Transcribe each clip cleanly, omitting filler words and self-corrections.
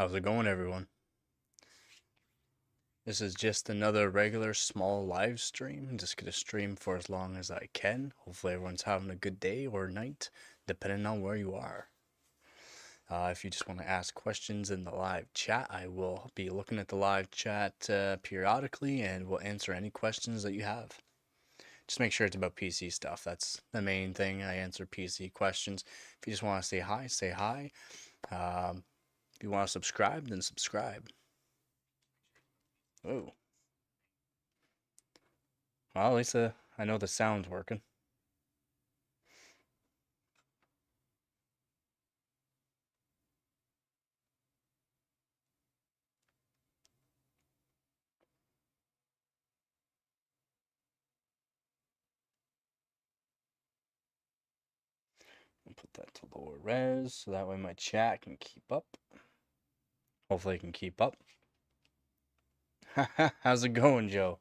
How's it going, everyone? This is just another regular small live stream. I'm just gonna stream for as long as I can. Hopefully, everyone's having a good day or night, depending on where you are. If you just want to ask questions in the live chat, I will be looking at the live chat periodically and will answer any questions that you have. Just make sure it's about PC stuff. That's the main thing. I answer PC questions. If you just want to say hi, say hi. If you want to subscribe, then subscribe. Oh. Well, at least I know the sound's working. I'll put that to lower res so that way my chat can keep up. Hopefully it can keep up. How's it going, Joe?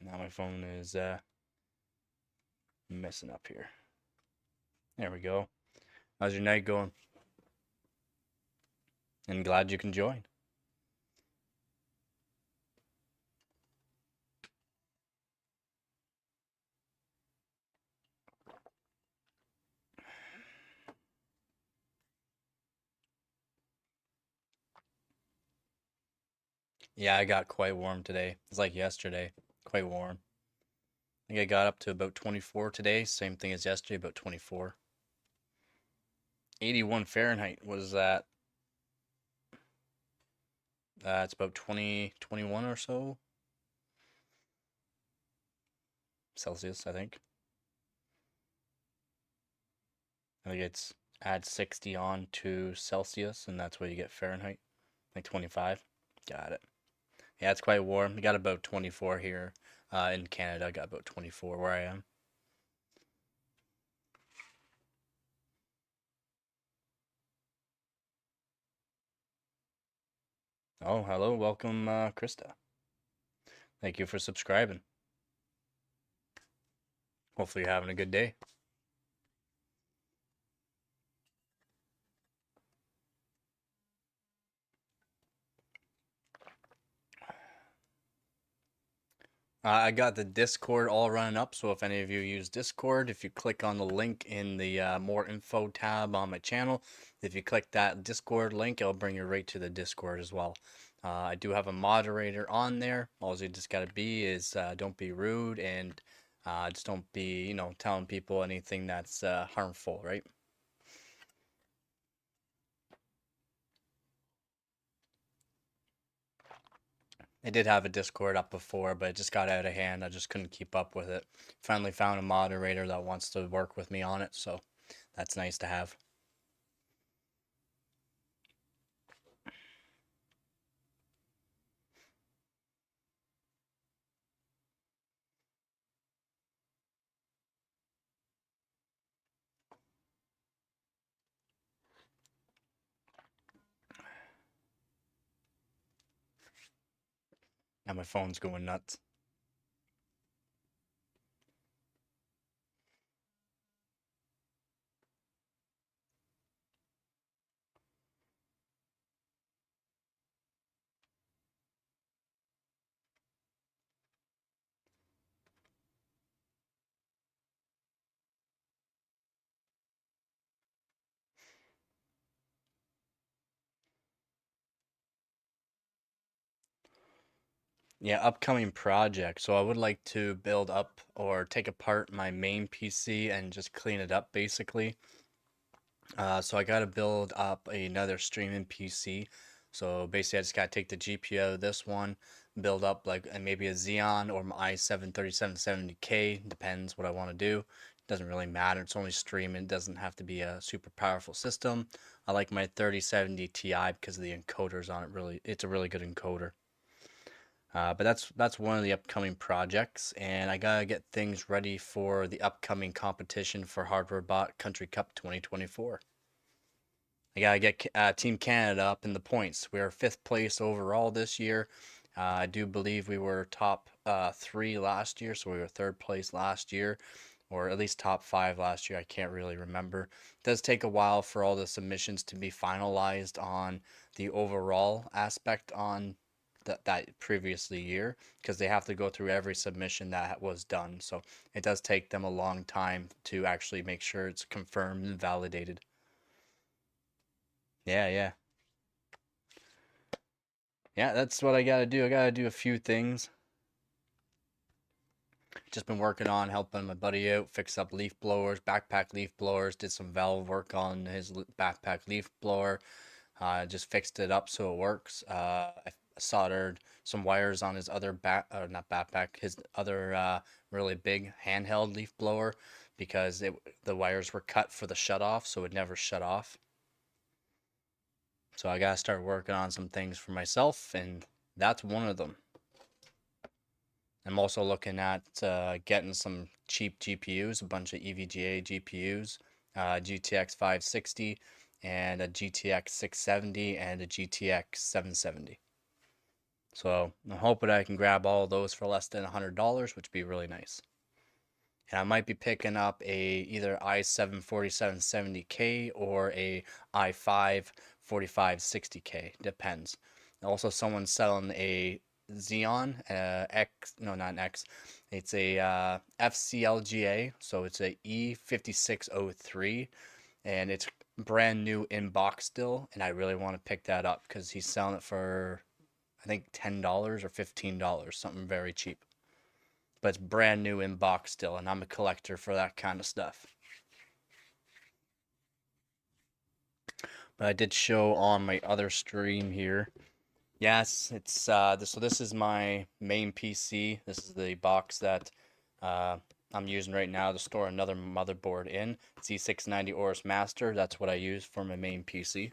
Now my phone is messing up here. There we go. How's your night going? And glad you can join. Yeah, I got quite warm today. It's like yesterday. Quite warm. I think I got up to about 24 today. Same thing as yesterday, about 24. 81 Fahrenheit was that. It's about 21 or so Celsius, I think. I think it's add 60 on to Celsius, and that's what you get Fahrenheit. Like 25. Got it. Yeah, it's quite warm. We got about 24 here in Canada. I got about 24 where I am. Oh, hello. Welcome, Krista. Thank you for subscribing. Hopefully you're having a good day. I got the Discord all running up, so if any of you use Discord, if you click on the link in the more info tab on my channel, if you click that Discord link, it'll bring you right to the Discord as well. I do have a moderator on there. All you just gotta be is don't be rude and just don't be, telling people anything that's harmful, right? I did have a Discord up before, but it just got out of hand. I just couldn't keep up with it. Finally found a moderator that wants to work with me on it, so that's nice to have. Now my phone's going nuts. Yeah, upcoming project. So I would like to build up or take apart my main PC and just clean it up basically. So I got to build up another streaming PC. So basically, I just got to take the GPU out of this one, build up like maybe a Xeon or my i7 3770K, depends what I want to do. Doesn't really matter. It's only streaming. It doesn't have to be a super powerful system. I like my 3070 Ti because of the encoders on it. Really, it's a really good encoder. But that's one of the upcoming projects, and I gotta get things ready for the upcoming competition for Hardware Bot Country Cup 2024. I gotta get Team Canada up in the points. We are fifth place overall this year. I do believe we were top 3 last year, so we were third place last year, or at least top 5 last year. I can't really remember. It does take a while for all the submissions to be finalized on the overall aspect on that previously year, because they have to go through every submission that was done. So it does take them a long time to actually make sure it's confirmed and validated. Yeah, yeah. Yeah, that's what I gotta do. I gotta do a few things. Just been working on helping my buddy out, fix up leaf blowers, backpack leaf blowers, did some valve work on his backpack leaf blower. Just fixed it up so it works. I soldered some wires on his other not backpack, his other really big handheld leaf blower, because the wires were cut for the shut off, so it never shut off. So I gotta start working on some things for myself, and that's one of them. I'm also looking at getting some cheap GPUs, a bunch of EVGA GPUs, GTX 560, and a GTX 670, and a GTX 770. So I'm hoping I can grab all of those for less than $100, which would be really nice. And I might be picking up either i7 4770K or a i5 4560K, depends. Also, someone's selling a Xeon X, no, not an X. It's a FCLGA, so it's a E5603, and it's brand new in box still. And I really want to pick that up because he's selling it for, I think, $10 or $15, something very cheap. But it's brand new in box still, and I'm a collector for that kind of stuff. But I did show on my other stream here. Yes, it's so this is my main PC. This is the box that I'm using right now to store another motherboard in. It's E690 Aorus Master. That's what I use for my main PC.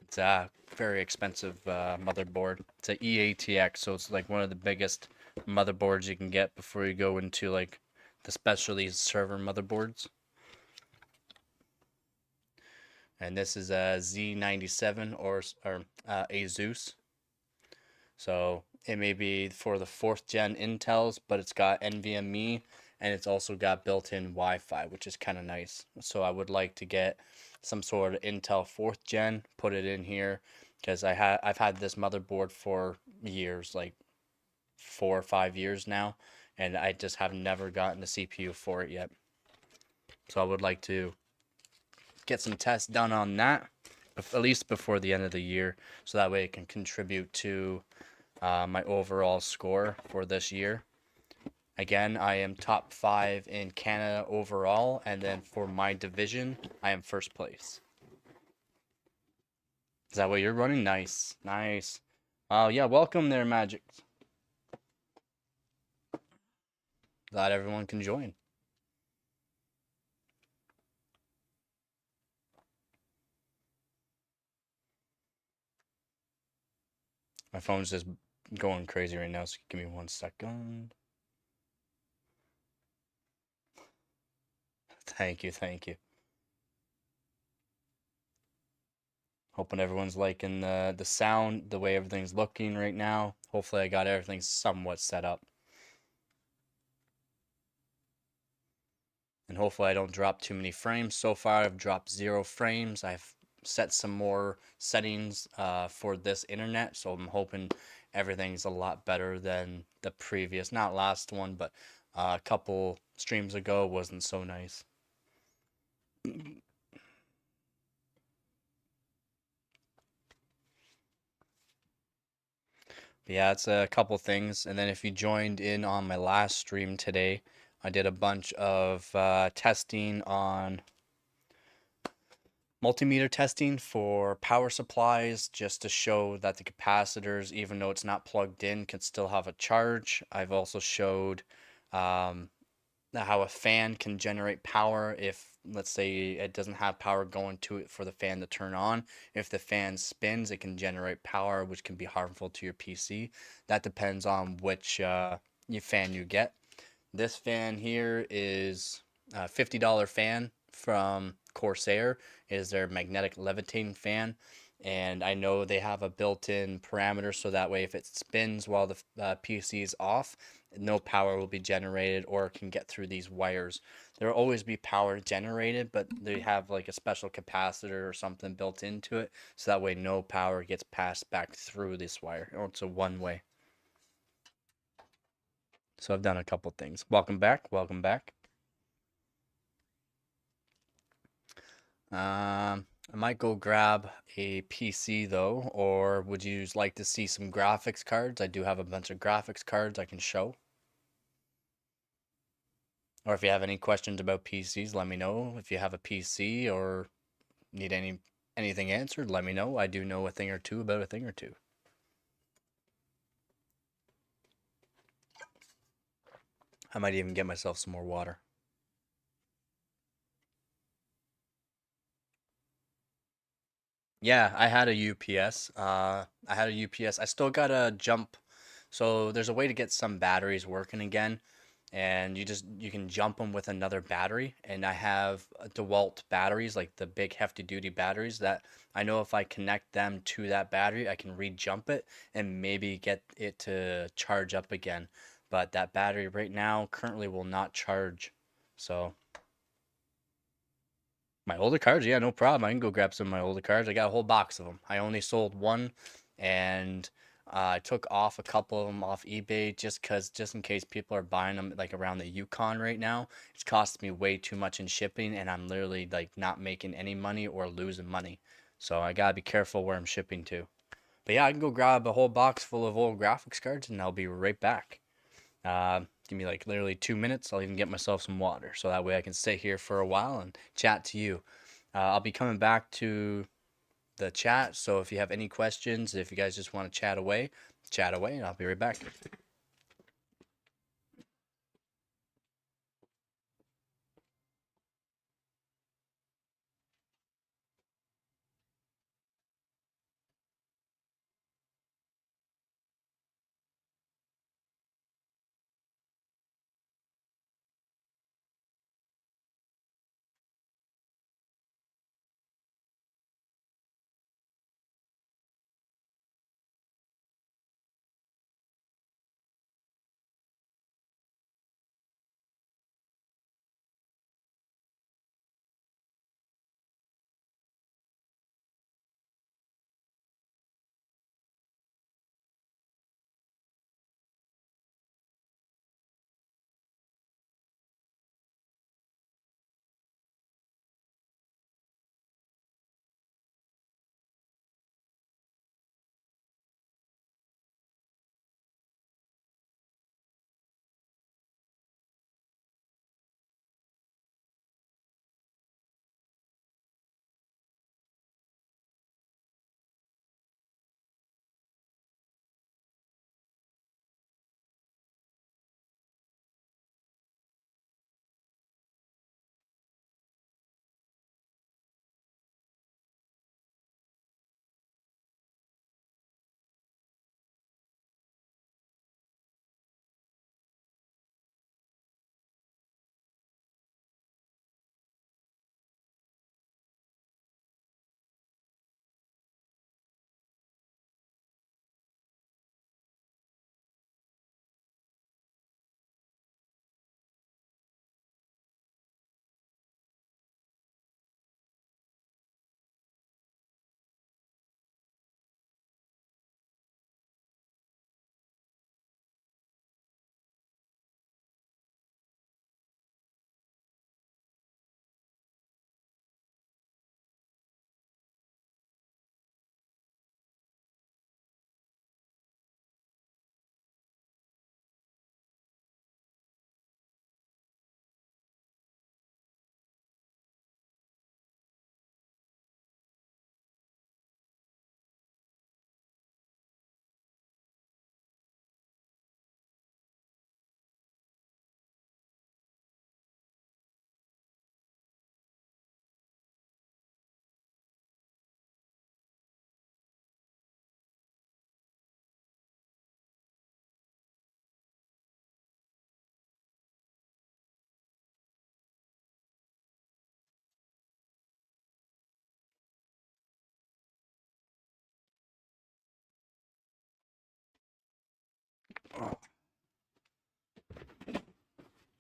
It's a very expensive motherboard. It's a EATX, so it's like one of the biggest motherboards you can get before you go into like the specialty server motherboards. And this is a Z97 or ASUS. So it may be for the 4th gen Intels, but it's got NVMe and it's also got built-in Wi-Fi, which is kind of nice. So I would like to get some sort of Intel 4th gen, put it in here, because I've had this motherboard for years, like 4 or 5 years now, and I just have never gotten a CPU for it yet. So I would like to get some tests done on that, at least before the end of the year, so that way it can contribute to my overall score for this year. Again, I am top 5 in Canada overall, and then for my division, I am first place. Is that what you're running? Nice, nice. Yeah, welcome there, Magic. Glad everyone can join. My phone's just going crazy right now, so give me 1 second. Thank you, thank you. Hoping everyone's liking the sound, the way everything's looking right now. Hopefully I got everything somewhat set up. And hopefully I don't drop too many frames. So far I've dropped 0 frames. I've set some more settings for this internet, so I'm hoping everything's a lot better than the previous, not last one, but a couple streams ago wasn't so nice. But yeah, it's a couple things. And then if you joined in on my last stream today, I did a bunch of testing on multimeter testing for power supplies, just to show that the capacitors, even though it's not plugged in, can still have a charge. I've also showed how a fan can generate power if, let's say, it doesn't have power going to it for the fan to turn on. If the fan spins, it can generate power, which can be harmful to your PC. That depends on which fan you get. This fan here is a $50 fan from Corsair. It is their magnetic levitating fan. and I know they have a built-in parameter so that way if it spins while the PC is off, no power will be generated or can get through these wires. There will always be power generated, but they have like a special capacitor or something built into it so that way no power gets passed back through this wire, or it's a one way. So I've done a couple things. Welcome back. Welcome back. I might go grab a PC though, or would you like to see some graphics cards? I do have a bunch of graphics cards I can show. Or if you have any questions about PCs, let me know. If you have a PC or need anything answered, let me know. I do know a thing or two about a thing or two. I might even get myself some more water. Yeah, I had a UPS. I had a UPS. I still gotta jump. So there's a way to get some batteries working again, and you can jump them with another battery. And I have DeWalt batteries, like the big hefty duty batteries that I know if I connect them to that battery, I can re-jump it and maybe get it to charge up again. But that battery right now currently will not charge. So my older cards, yeah, no problem. I can go grab some of my older cards. I got a whole box of them. I only sold one, and I took off a couple of them off eBay just in case people are buying them like around the Yukon right now. It's costing me way too much in shipping, and I'm literally like not making any money or losing money. So I gotta be careful where I'm shipping to. But yeah, I can go grab a whole box full of old graphics cards, and I'll be right back. Give me like literally 2 minutes. I'll even get myself some water so that way I can sit here for a while and chat to you. I'll be coming back to the chat. So if you have any questions, if you guys just want to chat away, and I'll be right back.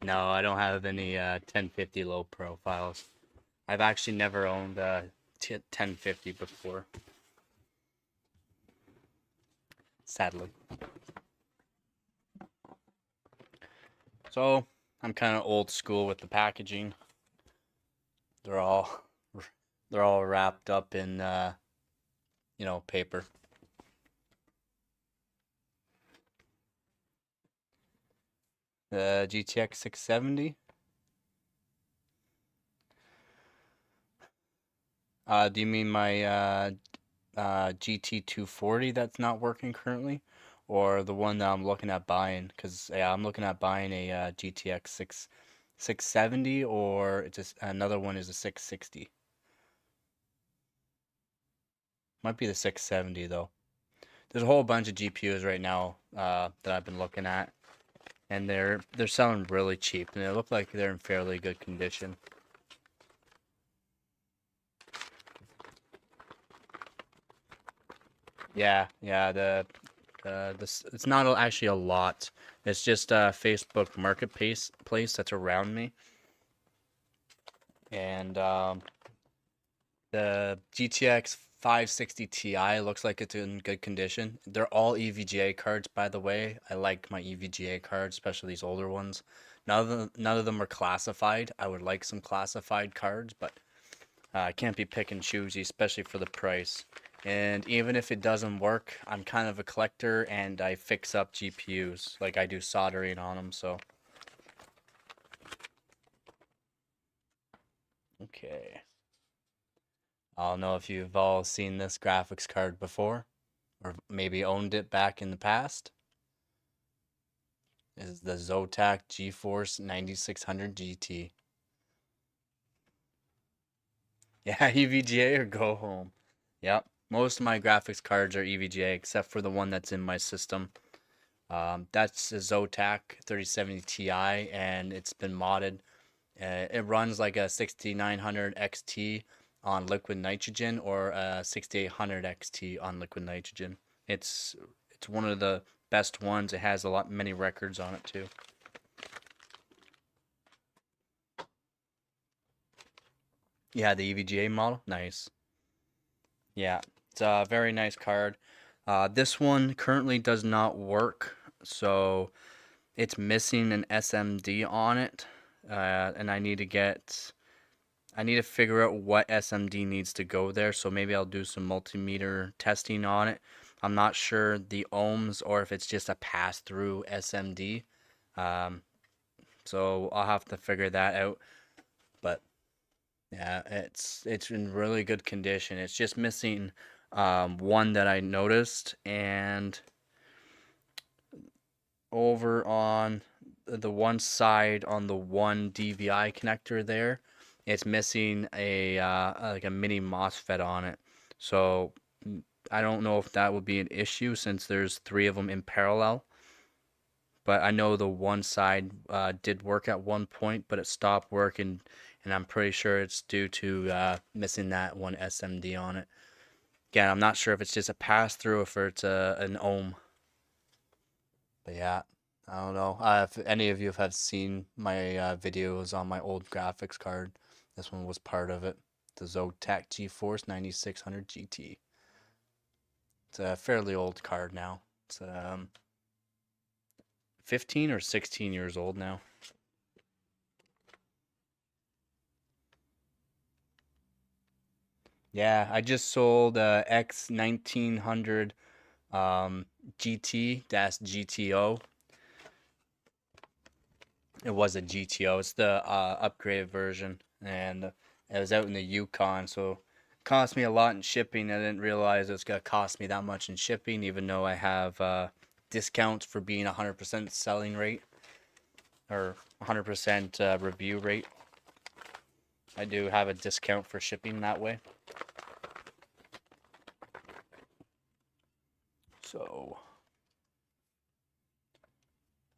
No, I don't have any 1050 low profiles. I've actually never owned a 1050 before, sadly. So I'm kind of old school with the packaging. They're all they're all wrapped up in paper. The GTX 670. Do you mean my GT 240 that's not working currently, or the one that I'm looking at buying? Because yeah, I'm looking at buying a GTX 670, or it's just another one is a 660. Might be the 670 though. There's a whole bunch of GPUs right now that I've been looking at, and they're selling really cheap, and they look like they're in fairly good condition. Yeah, yeah. It's not actually a lot. It's just a Facebook Marketplace place that's around me, and the GTX 560 Ti looks like it's in good condition. They're all EVGA cards, by the way. I like my EVGA cards, especially these older ones. None of them are classified. I would like some classified cards, but I can't be pick and choosy, especially for the price. And even if it doesn't work, I'm kind of a collector and I fix up GPUs. Like I do soldering on them, so. Okay. I don't know if you've all seen this graphics card before, or maybe owned it back in the past. This is the Zotac GeForce 9600 GT. Yeah, EVGA or go home. Yep. Most of my graphics cards are EVGA except for the one that's in my system. That's a Zotac 3070 Ti, and it's been modded. It runs like a 6900 XT on liquid nitrogen or a 6800 XT on liquid nitrogen. It's one of the best ones. It has many records on it too. Yeah, the EVGA model, nice. Yeah, it's a very nice card. This one currently does not work, so it's missing an SMD on it, and I need to figure out what SMD needs to go there. So maybe I'll do some multimeter testing on it. I'm not sure the ohms or if it's just a pass-through SMD. Um, so I'll have to figure that out. But yeah, it's in really good condition. It's just missing one that I noticed, and over on the one side on the one DVI connector there, it's missing a like a mini MOSFET on it. So I don't know if that would be an issue since there's three of them in parallel. But I know the one side did work at one point, but it stopped working, and I'm pretty sure it's due to missing that one SMD on it. Again, I'm not sure if it's just a pass through or if it's an ohm. But yeah, I don't know. If any of you have seen my videos on my old graphics card, this one was part of it. The Zotac GeForce 9600 GT. It's a fairly old card now. It's 15 or 16 years old now. Yeah, I just sold X1900 GT-GTO. It was a GTO. It's the upgraded version, and it was out in the Yukon, so it cost me a lot in shipping. I didn't realize it was gonna cost me that much in shipping, even though I have discounts for being 100% selling rate or 100% review rate. I do have a discount for shipping that way. So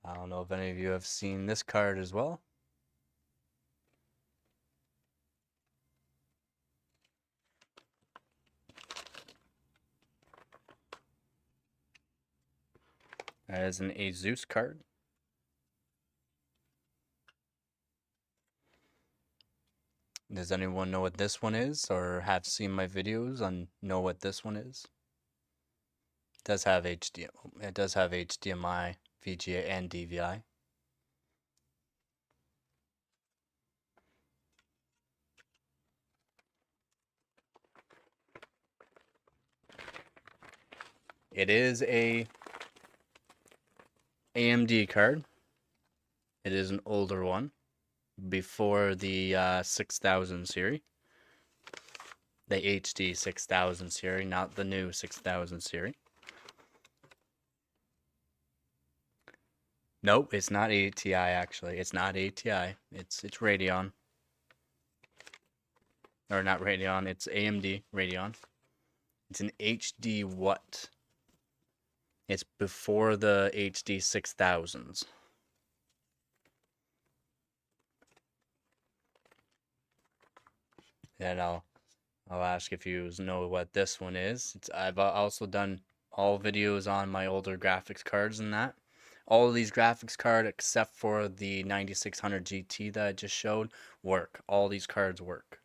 I don't know if any of you have seen this card as well. as an Asus card. Does anyone know what this one is, or have seen my videos and know what this one is? It does have HDMI. It does have HDMI, VGA, and DVI. It is a AMD card. It is an older one, before the 6000 series. The HD 6000 series, not the new 6000 series. Nope, it's not ATI actually. It's not ATI. It's Radeon. Or not Radeon, it's AMD Radeon. It's an HD what? It's before the HD 6000s. And I'll ask if you know what this one is. I've also done all videos on my older graphics cards and that. All of these graphics cards, except for the 9600 GT that I just showed, work. All these cards work.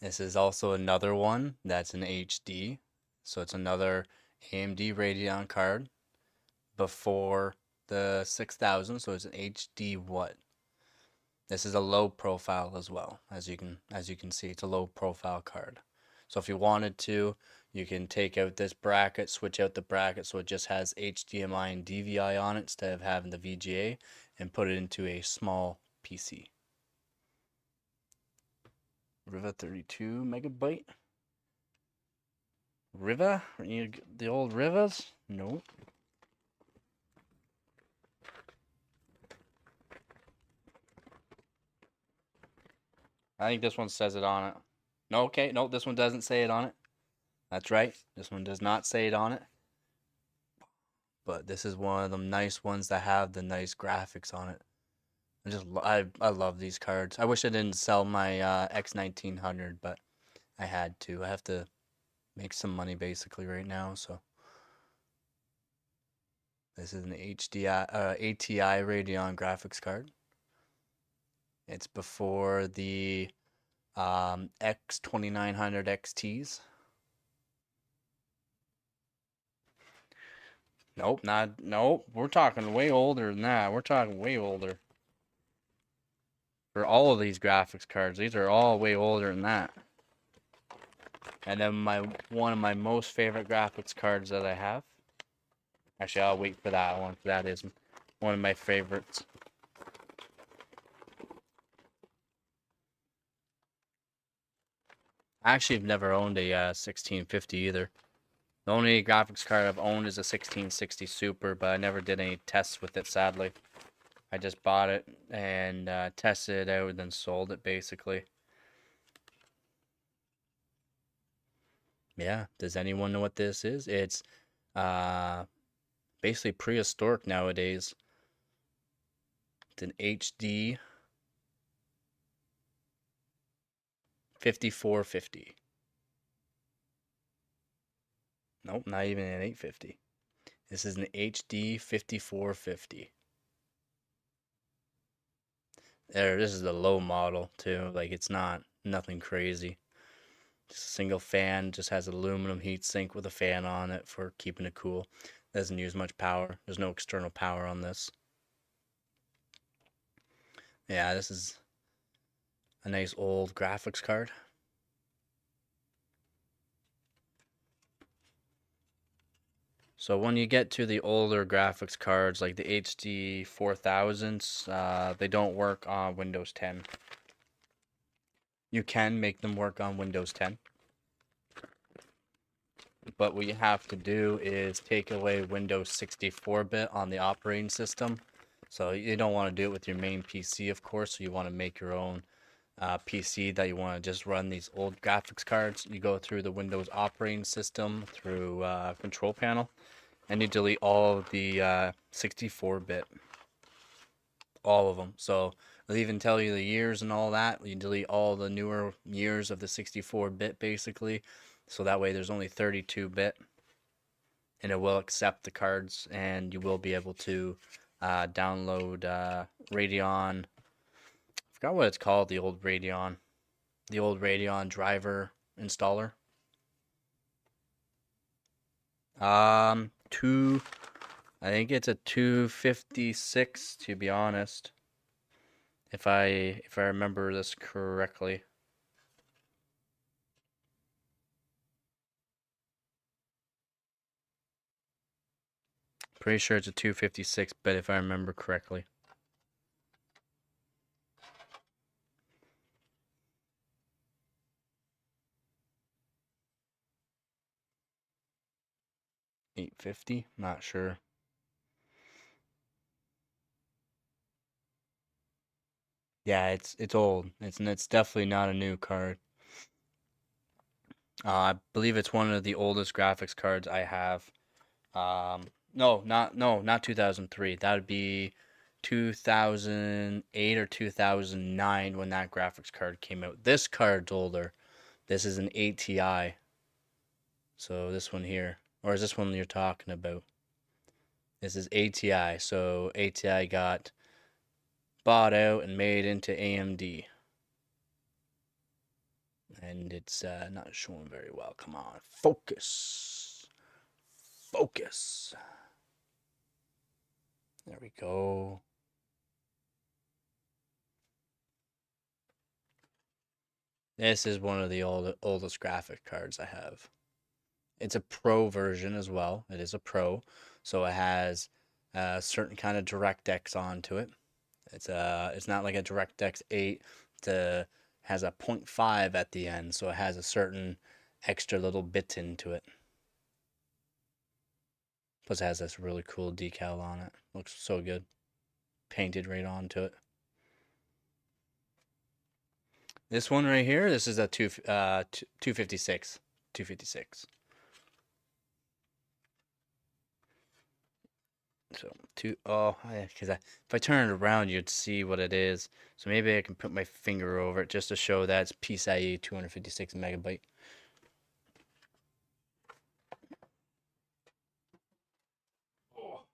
This is also another one that's an HD. So it's another AMD Radeon card before the 6000. So it's an HD what? This is a low profile as well. As you can see, it's a low profile card. So if you wanted to, you can take out this bracket, switch out the bracket so it just has HDMI and DVI on it instead of having the VGA, and put it into a small PC. Riva 32 megabyte. Riva? The old Rivas? No. I think this one says it on it. No, okay, no, this one doesn't say it on it. That's right. This one does not say it on it. But this is one of them nice ones that have the nice graphics on it. I love these cards. I wish I didn't sell my X1900, but I had to. I have to make some money basically right now, so this is an ATI Radeon graphics card. It's before the X2900 XTs. Nope, we're talking way older than that. We're talking way older. For all of these graphics cards, these are all way older than that. And then one of my most favorite graphics cards that I have. Actually, I'll wait for that one. That is one of my favorites. I actually have never owned a 1650 either. The only graphics card I've owned is a 1660 Super, but I never did any tests with it, sadly. I just bought it and tested it out and then sold it, basically. Yeah, does anyone know what this is? It's basically prehistoric nowadays. It's an HD 5450. Nope, not even an 850. This is an HD 5450. This is the low model too. Like, it's nothing crazy. Just a single fan, just has aluminum heatsink with a fan on it for keeping it cool. Doesn't use much power. There's no external power on this. Yeah, this is a nice old graphics card. So when you get to the older graphics cards, like the HD 4000s, they don't work on Windows 10. You can make them work on Windows 10. But what you have to do is take away Windows 64-bit on the operating system. So you don't want to do it with your main PC, of course, so you want to make your own PC that you want to just run these old graphics cards, you go through the Windows operating system through control panel, and you delete all of the 64-bit, all of them. So it'll even tell you the years and all that. You delete all the newer years of the 64-bit basically, so that way there's only 32-bit, and it will accept the cards, and you will be able to download Radeon. I forgot what it's called, the old Radeon driver installer. Two, I think it's a 256 to be honest. If I remember this correctly. Pretty sure it's a 256, but if I remember correctly. $850, not sure. Yeah, it's old. It's definitely not a new card. I believe it's one of the oldest graphics cards I have. No, not 2003. That would be 2008 or 2009 when that graphics card came out. This card's older. This is an ATI. So this one here, or is this one you're talking about? This is ATI. So ATI got bought out and made into AMD. And it's not showing very well. Come on, focus. Focus. There we go. This is one of the oldest graphic cards I have. It's a pro version as well. It is a pro, so it has a certain kind of DirectX onto it. It's not like a DirectX 8. It has a 0.5 at the end, so it has a certain extra little bit into it. Plus, it has this really cool decal on it. Looks so good, painted right onto it. This one right here, this is a 256. 256. So because if I turn it around, you'd see what it is. So maybe I can put my finger over it just to show that it's PCIe 256 megabyte. Oh.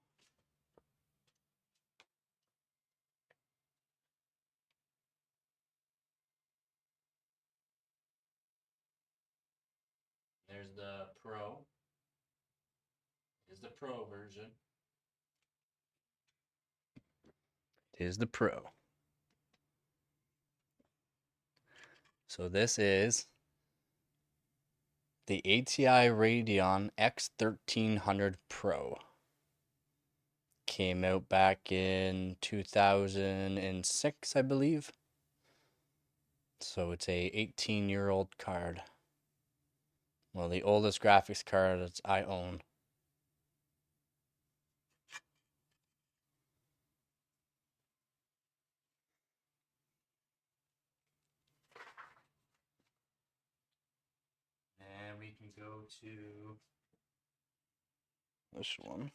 There's the Pro. Is the Pro version. It is the Pro. So this is the ATI Radeon X1300 Pro. Came out back in 2006, I believe. So it's a 18-year-old card. Well, the oldest graphics card I own. And we can go to this one.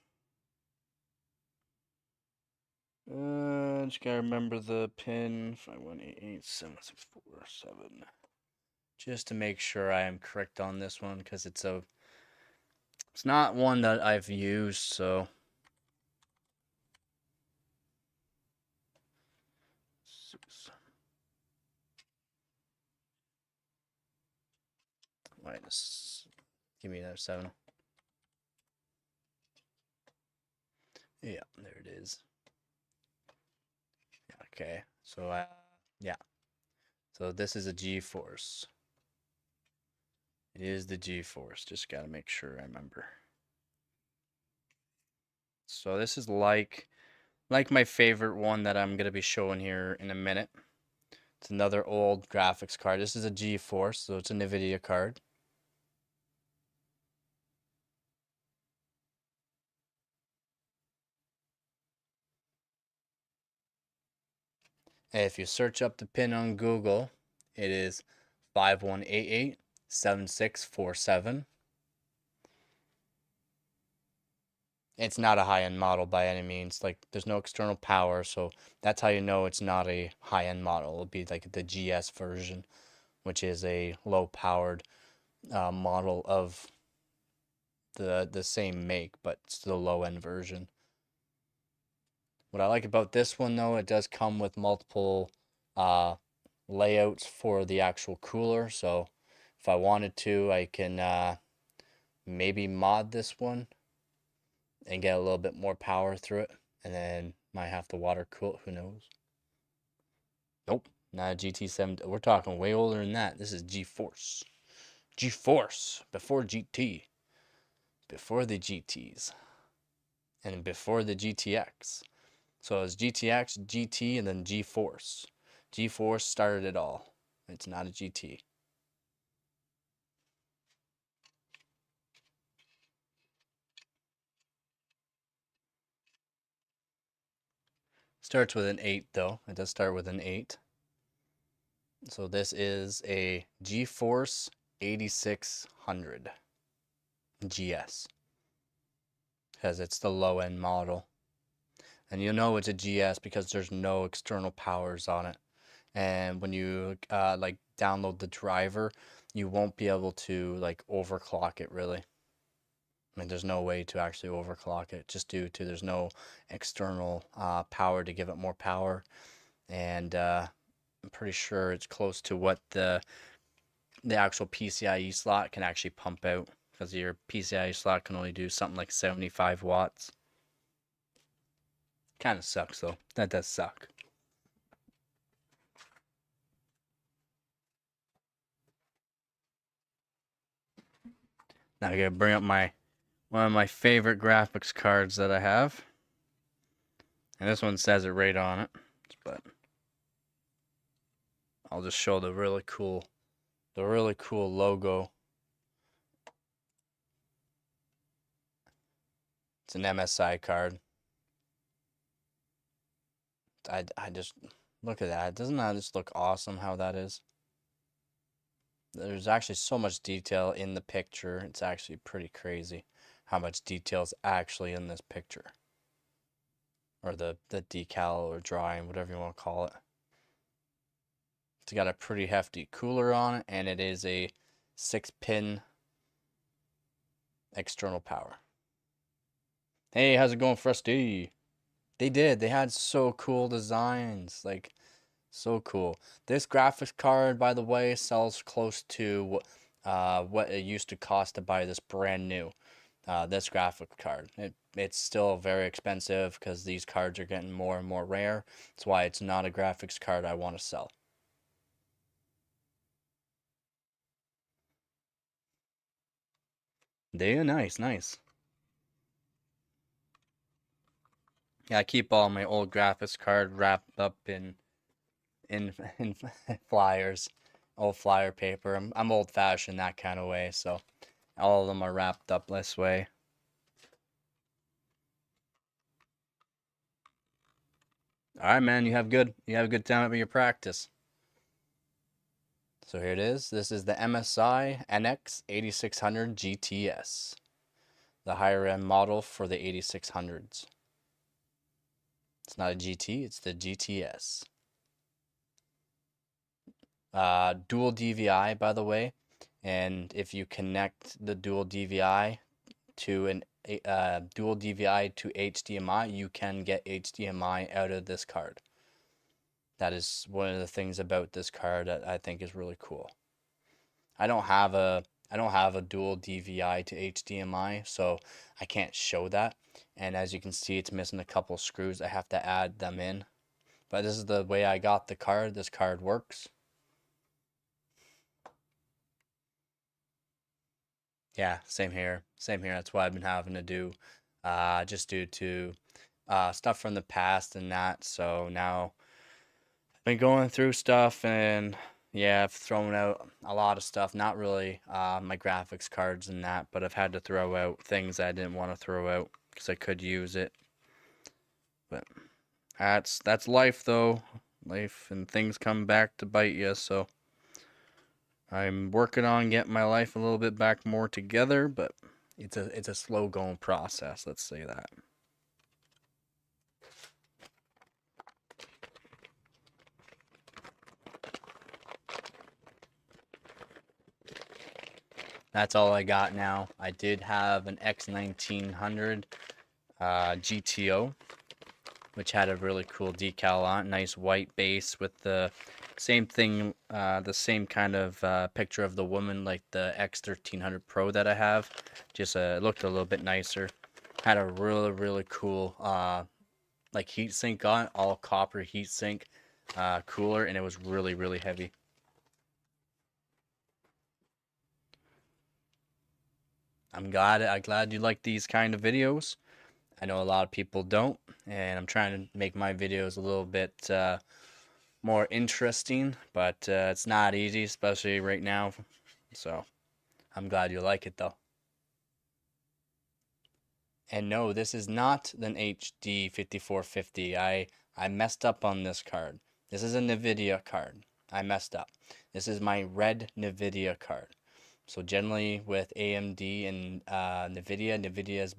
Just gotta remember the pin 5188767. Just to make sure I am correct on this one, because it's not one that I've used, so minus. Give me another 7. Yeah, there it is. Okay, so yeah. So this is a GeForce. It is the GeForce. Just gotta make sure I remember. So this is like my favorite one that I'm gonna be showing here in a minute. It's another old graphics card. This is a GeForce, so it's a NVIDIA card. If you search up the pin on Google, it is 5188-7647. It's not a high-end model by any means. Like, there's no external power, so that's how you know it's not a high-end model. It'll be like the GS version, which is a low-powered model of the same make, but it's the low-end version. What I like about this one, though, it does come with multiple layouts for the actual cooler. So if I wanted to, I can maybe mod this one and get a little bit more power through it, and then might have to water cool it. Who knows? Nope, not a GT7. We're talking way older than that. This is GeForce. GeForce before GT, before the GTs, and before the GTX. So it's GTX, GT, and then GeForce. GeForce started it all. It's not a GT. Starts with an 8 though. It does start with an 8. So this is a GeForce 8600 GS, because it's the low end model. And you'll know it's a GS because there's no external powers on it. And when you like download the driver, you won't be able to like overclock it really. I mean, there's no way to actually overclock it just due to there's no external power to give it more power. And I'm pretty sure it's close to what the actual PCIe slot can actually pump out, because your PCIe slot can only do something like 75 watts. Kind of sucks though. That does suck. Now I gotta bring up one of my favorite graphics cards that I have. And this one says it right on it, but I'll just show the really cool logo. It's an MSI card. I just look at that. Doesn't that just look awesome how that is? There's actually so much detail in the picture. It's actually pretty crazy how much detail is actually in this picture. Or the decal or drawing, whatever you want to call it. It's got a pretty hefty cooler on it, and it is a 6-pin external power. Hey, how's it going, Frosty? They did. They had so cool designs. Like, so cool. This graphics card, by the way, sells close to what it used to cost to buy this brand new. This graphics card. It's still very expensive because these cards are getting more and more rare. That's why it's not a graphics card I want to sell. Yeah, nice, nice. Yeah, I keep all my old graphics card wrapped up in in flyers, old flyer paper. I'm old fashioned that kind of way, so all of them are wrapped up this way. All right, man, you have a good time at your practice. So here it is. This is the MSI NX 8600 GTS, the higher end model for the 8600s. It's not a GT, it's the GTS. Dual DVI, by the way, and if you connect the dual DVI to an dual DVI to HDMI, you can get HDMI out of this card. That is one of the things about this card that I think is really cool. I don't have a dual DVI to HDMI, so I can't show that. And as you can see, it's missing a couple screws. I have to add them in. But this is the way I got the card. This card works. Yeah, same here. Same here. That's what I've been having to do, just due to stuff from the past and that. So now I've been going through stuff, and yeah, I've thrown out a lot of stuff. Not really my graphics cards and that, but I've had to throw out things I didn't want to throw out because I could use it. But that's life though. Life and things come back to bite you, so I'm working on getting my life a little bit back more together, but it's a slow going process, let's say that. That's all I got now. I did have an X1900 GTO, which had a really cool decal on it. Nice white base with the same thing, the same kind of picture of the woman like the X1300 Pro that I have. Just it looked a little bit nicer. Had a really cool like heatsink on it, all copper heatsink cooler, and it was really heavy. I'm glad you like these kind of videos. I know a lot of people don't, and I'm trying to make my videos a little bit more interesting, but it's not easy, especially right now. So I'm glad you like it though. And no, this is not an HD 5450. I messed up on this card. This is a NVIDIA card. I messed up. This is my red NVIDIA card. So generally with AMD and NVIDIA is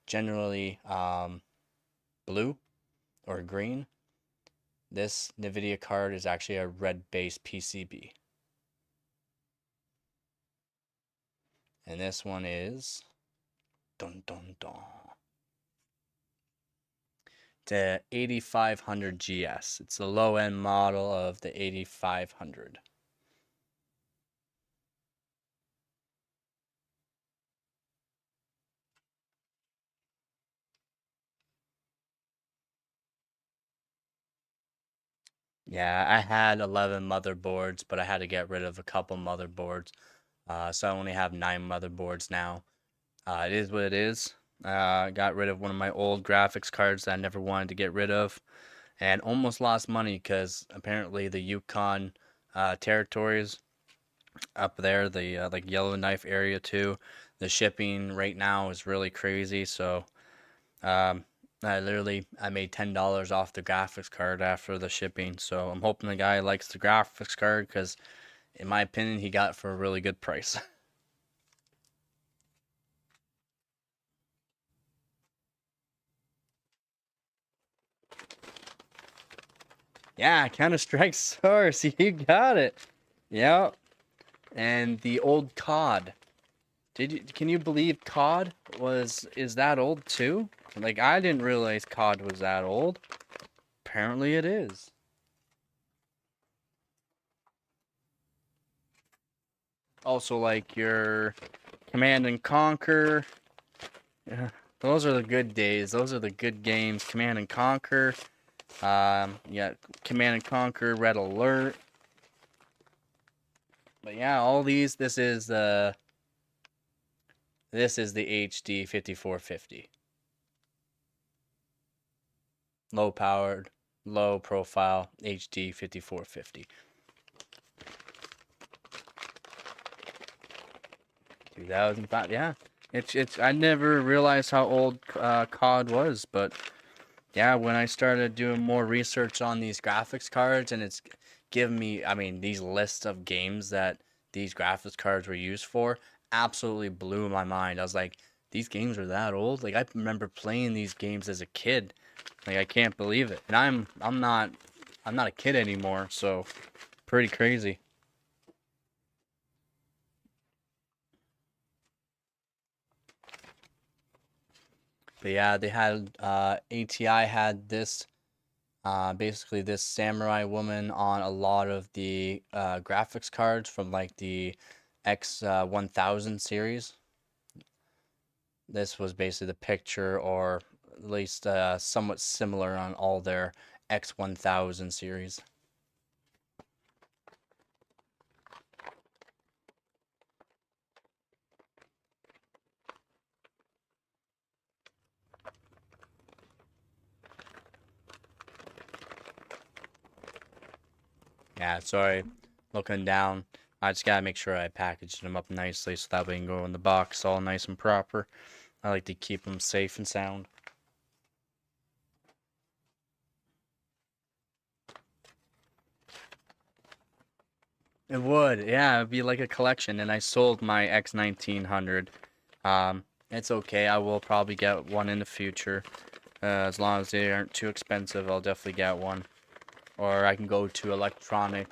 generally blue or green. This NVIDIA card is actually a red base PCB. And this one is dun dun dun. The 8500 GS. It's the low end model of the 8500. Yeah, I had 11 motherboards, but I had to get rid of a couple motherboards. So I only have 9 motherboards now. It is what it is. I got rid of one of my old graphics cards that I never wanted to get rid of, and almost lost money because apparently the Yukon territories up there, the like Yellowknife area too, the shipping right now is really crazy. So um, I made $10 off the graphics card after the shipping. So I'm hoping the guy likes the graphics card because, in my opinion, he got it for a really good price. Yeah, Counter-Strike Source, you got it. Yep. And the old COD. Can you believe COD is that old too? Like I didn't realize COD was that old. Apparently it is. Also like your Command and Conquer. Yeah, those are the good days. Those are the good games. Command and Conquer. Yeah, Command and Conquer, Red Alert. But yeah, all these. This is the HD 5450. Low powered, low profile HD 5450. 2005, yeah. It's I never realized how old COD was, but yeah, when I started doing more research on these graphics cards and it's given me, I mean, these lists of games that these graphics cards were used for absolutely blew my mind. I was like, these games are that old? Like I remember playing these games as a kid. Like I can't believe it. And I'm not a kid anymore, so pretty crazy. But yeah, they had ATI had this basically this samurai woman on a lot of the graphics cards from like the X1000 series. This was basically the picture, or at least somewhat similar on all their X1000 series. Yeah, sorry, looking down. I just gotta make sure I packaged them up nicely so that way they can go in the box all nice and proper. I like to keep them safe and sound. It would, yeah, it'd be like a collection. And I sold my X1900. It's okay. I will probably get one in the future. As long as they aren't too expensive, I'll definitely get one. Or I can go to electronic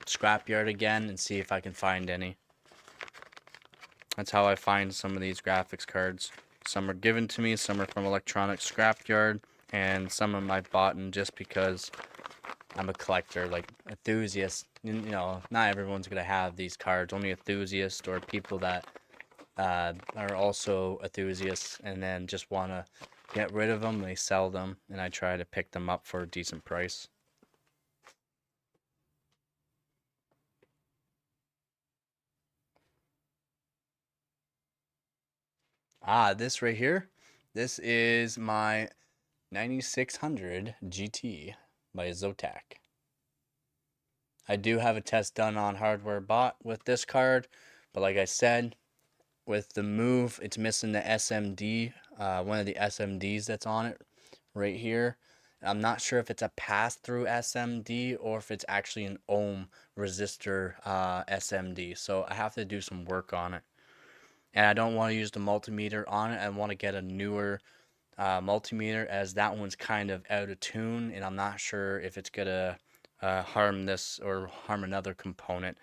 scrapyard again and see if I can find any. That's how I find some of these graphics cards. Some are given to me, some are from electronic scrapyard, and some of them I've bought just because I'm a collector, like enthusiast. You know, not everyone's gonna have these cards. Only enthusiasts or people that are also enthusiasts and then just wanna get rid of them. They sell them, and I try to pick them up for a decent price. Ah, this right here. This is my 9600 GT by Zotac. I do have a test done on hardware bought with this card, but like I said, with the move, it's missing the SMD, one of the SMDs that's on it right here. I'm not sure if it's a pass-through SMD or if it's actually an ohm resistor SMD, so I have to do some work on it. And I don't want to use the multimeter on it. I want to get a newer multimeter, as that one's kind of out of tune, and I'm not sure if it's gonna harm this or harm another component,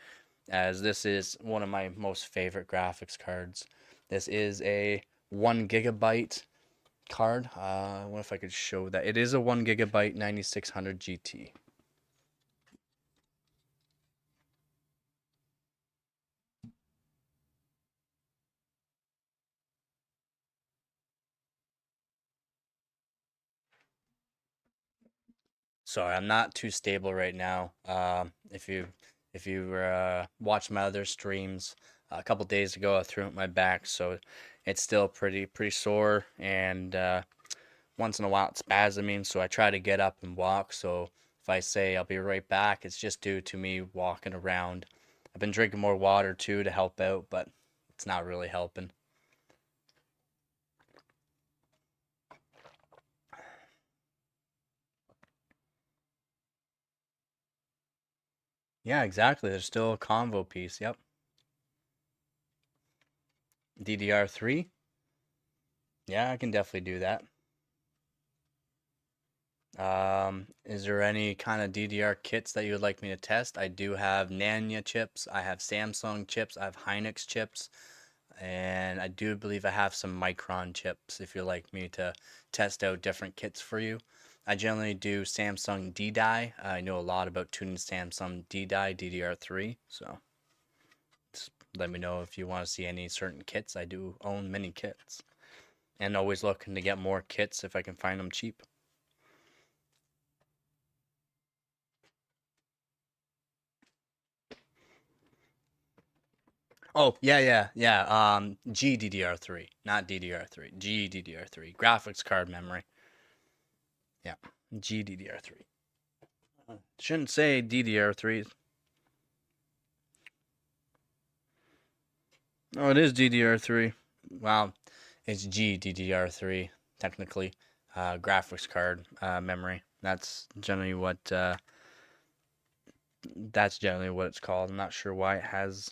as this is one of my most favorite graphics cards. This is a 1 GB card. I wonder if I could show that. It is a 1 GB 9600 GT. Sorry, I'm not too stable right now. If you watched my other streams a couple days ago, I threw out my back, so it's still pretty sore, and once in a while it's spasming. So I try to get up and walk. So if I say I'll be right back, it's just due to me walking around. I've been drinking more water too to help out, but it's not really helping. Yeah, exactly. There's still a convo piece. Yep. DDR3. Yeah, I can definitely do that. Is there any kind of DDR kits that you would like me to test? I do have Nanya chips, I have Samsung chips, I have Hynix chips, and I do believe I have some Micron chips if you'd like me to test out different kits for you. I generally do Samsung D-Die. I know a lot about tuning Samsung D-Die DDR3, so just let me know if you want to see any certain kits. I do own many kits, and always looking to get more kits if I can find them cheap. Oh, yeah. GDDR3, not DDR3. GDDR3. Graphics card memory. Yeah, GDDR3. Shouldn't say DDR3. Oh, it is DDR3. Wow, it's GDDR3 technically. Graphics card memory. That's generally what it's called. I'm not sure why it has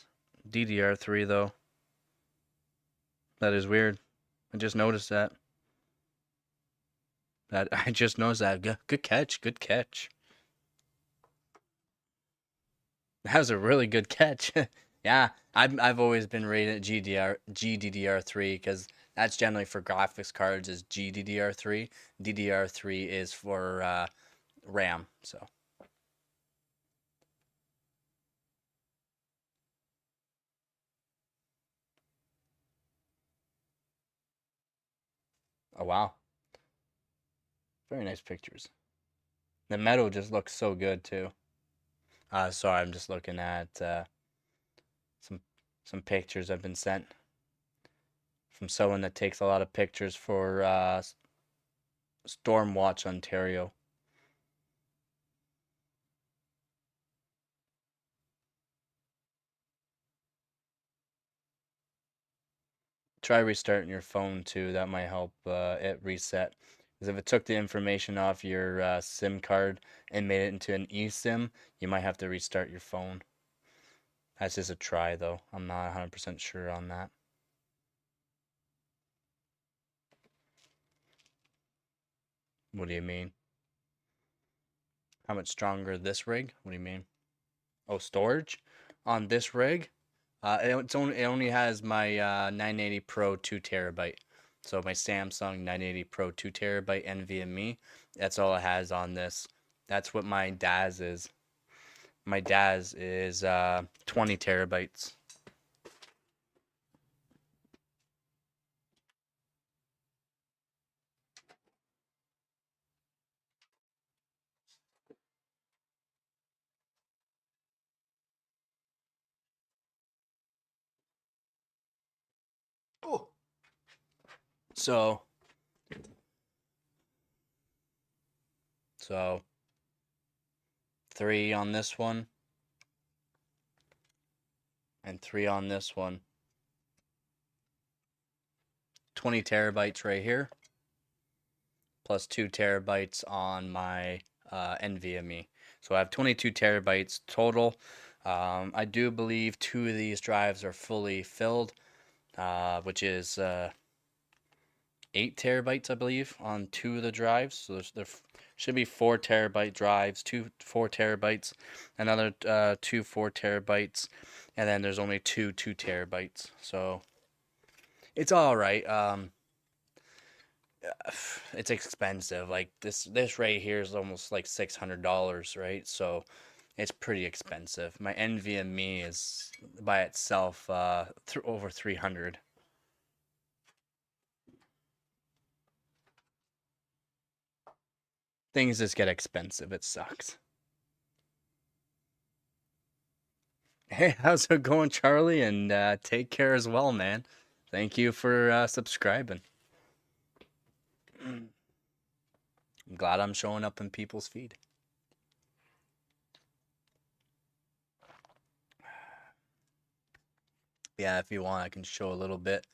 DDR3 though. That is weird. I just noticed that. I just noticed that. Good catch. Good catch. That was a really good catch. Yeah, I've always been rated GDDR3 because that's generally for graphics cards is GDDR3. DDR3 is for RAM. So, oh wow, very nice pictures. The metal just looks so good too. Sorry, I'm just looking at some some pictures I've been sent from someone that takes a lot of pictures for Stormwatch Ontario. Try restarting your phone too. That might help it reset. Because if it took the information off your SIM card and made it into an eSIM, you might have to restart your phone. That's just a try though. I'm not 100% sure on that. What do you mean? How much stronger this rig? What do you mean? Oh, storage on this rig? It only has my 980 Pro 2 terabyte. So my Samsung 980 Pro 2 terabyte NVMe. That's all it has on this. That's what my DAS is. My DAS is 20 terabytes. Oh. So so 3 on this one and 3 on this one. 20 terabytes right here, plus 2 terabytes on my NVMe. So I have 22 terabytes total. I do believe 2 of these drives are fully filled, which is 8 terabytes, I believe, on 2 of the drives. So there should be 4 terabyte drives, 2 4 terabytes, another 2 4 terabytes, and then there's only 2 terabytes. So it's all right. It's expensive. Like this right here is almost like $600, right? So it's pretty expensive. My NVMe is by itself over 300. Things just get expensive. It sucks. Hey, how's it going, Charlie? And take care as well, man. Thank you for subscribing. I'm glad I'm showing up in people's feed. Yeah, if you want, I can show a little bit.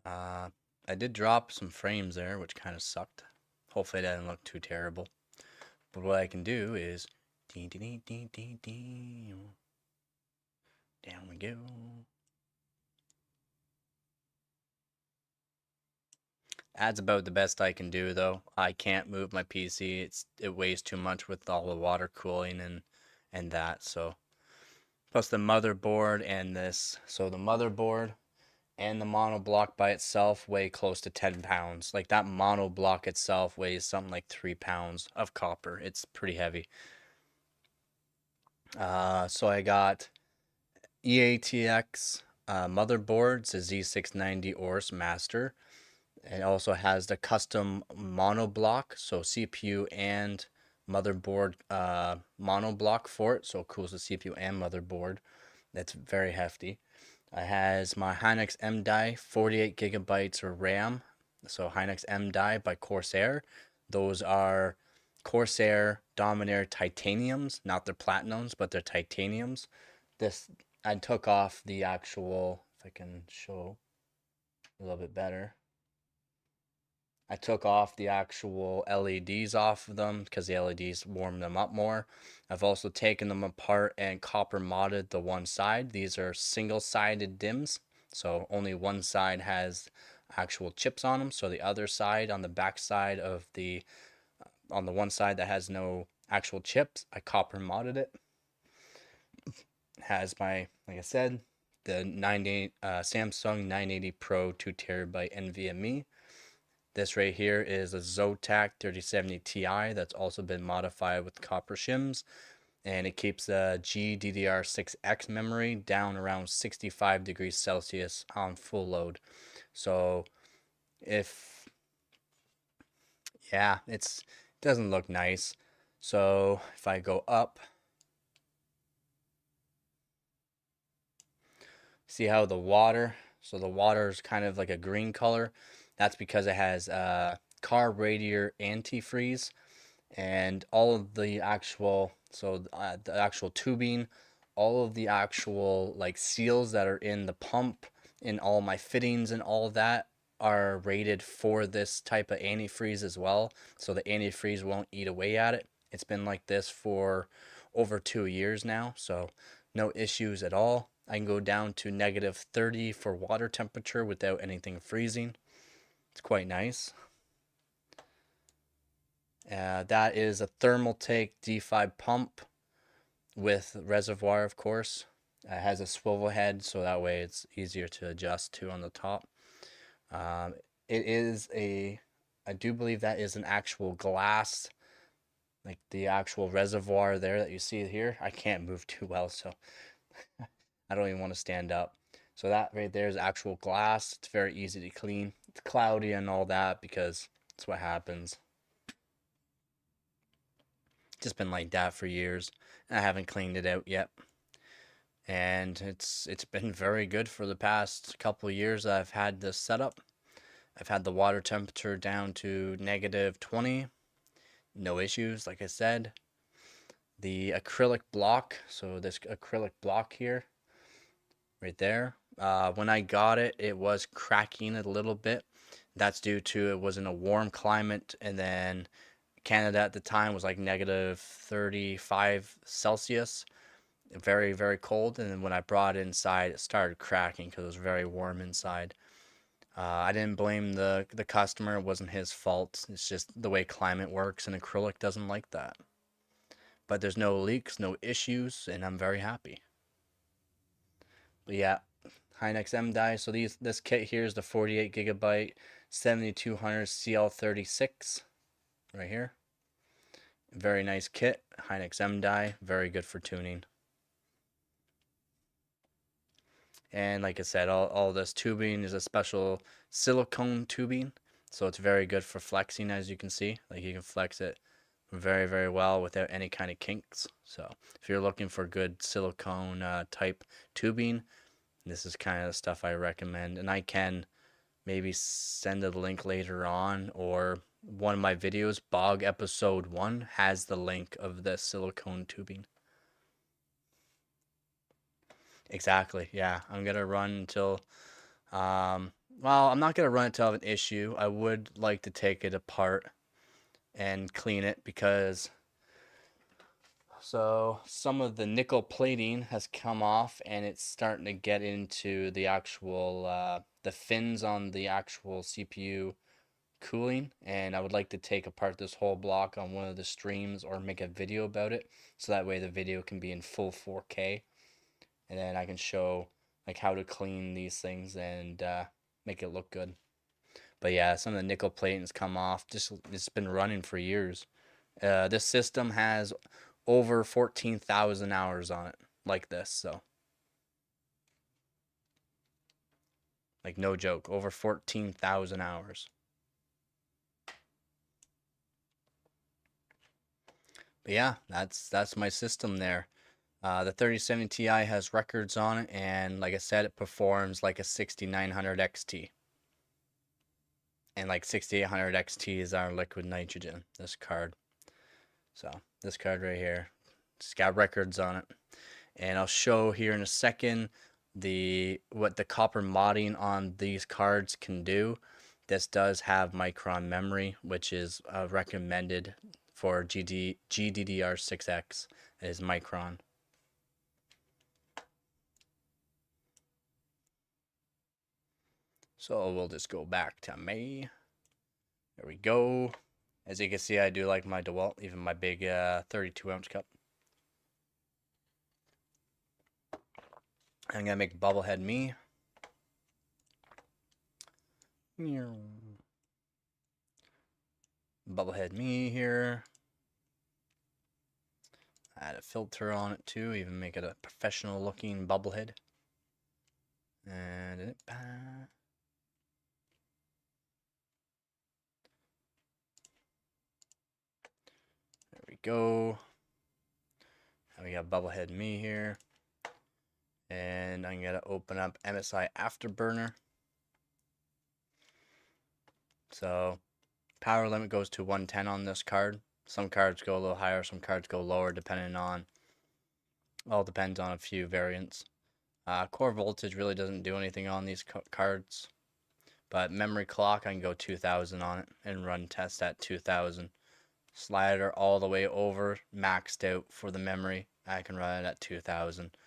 I did drop some frames there, which kind of sucked. Hopefully that didn't look too terrible. But what I can do is down we go. That's about the best I can do though. I can't move my PC. It weighs too much with all the water cooling and that. So plus the motherboard and this. So the motherboard and the mono block by itself weigh close to 10 pounds. Like that mono block itself weighs something like 3 pounds of copper. It's pretty heavy. So I got EATX motherboards, a Z690 ORS Master. It also has the custom mono block, so CPU and motherboard mono block for it. So it cools the CPU and motherboard. That's very hefty. It has my Hynix M-Die, 48 gigabytes of RAM. So Hynix M-Die by Corsair. Those are Corsair Dominator titaniums, not their platinums, but they're titaniums. This I took off the actual, if I can show a little bit better. I took off the actual LEDs off of them because the LEDs warm them up more. I've also taken them apart and copper modded the one side. These are single-sided DIMMs, so only one side has actual chips on them. So the other side, on the back side of on the one side that has no actual chips, I copper modded it. Has my, like I said, the Samsung 980 Pro 2 terabyte NVMe. This right here is a Zotac 3070 Ti that's also been modified with copper shims, and it keeps the GDDR6X memory down around 65 degrees Celsius on full load. So yeah, it doesn't look nice. So if I go up, see how the water, so the water is kind of like a green color. That's because it has car radiator antifreeze, and all of the actual, so the actual tubing, all of the actual like seals that are in the pump, in all my fittings and all of that are rated for this type of antifreeze as well. So the antifreeze won't eat away at it. It's been like this for over 2 years now. So No issues at all. I can go down to -30 for water temperature without anything freezing. It's quite nice. That is a Thermaltake D5 pump with reservoir, of course. It has a swivel head, so that way it's easier to adjust to on the top. It is I do believe that is an actual glass, like the actual reservoir there that you see here. I can't move too well, so I don't even want to stand up. So that right there is actual glass. It's very easy to clean. It's cloudy and all that because that's what happens. Just been like that for years, and I haven't cleaned it out yet. And it's been very good for the past couple of years I've had this setup. I've had the water temperature down to -20, no issues, like I said. The acrylic block, so this acrylic block here, right there, when I got it, it was cracking a little bit. That's due to it was in a warm climate, and then Canada at the time was like -35 Celsius, very, very cold. And then when I brought it inside, it started cracking because it was very warm inside. I didn't blame the customer. It wasn't his fault. It's just the way climate works, and acrylic doesn't like that. But there's no leaks, no issues, and I'm very happy. But yeah, Hynix M die. So this kit here is the 48 gigabyte 7200 CL36 right here. Very nice kit. Hynix M die, very good for tuning. And like I said, all this tubing is a special silicone tubing, so it's very good for flexing, as you can see. Like you can flex it very, very well without any kind of kinks. So if you're looking for good silicone type tubing, this is kind of the stuff I recommend. And I can maybe send a link later on, or one of my videos, Bog episode 1, has the link of the silicone tubing. Exactly. Yeah, I'm gonna run until well, I'm not gonna run until I have an issue. I would like to take it apart and clean it because so some of the nickel plating has come off and it's starting to get into the actual the fins on the actual CPU cooling, and I would like to take apart this whole block on one of the streams or make a video about it so that way the video can be in full 4K, and then I can show like how to clean these things and make it look good. But yeah, some of the nickel plating's come off. Just it's been running for years. This system has over 14,000 hours on it, like this. So, like no joke, over 14,000 hours. But yeah, that's my system there. The 3070 Ti has records on it, and like I said, it performs like a 6900 XT. And like 6800 XT is our liquid nitrogen, this card. So this card right here, it's got records on it. And I'll show here in a second what the copper modding on these cards can do. This does have Micron memory, which is recommended for GDDR6X. It is Micron. So we'll just go back to me. There we go. As you can see, I do like my DeWalt, even my big 32-ounce cup. I'm gonna make Bubblehead me. Bubblehead me here. Add a filter on it too, even make it a professional looking bubblehead. And there we go. Now we got Bubblehead me here. And I'm gonna open up MSI Afterburner. So power limit goes to 110 on this card. Some cards go a little higher, some cards go lower, depending on, all depends on a few variants. Core voltage really doesn't do anything on these cards, but memory clock, I can go 2000 on it and run tests at 2000. Slider all the way over, maxed out for the memory, I can run it at 2000.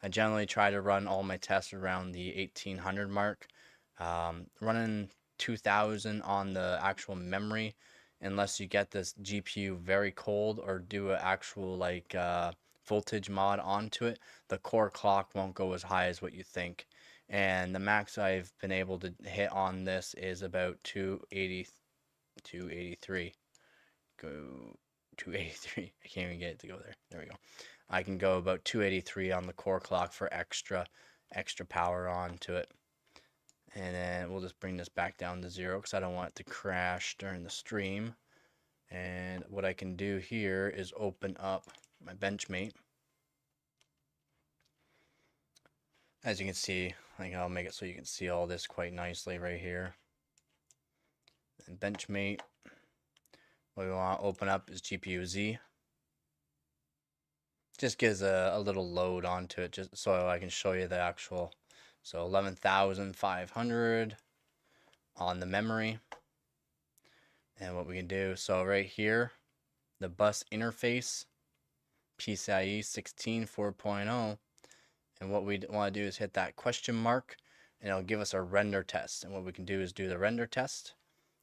I generally try to run all my tests around the 1800 mark. Running 2000 on the actual memory, unless you get this GPU very cold or do an actual like voltage mod onto it, the core clock won't go as high as what you think. And the max I've been able to hit on this is about 280, 283. Go 283. I can't even get it to go there. There we go. I can go about 283 on the core clock for extra power onto it. And then we'll just bring this back down to 0 because I don't want it to crash during the stream. And what I can do here is open up my Benchmate. As you can see, like I'll make it so you can see all this quite nicely right here. And Benchmate, what we want to open up is GPU Z. Just gives a little load onto it just so I can show you the actual. So 11,500 on the memory. And what we can do, so right here, the bus interface, PCIe 16 4.0. And what we want to do is hit that question mark, and it'll give us a render test. And what we can do is do the render test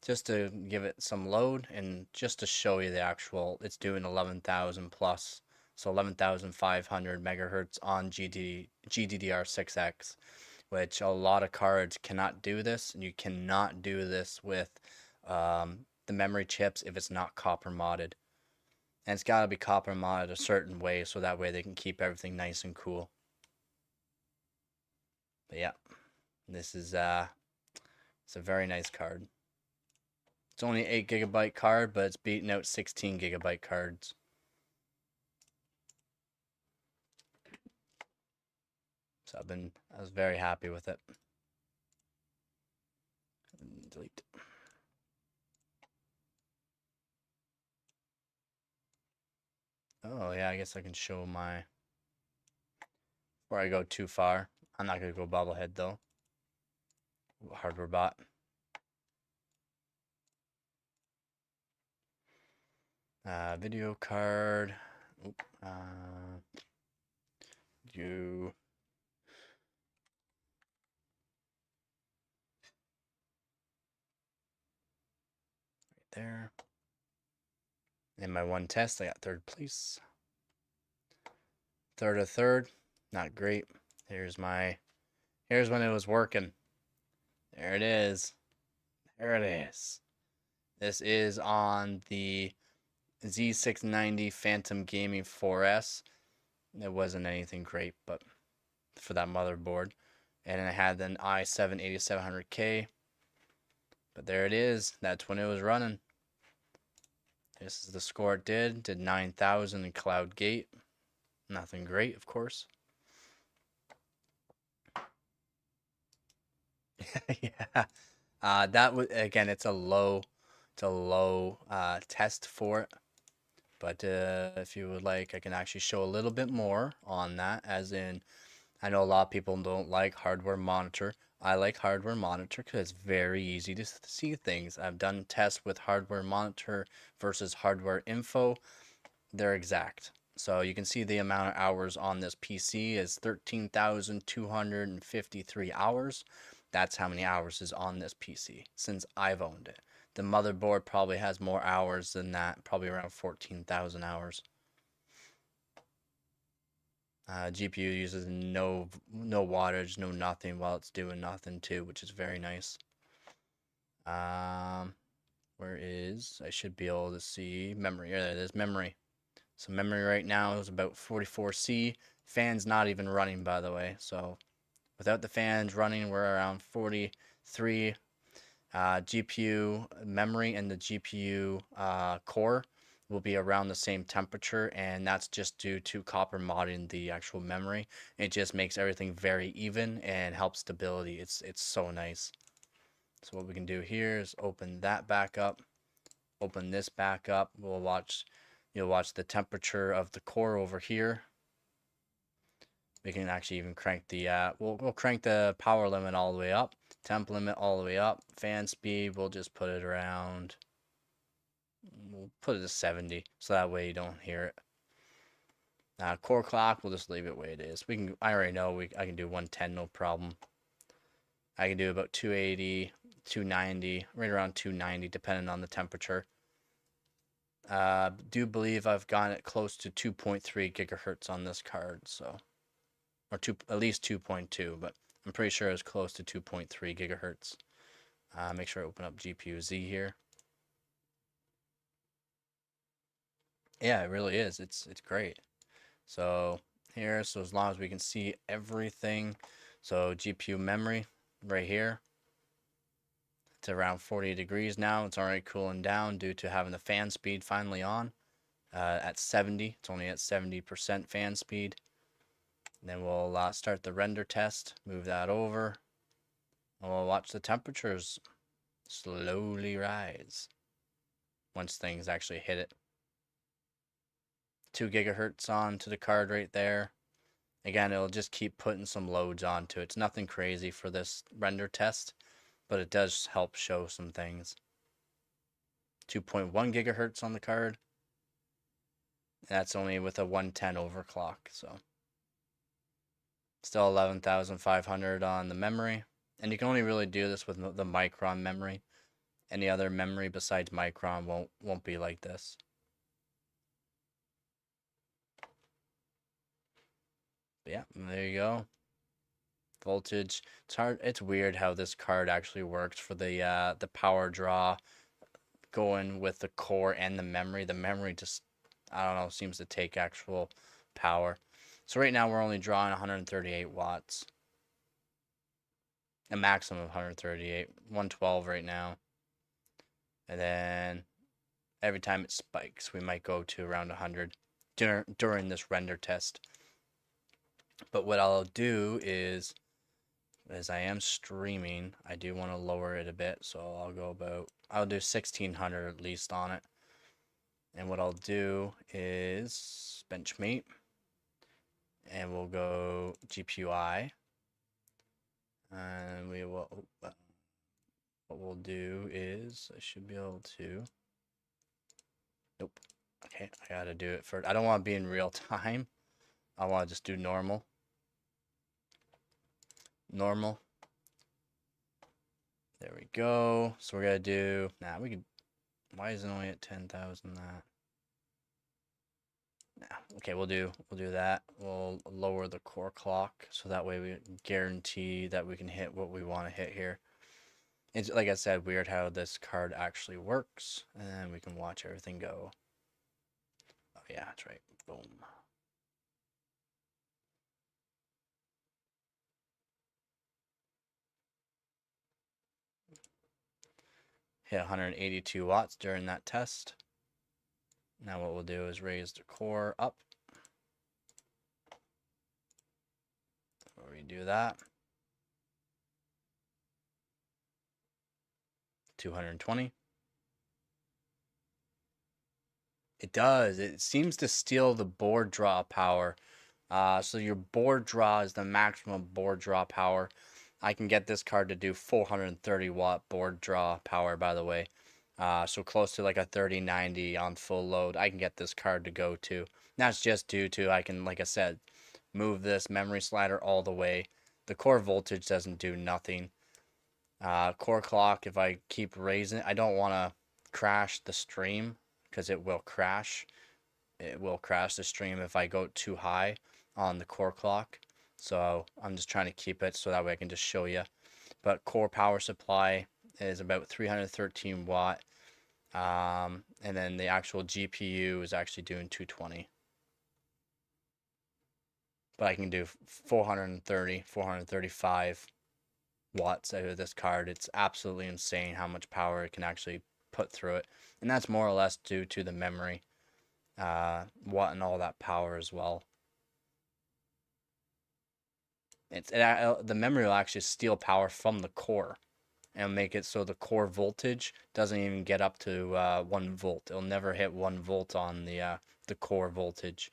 just to give it some load and just to show you the actual, it's doing 11,000 plus. So 11,500 megahertz on GDDR6X, which a lot of cards cannot do this. And you cannot do this with the memory chips if it's not copper modded. And it's got to be copper modded a certain way so that way they can keep everything nice and cool. But yeah, this is it's a very nice card. It's only 8 gigabyte card, but it's beating out 16 gigabyte cards. So I was very happy with it. Delete. Oh yeah, I guess I can show my, before I go too far. I'm not gonna go bobblehead though. Hardware bot. Video card. Oop, you. Right there. In my one test, I got 3rd place. 3rd of 3rd, not great. Here's when it was working. There it is. There it is. This is on the Z690 Phantom Gaming 4S. It wasn't anything great, but for that motherboard. And I had an i7 8700K. But there it is. That's when it was running. This is the score it did. Did 9,000 in Cloud Gate. Nothing great, of course. Yeah. That was, again, it's a low test for it. But if you would like, I can actually show a little bit more on that. As in, I know a lot of people don't like Hardware Monitor. I like Hardware Monitor because it's very easy to see things. I've done tests with Hardware Monitor versus Hardware Info. They're exact. So you can see the amount of hours on this PC is 13,253 hours. That's how many hours is on this PC since I've owned it. The motherboard probably has more hours than that, probably around 14,000 hours. GPU uses no wattage, no nothing while it's doing nothing too, which is very nice. I should be able to see memory. There it is, memory. So memory right now is about 44C. Fan's not even running, by the way. So without the fans running, we're around 43. GPU memory and the GPU core will be around the same temperature, and that's just due to copper modding the actual memory. It just makes everything very even and helps stability. It's so nice. So what we can do here is open that back up, open this back up. You'll watch the temperature of the core over here. We can actually even crank the we'll crank the power limit all the way up, temp limit all the way up. Fan speed, we'll just put it around, we'll put it to 70 so that way you don't hear it. Core clock, we'll just leave it the way it is. I already know I can do 110, no problem. I can do about 280, 290, right around 290, depending on the temperature. Do believe I've gotten it close to 2.3 gigahertz on this card, so or at least 2.2, but I'm pretty sure it's close to 2.3 gigahertz. Make sure I open up GPU Z here. Yeah, it really is. It's great. So here, so as long as we can see everything, so GPU memory right here, it's around 40 degrees now. It's already cooling down due to having the fan speed finally on at 70. It's only at 70% fan speed. And then we'll start the render test, move that over, and we'll watch the temperatures slowly rise once things actually hit it. 2 gigahertz onto the card right there. Again, it'll just keep putting some loads onto it. It's nothing crazy for this render test, but it does help show some things. 2.1 gigahertz on the card. That's only with a 110 overclock, so still 11,500 on the memory. And you can only really do this with the Micron memory. Any other memory besides Micron won't be like this. But yeah, there you go. Voltage. It's weird how this card actually works for the power draw going with the core and the memory. The memory just, I don't know, seems to take actual power. So right now we're only drawing 138 watts. A maximum of 138. 112 right now. And then every time it spikes, we might go to around 100 during this render test. But what I'll do is, as I am streaming, I do want to lower it a bit. So I'll do 1600 at least on it. And what I'll do is Benchmate. And we'll go GPUI. And we will, what we'll do is, I should be able to, nope. Okay, I gotta do it first. I don't want to be in real time. I want to just do normal. Normal. There we go. So we're gonna do, we could, why is it only at 10,000 that? Okay, we'll do that. We'll lower the core clock so that way we guarantee that we can hit what we want to hit here. It's, like I said, weird how this card actually works, and we can watch everything go. Oh yeah, that's right. Boom. Hit 182 watts during that test. Now what we'll do is raise the core up. Redo that. 220. It does. It seems to steal the board draw power. So your board draw is the maximum board draw power. I can get this card to do 430 watt board draw power, by the way. So close to like a 3090 on full load. I can get this card to go to. That's just due to I can, like I said, move this memory slider all the way. The core voltage doesn't do nothing. Core clock, if I keep raising it, I don't want to crash the stream because it will crash. It will crash the stream if I go too high on the core clock. So I'm just trying to keep it so that way I can just show you. But core power supply is about 313 watt. And then the actual GPU is actually doing 220. But I can do 430, 435 watts out of this card. It's absolutely insane how much power it can actually put through it. And that's more or less due to the memory. Wanting all that power as well. The memory will actually steal power from the core and make it so the core voltage doesn't even get up to 1 volt. It'll never hit 1 volt on the core voltage,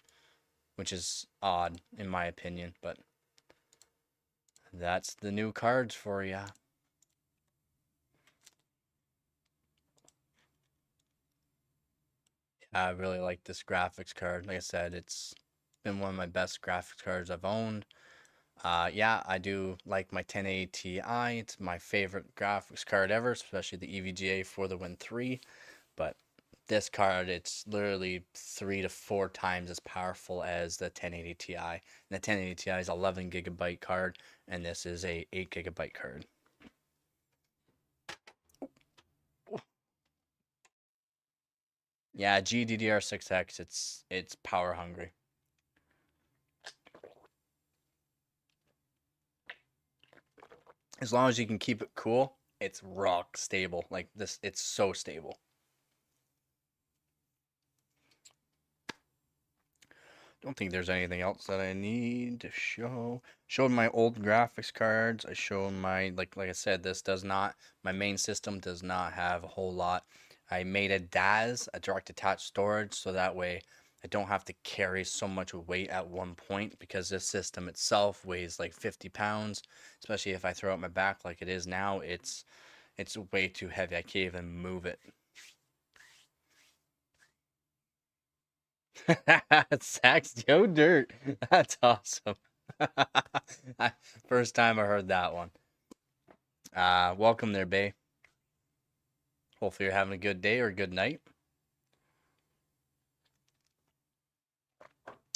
which is odd in my opinion, but that's the new cards for you. I really like this graphics card. Like I said, it's been one of my best graphics cards I've owned. Yeah, I do like my 1080 Ti. It's my favorite graphics card ever, especially the EVGA for the Win 3. But this card, it's literally 3 to 4 times as powerful as the 1080 Ti. And the 1080 Ti is 11 gigabyte card, and this is a 8 gigabyte card. Yeah, GDDR6X, it's power hungry. As long as you can keep it cool, it's rock stable. Like this, it's so stable. Don't think there's anything else that I need to show. Showed my old graphics cards. I showed my like I said, this does not my main system does not have a whole lot. I made a DAS, a direct attached storage, so that way I don't have to carry so much weight at one point because this system itself weighs like 50 pounds, especially if I throw it my back like it is now. It's way too heavy. I can't even move it. Sax Joe Dirt. That's awesome. First time I heard that one. Welcome there, Bay. Hopefully you're having a good day or a good night.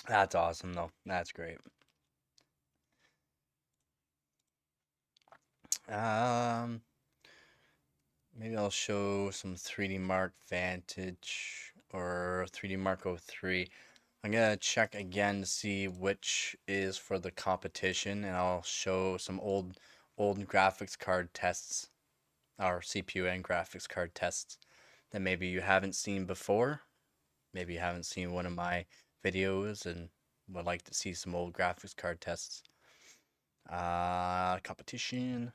That's awesome, though. That's great. Maybe I'll show some 3D Mark Vantage or 3D Mark 03. I'm gonna check again to see which is for the competition, and I'll show some old graphics card tests, or CPU and graphics card tests that maybe you haven't seen before. Maybe you haven't seen one of my videos and would like to see some old graphics card tests. Competition.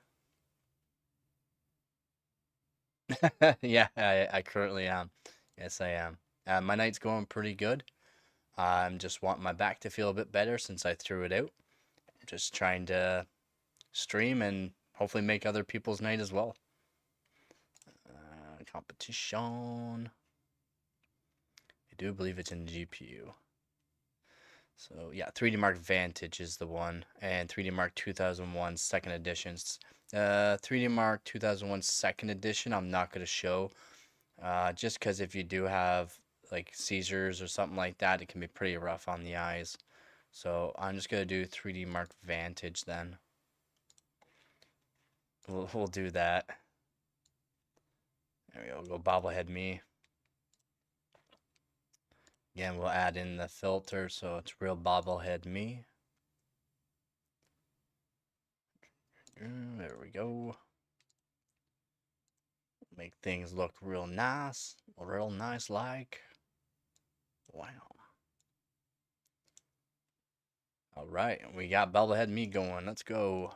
Yeah, I currently am. Yes, I am. My night's going pretty good. I'm just wanting my back to feel a bit better since I threw it out. Just trying to stream and hopefully make other people's night as well. Competition. I do believe it's in GPU. So yeah, 3D Mark Vantage is the one, and 3D Mark 2001 second editions. 3D Mark 2001 second edition, I'm not going to show, just because if you do have like seizures or something like that, it can be pretty rough on the eyes. So I'm just going to do 3D Mark Vantage then. We'll do that. There we go, bobblehead me. Again, we'll add in the filter so it's real bobblehead me. There we go. Make things look real nice like. Wow. All right, we got bobblehead me going. Let's go.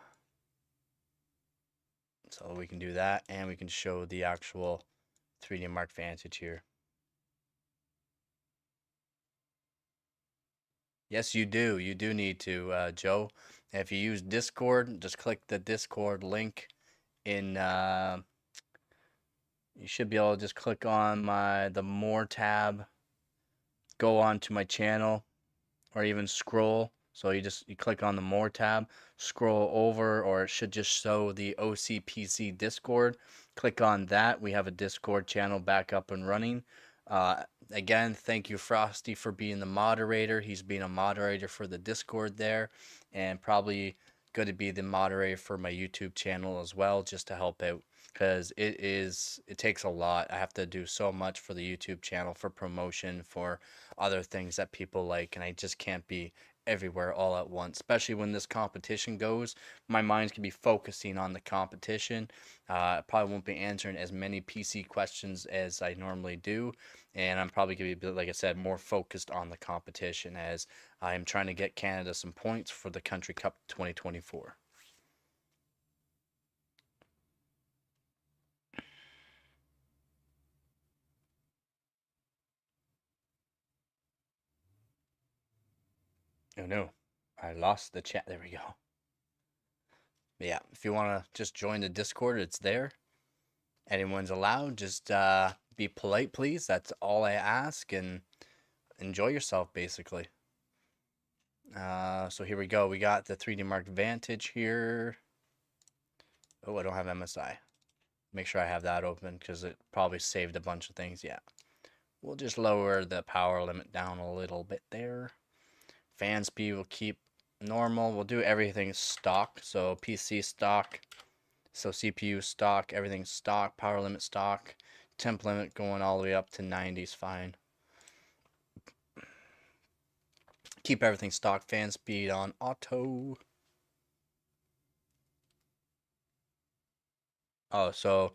So we can do that, and we can show the actual 3D Mark Vantage here. Yes, you do. You do need to, Joe. If you use Discord, just click the Discord link in. You should be able to just click on the More tab, go on to my channel, or even scroll. So you click on the More tab, scroll over, or it should just show the OCPC Discord. Click on that. We have a Discord channel back up and running. Again, thank you, Frosty, for being the moderator. He's been a moderator for the Discord there, and probably going to be the moderator for my YouTube channel as well, just to help out, because it takes a lot. I have to do so much for the YouTube channel, for promotion, for other things that people like, and I just can't be everywhere all at once, especially when this competition goes. My mind's gonna be focusing on the competition. I probably won't be answering as many PC questions as I normally do, and I'm probably gonna be, like I said, more focused on the competition as I'm trying to get Canada some points for the Country Cup 2024. Oh no, I lost the chat. There we go. Yeah, if you want to just join the Discord, it's there. Anyone's allowed. Just be polite, please. That's all I ask, and enjoy yourself, basically. So here we go. We got the 3D Mark Vantage here. Oh, I don't have MSI. Make sure I have that open because it probably saved a bunch of things. Yeah. We'll just lower the power limit down a little bit there. Fan speed will keep normal. We'll do everything stock. So PC stock. So CPU stock. Everything stock. Power limit stock. Temp limit going all the way up to 90 is fine. Keep everything stock. Fan speed on auto. Oh, so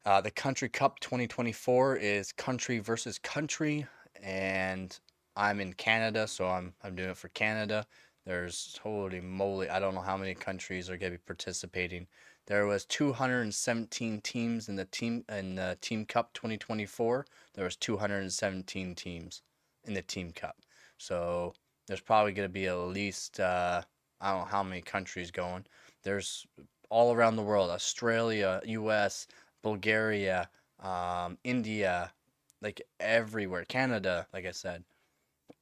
the Country Cup 2024 is country versus country, and I'm in Canada, so I'm doing it for Canada. There's holy moly, I don't know how many countries are going to be participating. There was 217 teams in the Team Cup 2024. There was 217 teams in the Team Cup. So there's probably going to be at least I don't know how many countries going. There's all around the world, Australia, US, Bulgaria, India, like everywhere. Canada, like I said,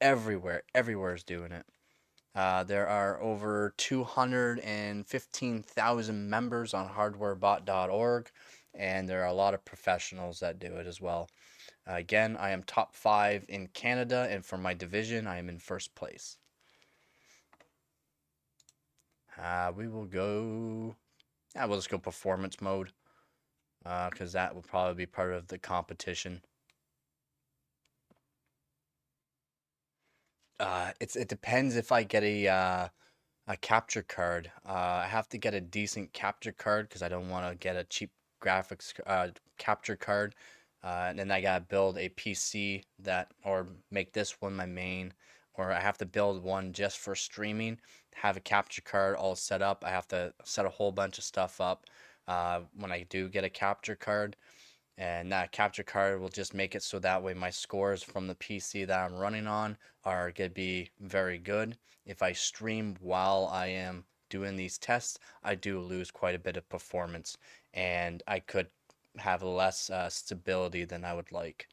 everywhere is doing it. There are over 215,000 members on hardwarebot.org, and there are a lot of professionals that do it as well. Again, I am top 5 in Canada, and for my division, I am in first place. We will go. Yeah, we'll just go performance mode, because that will probably be part of the competition. It depends if I get a capture card. I have to get a decent capture card because I don't want to get a cheap graphics capture card. And then I gotta build a PC that, or make this one my main, or I have to build one just for streaming. Have a capture card all set up. I have to set a whole bunch of stuff up when I do get a capture card. And that capture card will just make it so that way my scores from the PC that I'm running on are going to be very good. If I stream while I am doing these tests, I do lose quite a bit of performance, and I could have less stability than I would like,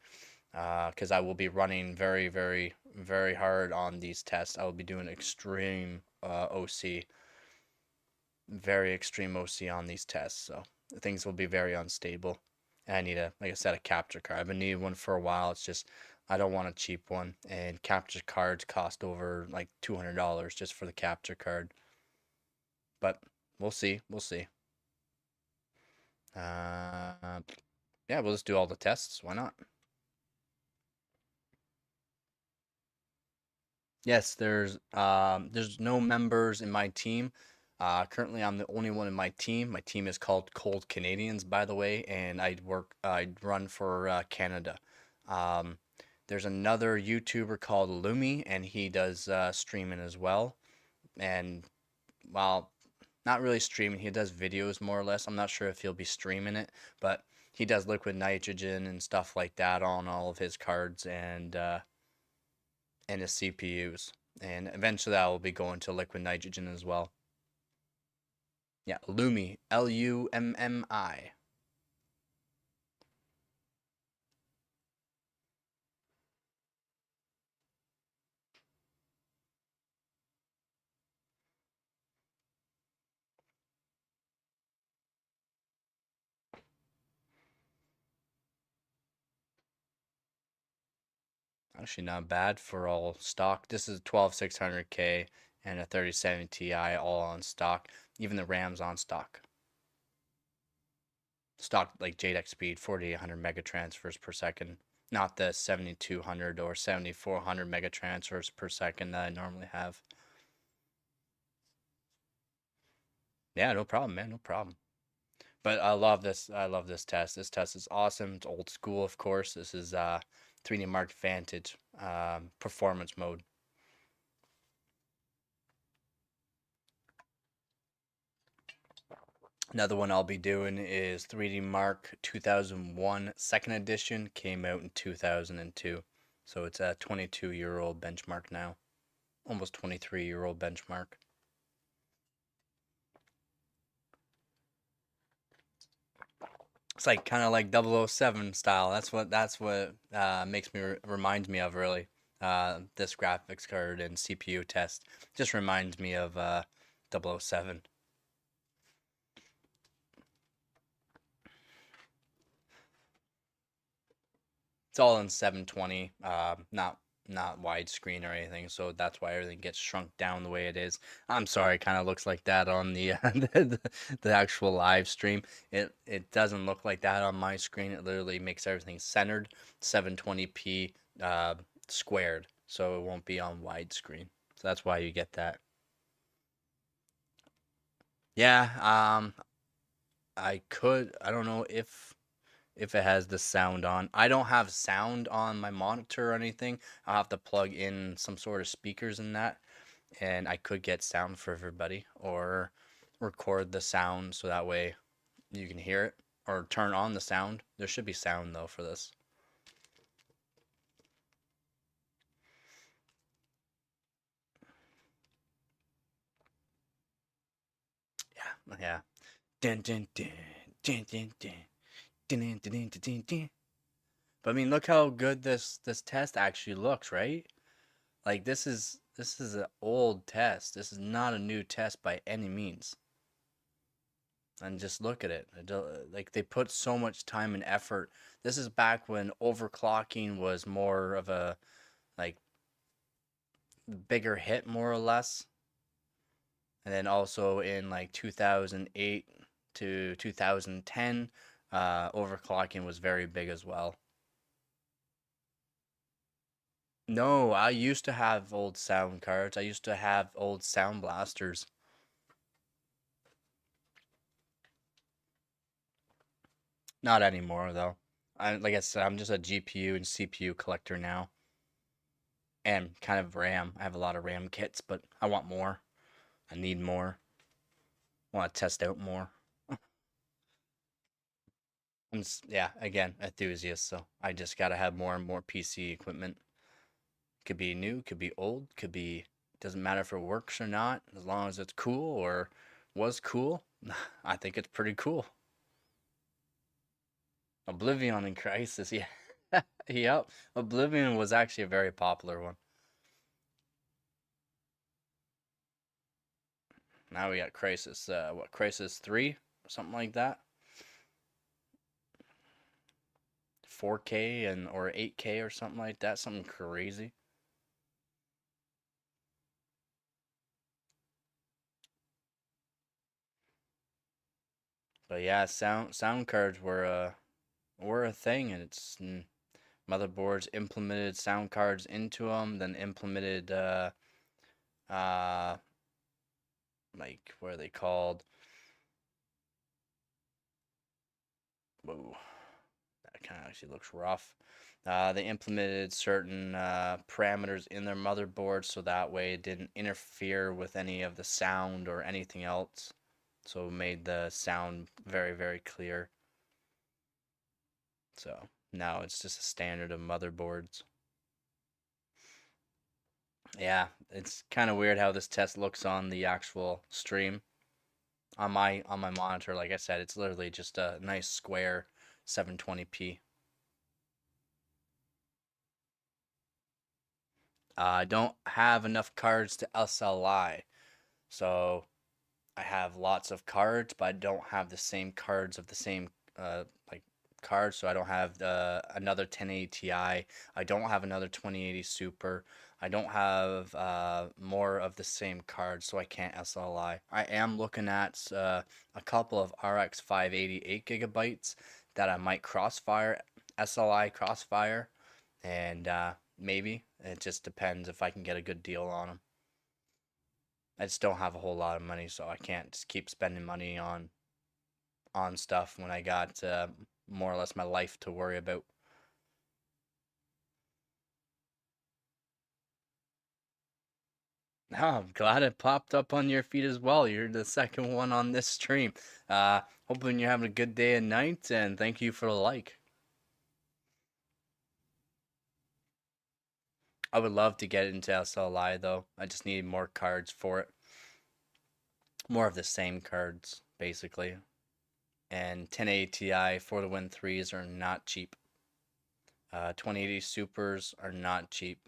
because I will be running very, very, very hard on these tests. I will be doing extreme OC, very extreme OC on these tests, so things will be very unstable. And I need like I said, a capture card. I've been needing one for a while. It's just I don't want a cheap one, and capture cards cost over like $200 just for the capture card. But we'll see. We'll see. Uh, yeah, we'll just do all the tests. Why not? Yes, there's no members in my team. Currently, I'm the only one in my team. My team is called Cold Canadians, by the way, and I run for Canada. Um, there's another YouTuber called Lumi, and he does streaming as well. And well, not really streaming, he does videos more or less. I'm not sure if he'll be streaming it, but he does liquid nitrogen and stuff like that on all of his cards and his CPUs. And eventually I will be going to liquid nitrogen as well. Yeah, Lumi, Lummi. Actually, not bad for all stock. This is 12600K and a 3070 Ti all on stock. Even the RAM's on stock. Stock like JEDEC speed, 4800 megatransfers per second. Not the 7200 or 7400 megatransfers per second that I normally have. Yeah, no problem, man. No problem. But I love this. I love this test. This test is awesome. It's old school, of course. This is 3D Mark Vantage performance mode. Another one I'll be doing is 3D Mark 2001 second edition. Came out in 2002. So it's a 22-year-old benchmark now. Almost 23-year-old benchmark. It's like kind of like 007 style. That's what reminds me of really. This graphics card and CPU test just reminds me of 007. It's all in 720, not widescreen or anything, so that's why everything gets shrunk down the way it is. I'm sorry, it kind of looks like that on the, the actual live stream. It doesn't look like that on my screen. It literally makes everything centered, 720p squared, so it won't be on widescreen. So that's why you get that. Yeah, I don't know if it has the sound on. I don't have sound on my monitor or anything. I'll have to plug in some sort of speakers in that, and I could get sound for everybody or record the sound so that way you can hear it or turn on the sound. There should be sound though for this. Yeah, yeah. Dun, dun, dun, dun, dun, dun, dun, dun, dun, dun, dun, dun. But I mean, look how good this test actually looks, right? Like this is an old test. This is not a new test by any means. And just look at it. Like they put so much time and effort. This is back when overclocking was more of a like bigger hit, more or less. And then also in like 2008 to 2010, overclocking was very big as well. No, I used to have old sound cards. I used to have old sound blasters. Not anymore though. Like I said, I'm just a GPU and CPU collector now, and kind of RAM. I have a lot of RAM kits, but I want more. I need more. I want to test out more. Yeah, again, enthusiast. So I just gotta have more and more PC equipment. Could be new, could be old, could be doesn't matter if it works or not, as long as it's cool or was cool. I think it's pretty cool. Oblivion and Crisis, yeah. Yep. Oblivion was actually a very popular one. Now we got Crisis, what, Crisis 3? Something like that? 4K and or 8K or something like that, something crazy. But yeah, sound cards were a thing, and motherboards implemented sound cards into them, then implemented uh like what are they called? Whoa, that kind of actually looks rough. They implemented certain parameters in their motherboard so that way it didn't interfere with any of the sound or anything else. So it made the sound very, very clear. So now it's just a standard of motherboards. Yeah, it's kind of weird how this test looks on the actual stream. On my monitor, like I said, it's literally just a nice square 720p. I don't have enough cards to SLI, so I have lots of cards, but I don't have the same cards of the same like cards. So I don't have another 1080 Ti. I don't have another 2080 Super. I don't have more of the same cards, so I can't SLI. I am looking at a couple of RX 580 8 GB that I might crossfire SLI crossfire, and maybe it just depends if I can get a good deal on them. I just don't have a whole lot of money, so I can't just keep spending money on stuff when I got more or less my life to worry about. Oh, I'm glad it popped up on your feed as well. You're the second one on this stream. Hoping you're having a good day and night, and thank you for the like. I would love to get into SLI though. I just need more cards for it. More of the same cards, basically. And 1080 Ti for the Win 3s are not cheap. 2080 Supers are not cheap.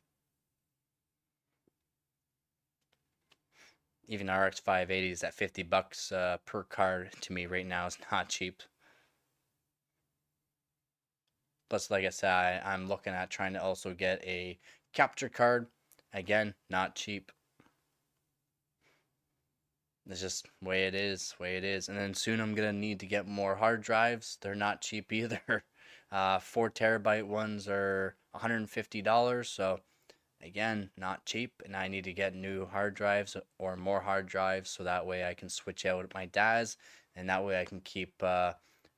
Even RX 580s at $50 per card to me right now is not cheap. Plus, like I said, I'm looking at trying to also get a capture card. Again, not cheap. It's just way it is, way it is. And then soon I'm gonna need to get more hard drives. They're not cheap either. 4 terabyte ones are $150. So again, not cheap. And I need to get new hard drives or more hard drives so that way I can switch out my DAS, and that way I can keep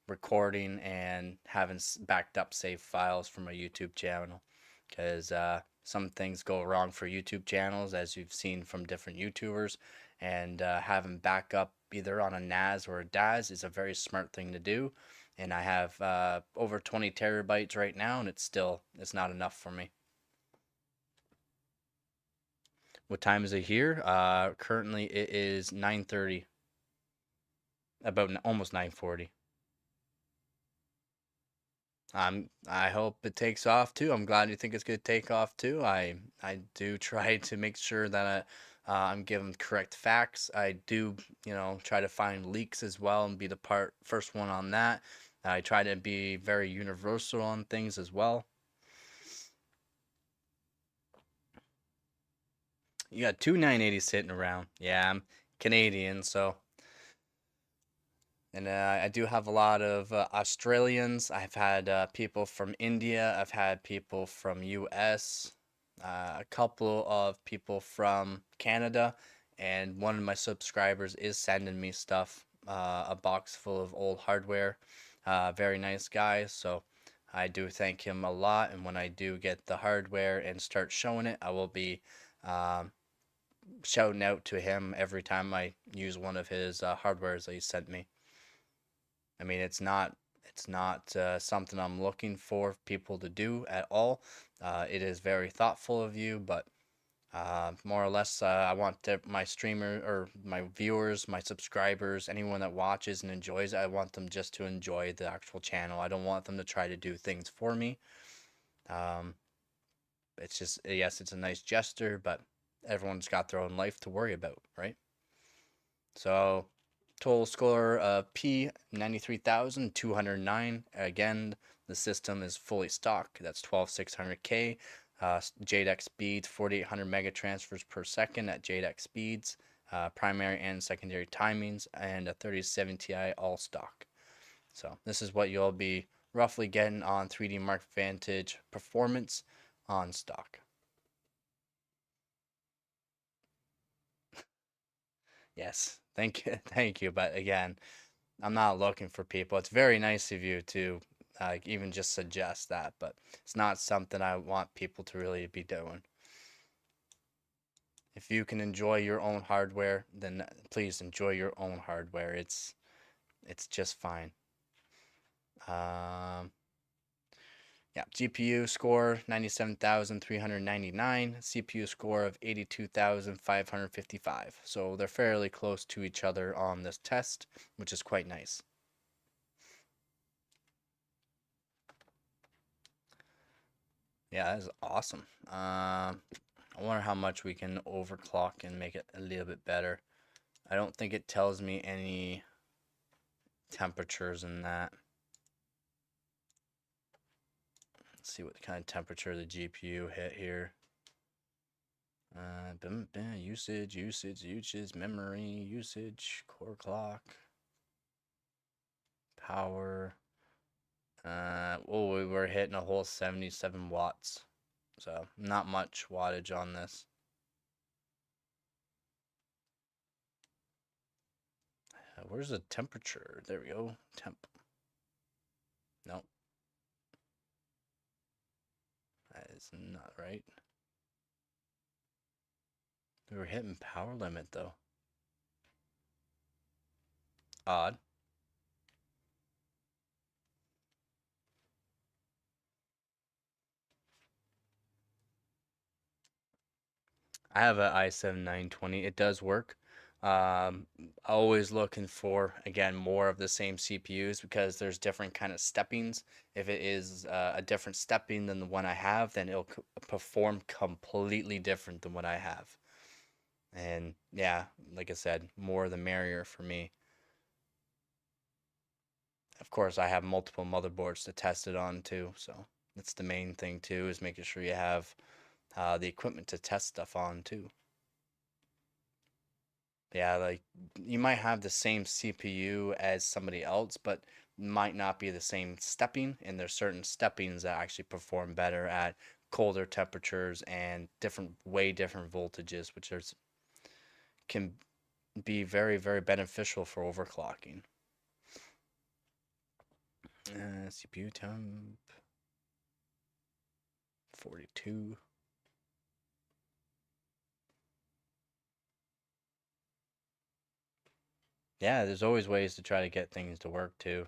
recording and having backed up save files for my YouTube channel. Because some things go wrong for YouTube channels, as you've seen from different YouTubers, and having backup either on a NAS or a DAS is a very smart thing to do. And I have over 20 terabytes right now, and it's not enough for me. What time is it here? Currently it is 9:30, about almost 9:40. I hope it takes off too. I'm glad you think it's gonna take off too. I do try to make sure that I'm giving correct facts. I do, try to find leaks as well and be the first one on that. I try to be very universal on things as well. You got two 980s sitting around. Yeah, I'm Canadian, so. And I do have a lot of Australians. I've had people from India. I've had people from US. A couple of people from Canada. And one of my subscribers is sending me stuff, a box full of old hardware. Very nice guy. So I do thank him a lot. And when I do get the hardware and start showing it, I will be um, shouting out to him every time I use one of his hardwares that he sent me. I mean, it's not something I'm looking for people to do at all. It is very thoughtful of you, but more or less, I want my streamer or my viewers, my subscribers, anyone that watches and enjoys it, I want them just to enjoy the actual channel. I don't want them to try to do things for me. Um, it's just, yes, it's a nice gesture, but everyone's got their own life to worry about, right? So total score of P 93,209. Again, the system is fully stock. That's 12600K. JEDEC speeds 4800 megatransfers per second at JEDEC speeds. Primary and secondary timings, and a 3070 Ti all stock. So this is what you'll be roughly getting on 3D Mark Vantage performance on stock. Yes, thank you, thank you. But again, I'm not looking for people. It's very nice of you to even just suggest that, but it's not something I want people to really be doing. If you can enjoy your own hardware, then please enjoy your own hardware. It's just fine. Um, yeah, GPU score 97,399, CPU score of 82,555. So they're fairly close to each other on this test, which is quite nice. Yeah, that is awesome. I wonder how much we can overclock and make it a little bit better. I don't think it tells me any temperatures in that. Let's see what kind of temperature the GPU hit here. Usage, memory, usage, core clock, power. We were hitting a whole 77 watts. So not much wattage on this. Where's the temperature? There we go. Temp. Nope. That is not right. We were hitting power limit though. Odd. I have an i7-920. It does work. Always looking for, again, more of the same CPUs because there's different kind of steppings. If it is a different stepping than the one I have, then it'll perform completely different than what I have. And yeah, like I said, more the merrier for me. Of course, I have multiple motherboards to test it on too, so that's the main thing too, is making sure you have the equipment to test stuff on too. Yeah, like you might have the same CPU as somebody else, but might not be the same stepping, and there's certain steppings that actually perform better at colder temperatures and way different voltages, which can be very, very beneficial for overclocking. CPU temp 42. Yeah, there's always ways to try to get things to work too.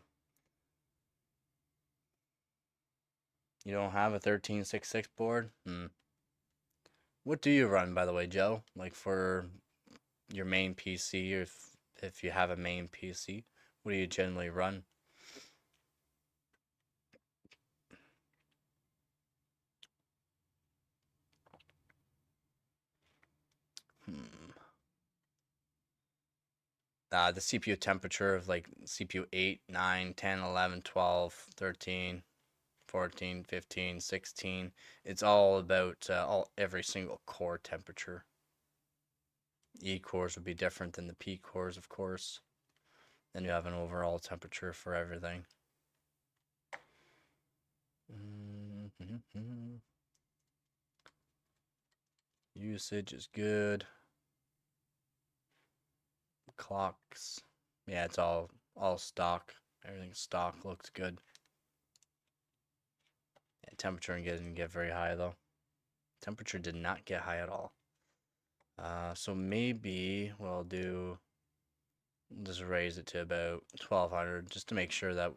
You don't have a 1366 board? Hmm. What do you run, by the way, Joe? Like for your main PC, or if you have a main PC, what do you generally run? Hmm. The CPU temperature of like CPU 8, 9, 10, 11, 12, 13, 14, 15, 16. It's all about every single core temperature. E cores would be different than the P cores, of course. Then you have an overall temperature for everything. Usage is good. Clocks. Yeah, it's all stock. Everything's stock. Looks good. Yeah, temperature didn't get very high though. Temperature did not get high at all. So maybe what I'll do, just raise it to about 1200 just to make sure that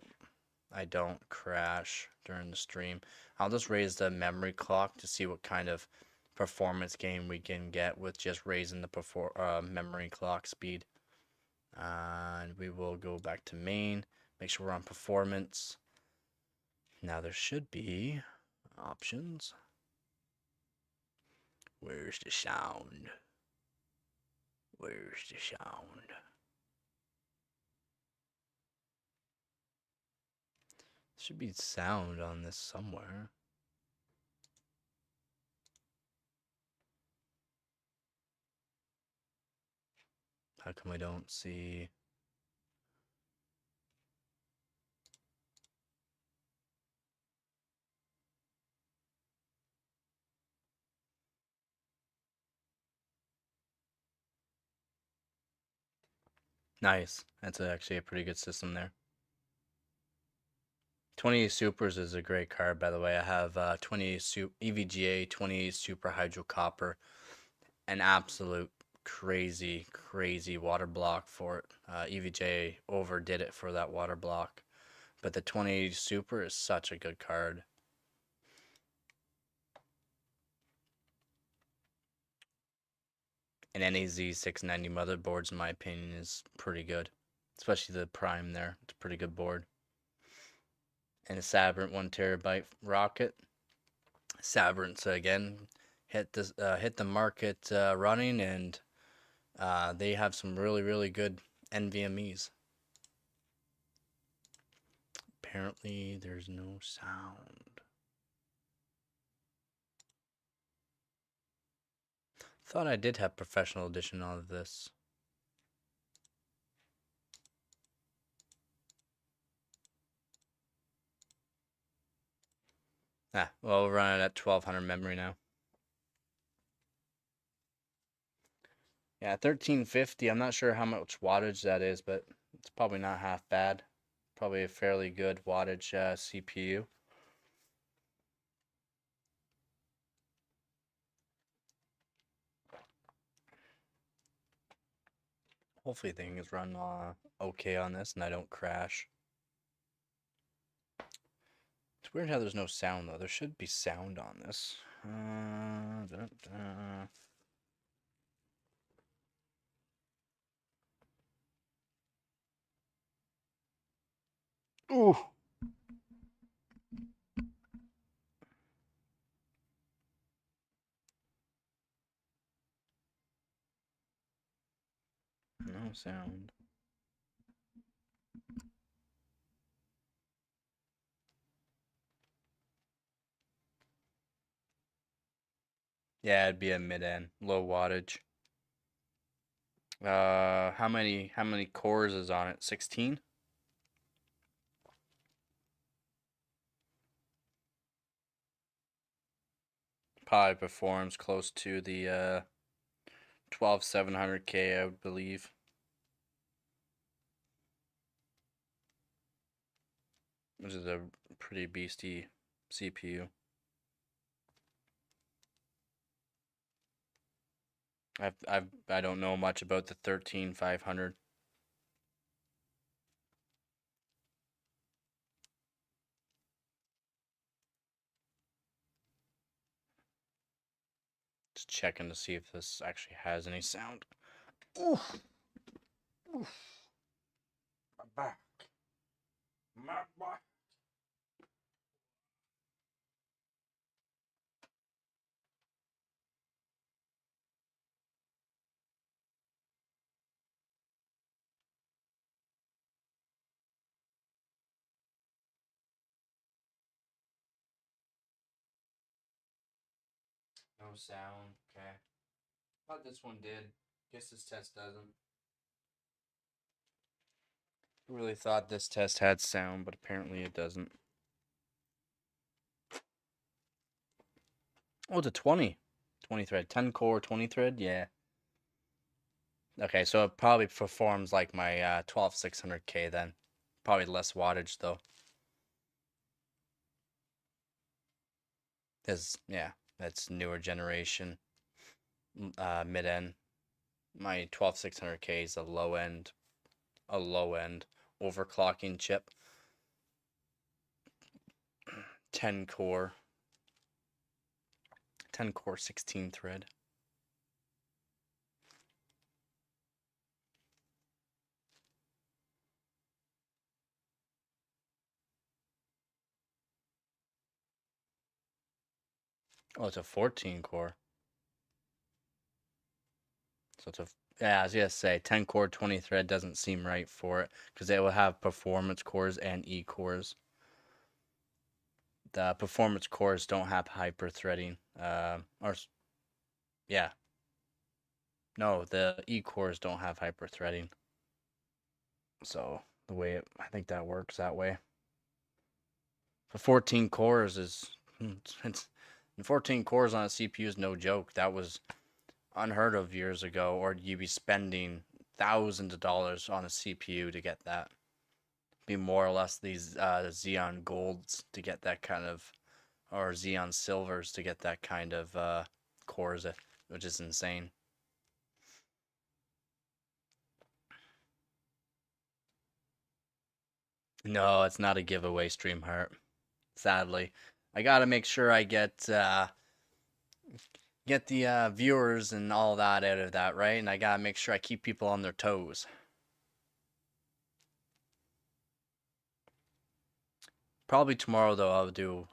I don't crash during the stream. I'll just raise the memory clock to see what kind of performance gain we can get with just raising the memory clock speed. And we will go back to main, make sure we're on performance. Now there should be options. Where's the sound? Where's the sound? Should be sound on this somewhere. How come I don't see? Nice. That's actually a pretty good system there. 20 Supers is a great card, by the way. I have 20 EVGA, 20 Super Hydro Copper, an absolute crazy, crazy water block for it. EVGA overdid it for that water block, but the 20 Super is such a good card. And NAZ 690 motherboards, in my opinion, is pretty good, especially the Prime there. It's a pretty good board. And a Sabrent 1 TB rocket. Sabrent again hit the market running, and they have some really, really good NVMEs. Apparently, there's no sound. Thought I did have professional edition on of this. Well, we're running at 1200 memory now. Yeah, 1350. I'm not sure how much wattage that is, but it's probably not half bad. Probably a fairly good wattage CPU. Hopefully things run okay on this and I don't crash. It's weird how there's no sound though. There should be sound on this. Ooh. sound. Yeah, it'd be a mid-end, low wattage. How many cores is on it? 16? Probably performs close to the 12700K, I would believe. Which is a pretty beastie CPU. I don't know much about the 13500. Just checking to see if this actually has any sound. Oof. Oof. My back. My back. No sound. Okay. Thought this one did. Guess this test doesn't. Really thought this test had sound, but apparently it doesn't. Oh, it's a 20. 20 thread. 10 core, 20 thread? Yeah. Okay, so it probably performs like my 12600K then. Probably less wattage though. Yeah, that's newer generation. Mid-end. My 12600K is a low end overclocking chip. 10 core 16 thread. Oh, it's a 14 core. So it's a yeah, I was gonna say 10 core 20 thread doesn't seem right for it because it will have performance cores and E cores. The performance cores don't have hyper threading. Yeah, no, the E cores don't have hyper threading. So the way I think that works that way. The 14 cores is it's 14 cores on a CPU is no joke. That was unheard of years ago, or you'd be spending thousands of dollars on a CPU to get that. Be more or less these Xeon Golds to get that kind of, or Xeon Silvers to get that kind of cores, which is insane. No, it's not a giveaway, Streamheart. Sadly, I gotta make sure I get the viewers and all that out of that, right? And I gotta make sure I keep people on their toes. Probably tomorrow though. I'll do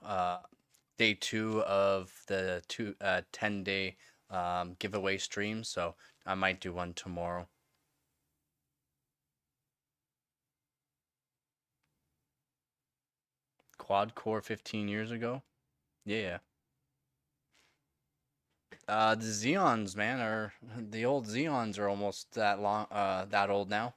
day 2 of the 10-day giveaway stream. So I might do one tomorrow. Quad core 15 years ago. Yeah. The Xeons, man, are the old Xeons are almost that old now.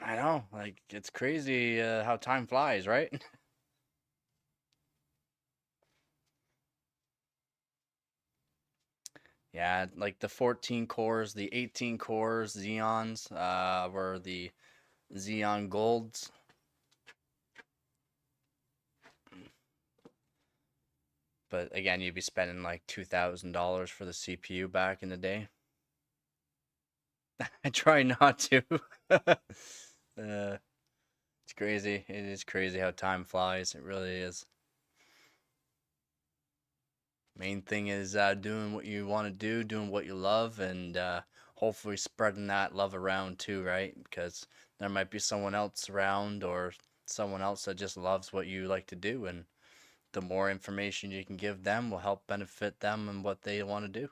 I know, like it's crazy how time flies, right? Yeah, like the 14 cores, the 18 cores, Xeons were the Xeon Golds. But again, you'd be spending like $2,000 for the CPU back in the day. I try not to. It's crazy. It is crazy how time flies. It really is. Main thing is doing what you want to do, doing what you love, and hopefully spreading that love around too, right? Because there might be someone else around or someone else that just loves what you like to do, and the more information you can give them will help benefit them and what they want to do.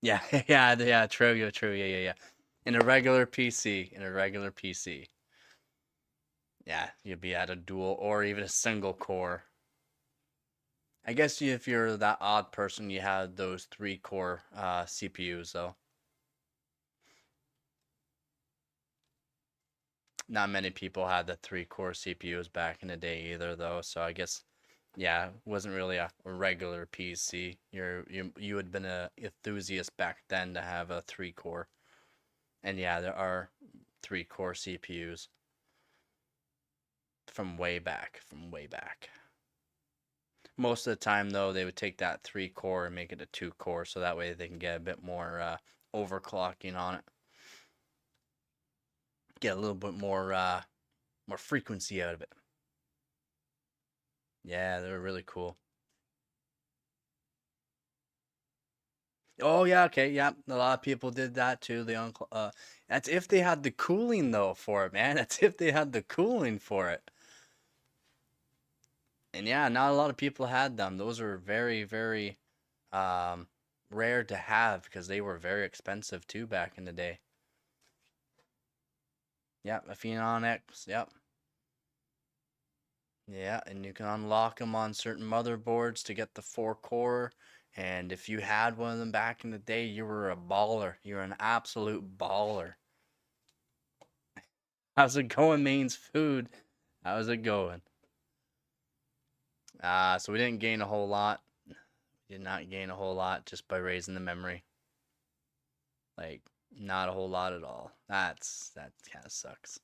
Yeah, yeah, true, yeah, true, yeah. In a regular PC, yeah, you'd be at a dual or even a single core. I guess if you're that odd person, you had those 3 core CPUs though. Not many people had the 3 core CPUs back in the day either though, so I guess yeah, it wasn't really a regular PC. You had been a enthusiast back then to have a 3 core. And yeah, there are 3 core CPUs from way back. Most of the time though, they would take that 3 core and make it a 2 core so that way they can get a bit more overclocking on it. Get a little bit more frequency out of it. Yeah, they're really cool. Oh yeah, okay, yeah. A lot of people did that too. That's if they had the cooling though for it, man. That's if they had the cooling for it. And yeah, not a lot of people had them. Those were very, very um rare to have because they were very expensive too back in the day. Yep, a Phenon X. Yep. Yeah, and you can unlock them on certain motherboards to get the 4 core. And if you had one of them back in the day, you were a baller. You were an absolute baller. How's it going, Maine's food? How's it going? So we didn't gain a whole lot. We did not gain a whole lot just by raising the memory. Like, not a whole lot at all. That kind of sucks.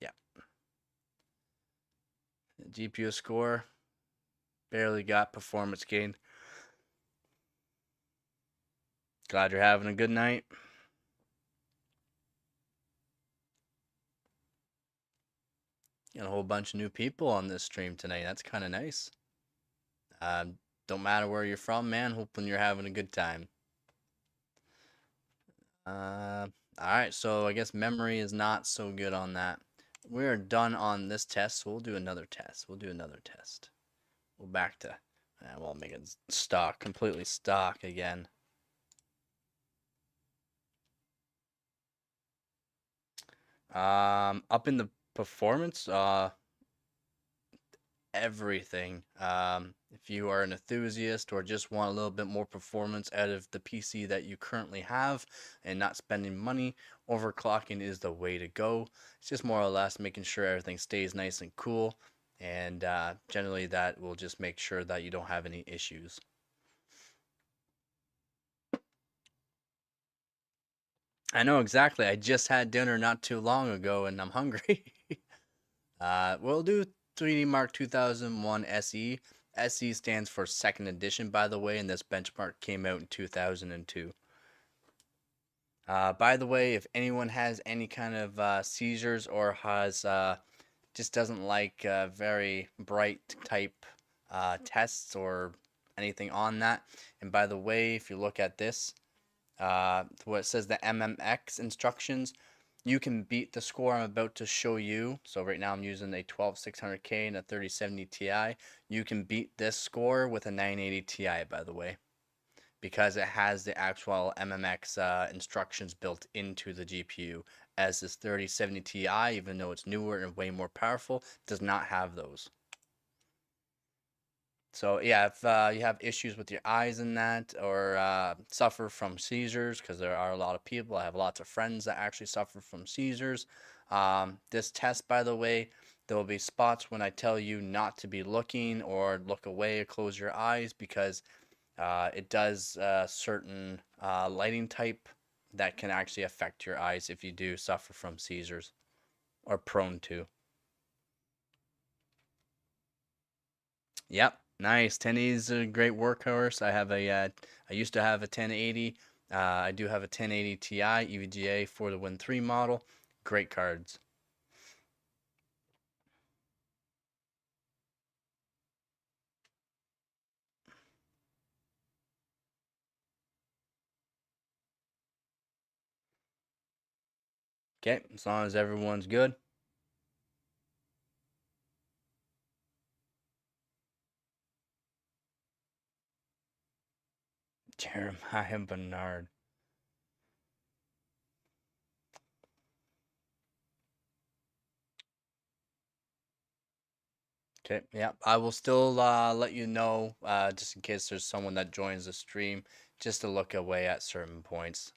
Yeah. GPU score barely got performance gain. Glad you're having a good night. Got a whole bunch of new people on this stream tonight. That's kind of nice. Don't matter where you're from, man. Hoping you're having a good time. All right. So I guess memory is not so good on that. We're done on this test, so we'll do another test. We'll back to, we'll make it stock, completely stock again. Up in the performance, everything. If you are an enthusiast or just want a little bit more performance out of the PC that you currently have and not spending money, overclocking is the way to go. It's just more or less making sure everything stays nice and cool, and generally that will just make sure that you don't have any issues. I know exactly. I just had dinner not too long ago and I'm hungry. We'll do 3D Mark 2001 SE. SE stands for second edition, by the way, and this benchmark came out in 2002. By the way, if anyone has any kind of seizures or has just doesn't like very bright type tests or anything on that, and by the way, if you look at this, what it says the MMX instructions, you can beat the score I'm about to show you. So right now I'm using a 12600K and a 3070 Ti. You can beat this score with a 980 Ti, by the way, because it has the actual MMX instructions built into the GPU. As this 3070 Ti, even though it's newer and way more powerful, does not have those. So yeah, if you have issues with your eyes and that, or suffer from seizures, because there are a lot of people, I have lots of friends that actually suffer from seizures. This test, by the way, there will be spots when I tell you not to be looking or look away or close your eyes because it does certain lighting type that can actually affect your eyes if you do suffer from seizures or prone to. Yep, nice. 1080 is a great workhorse. I used to have a 1080. I do have a 1080 Ti EVGA for the Win 3 model. Great cards. Okay, as long as everyone's good. Jeremiah Bernard. Okay, yeah, I will still let you know just in case there's someone that joins the stream, just to look away at certain points.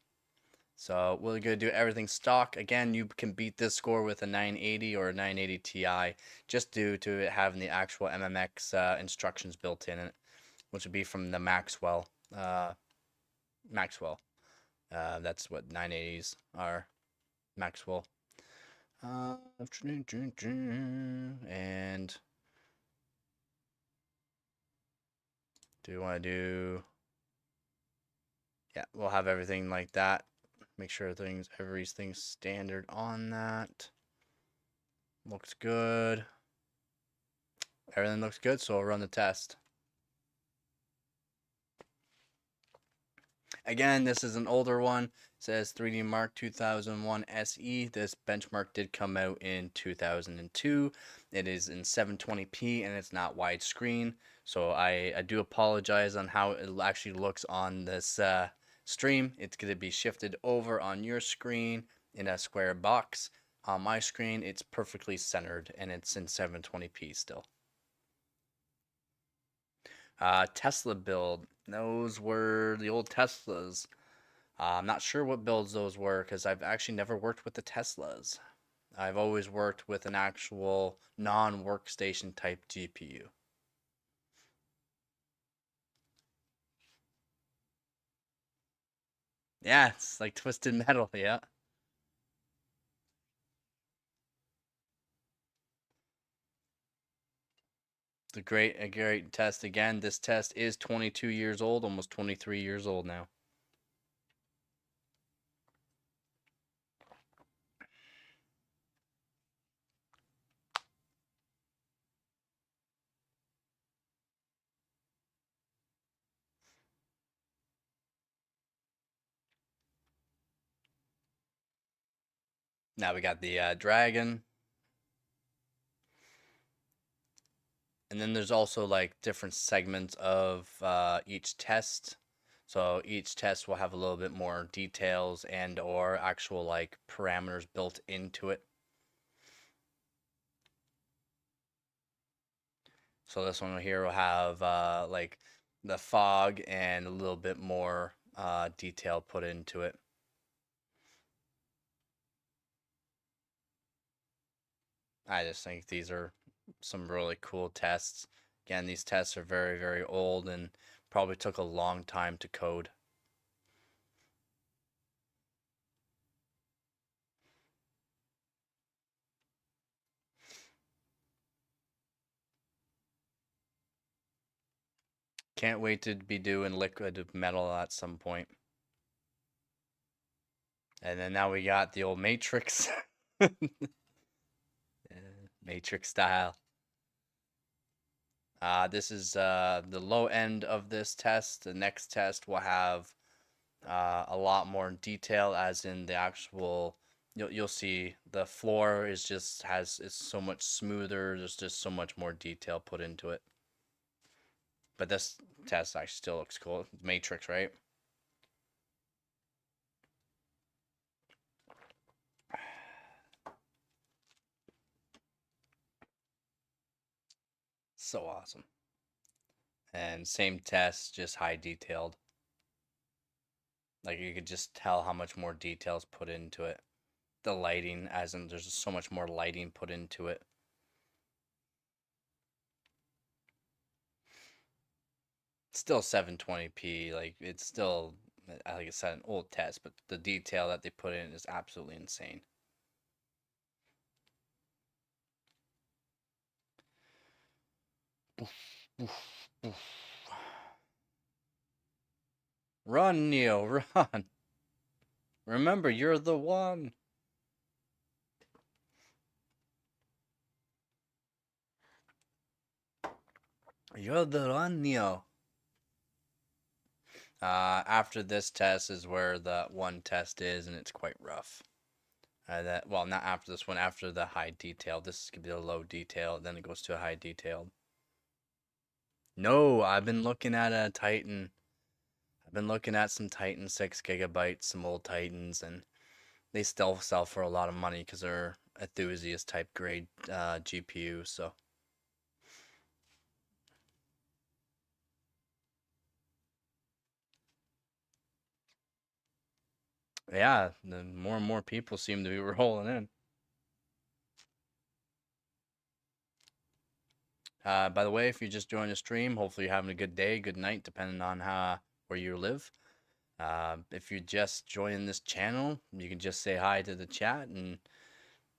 So we're gonna do everything stock. Again, you can beat this score with a 980 or a 980 Ti, just due to it having the actual MMX instructions built in it, which would be from the Maxwell. Maxwell. That's what 980s are. Maxwell. And do you want to do? Yeah, we'll have everything like that. Make sure everything's standard on that. Looks good. Everything looks good, so I'll run the test. Again, this is an older one. It says 3D Mark 2001 SE. This benchmark did come out in 2002. It is in 720p and it's not widescreen. So I do apologize on how it actually looks on this stream. It's going to be shifted over on your screen in a square box. On my screen, it's perfectly centered and it's in 720p still. Tesla build. Those were the old Teslas. I'm not sure what builds those were because I've actually never worked with the Teslas. I've always worked with an actual non-workstation type GPU. Yeah, it's like Twisted Metal, yeah. It's a great test again. This test is 22 years old, almost 23 years old now. Now we got the Dragon. And then there's also like different segments of each test. So each test will have a little bit more details and or actual like parameters built into it. So this one here will have like the fog and a little bit more detail put into it. I just think these are some really cool tests. Again, these tests are very, very old and probably took a long time to code. Can't wait to be doing liquid metal at some point. And then now we got the old Matrix. Matrix style. This is the low end of this test. The next test will have a lot more detail, as in the actual. You'll see the floor is it's so much smoother. There's just so much more detail put into it. But this test actually still looks cool. Matrix, right? So awesome. And same test, just high detailed. Like you could just tell how much more details put into it. The lighting, as in there's so much more lighting put into it. Still 720p, like it's still, like I said, an old test, but the detail that they put in is absolutely insane. Run, Neo, run! Remember, you're the one! You're the one, Neo! After this test is where the one test is, and it's quite rough. Well, not after this one, after the high detail. This could be a low detail, then it goes to a high detailed. No, I've been looking at a Titan. Been looking at some Titan 6 gigabytes, some old Titans, and they still sell for a lot of money because they're enthusiast type grade GPU. So yeah, the more and more people seem to be rolling in. By the way, if you just joined the stream, hopefully you're having a good day, good night, depending on where you live. If you just joined this channel, you can just say hi to the chat and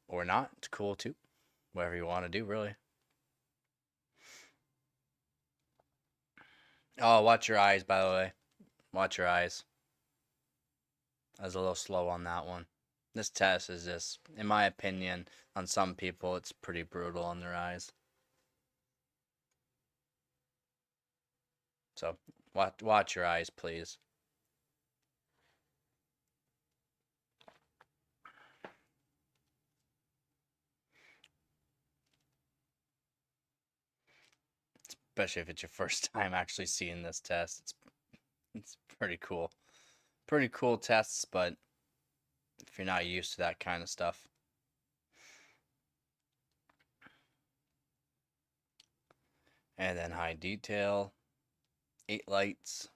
or not. It's cool too. Whatever you want to do, really. Oh, watch your eyes, by the way. Watch your eyes. I was a little slow on that one. This test is just, in my opinion, on some people, it's pretty brutal on their eyes. So watch your eyes, please. Especially if it's your first time actually seeing this test. It's pretty cool. Pretty cool tests, but if you're not used to that kind of stuff. And then high detail, 8 lights.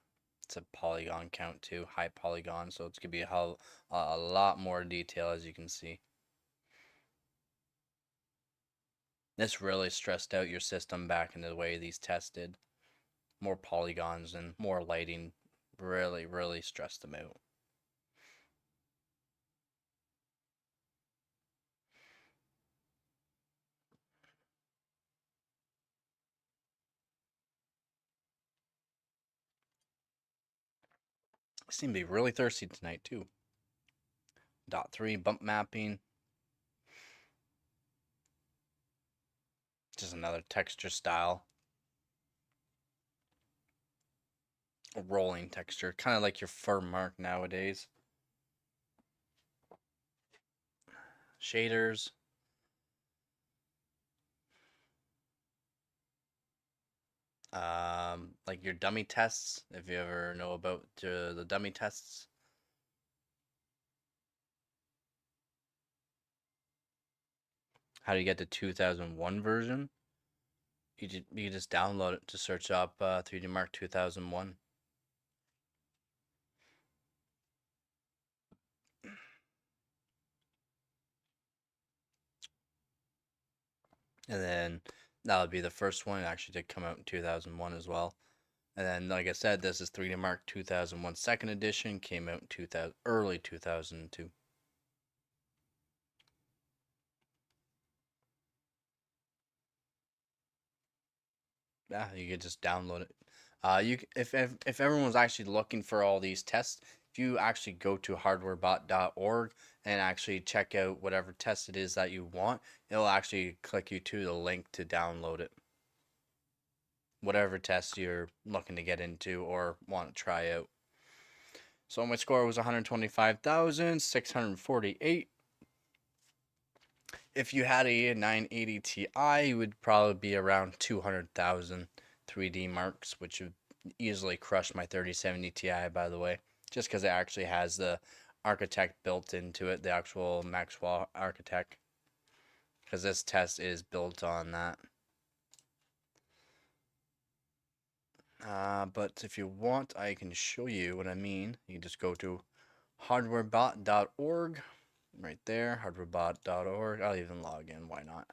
It's a polygon count too, high polygon, so it's gonna be a lot more detail, as you can see. This really stressed out your system back in the way these tested. More polygons and more lighting really stressed them out. I seem to be really thirsty tonight too. Dot 3 bump mapping. Just another texture style. A rolling texture, kind of like your fur mark nowadays. Shaders. Like your dummy tests, if you ever know about the dummy tests. How do you get the 2001 version? You just download it to search up 3D Mark 2001. And then that would be the first one. It actually did come out in 2001 as well. And then, like I said, this is 3D Mark 2001 second edition. Came out in early 2002. Yeah, you could just download it. If everyone's actually looking for all these tests, if you actually go to hardwarebot.org and actually check out whatever test it is that you want, it'll actually click you to the link to download it. Whatever test you're looking to get into or want to try out. So my score was 125,648. If you had a 980 Ti, you would probably be around 200,000 3D marks, which would easily crush my 3070 Ti, by the way, just because it actually has the architect built into it, the actual Maxwell architect, because this test is built on that. But if you want, I can show you what I mean. You just go to hardwarebot.org. Right there, hardwarebot.org. I'll even log in, why not?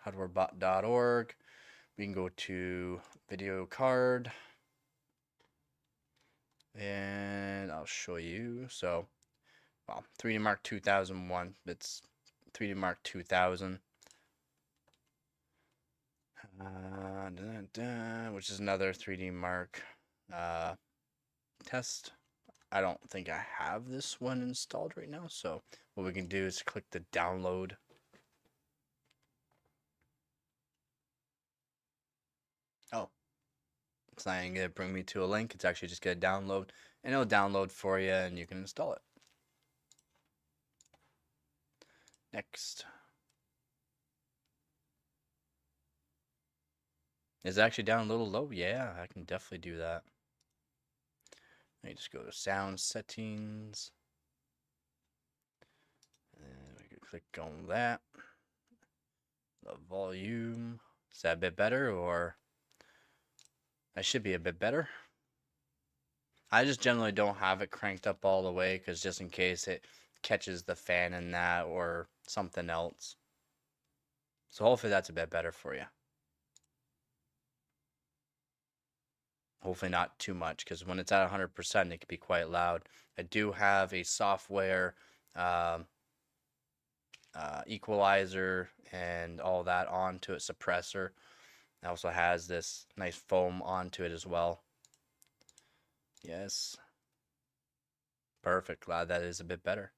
Hardwarebot.org. We can go to video card. And I'll show you. So, well, 3D Mark 2001. It's 3D Mark 2000. Which is another 3D Mark test. I don't think I have this one installed right now, so what we can do is click the download. Oh, it's not going to bring me to a link. It's actually just going to download, and it'll download for you, and you can install it. Next. Is it actually down a little low? Yeah, I can definitely do that. Let me just go to sound settings. And we can click on that. The volume. Is that a bit better, or that should be a bit better? I just generally don't have it cranked up all the way because just in case it catches the fan in that or something else. So hopefully that's a bit better for you. Hopefully not too much, because when it's at 100% it can be quite loud. I do have a software equalizer and all that onto it, suppressor. It also has this nice foam onto it as well. Yes. Perfect. Glad that is a bit better.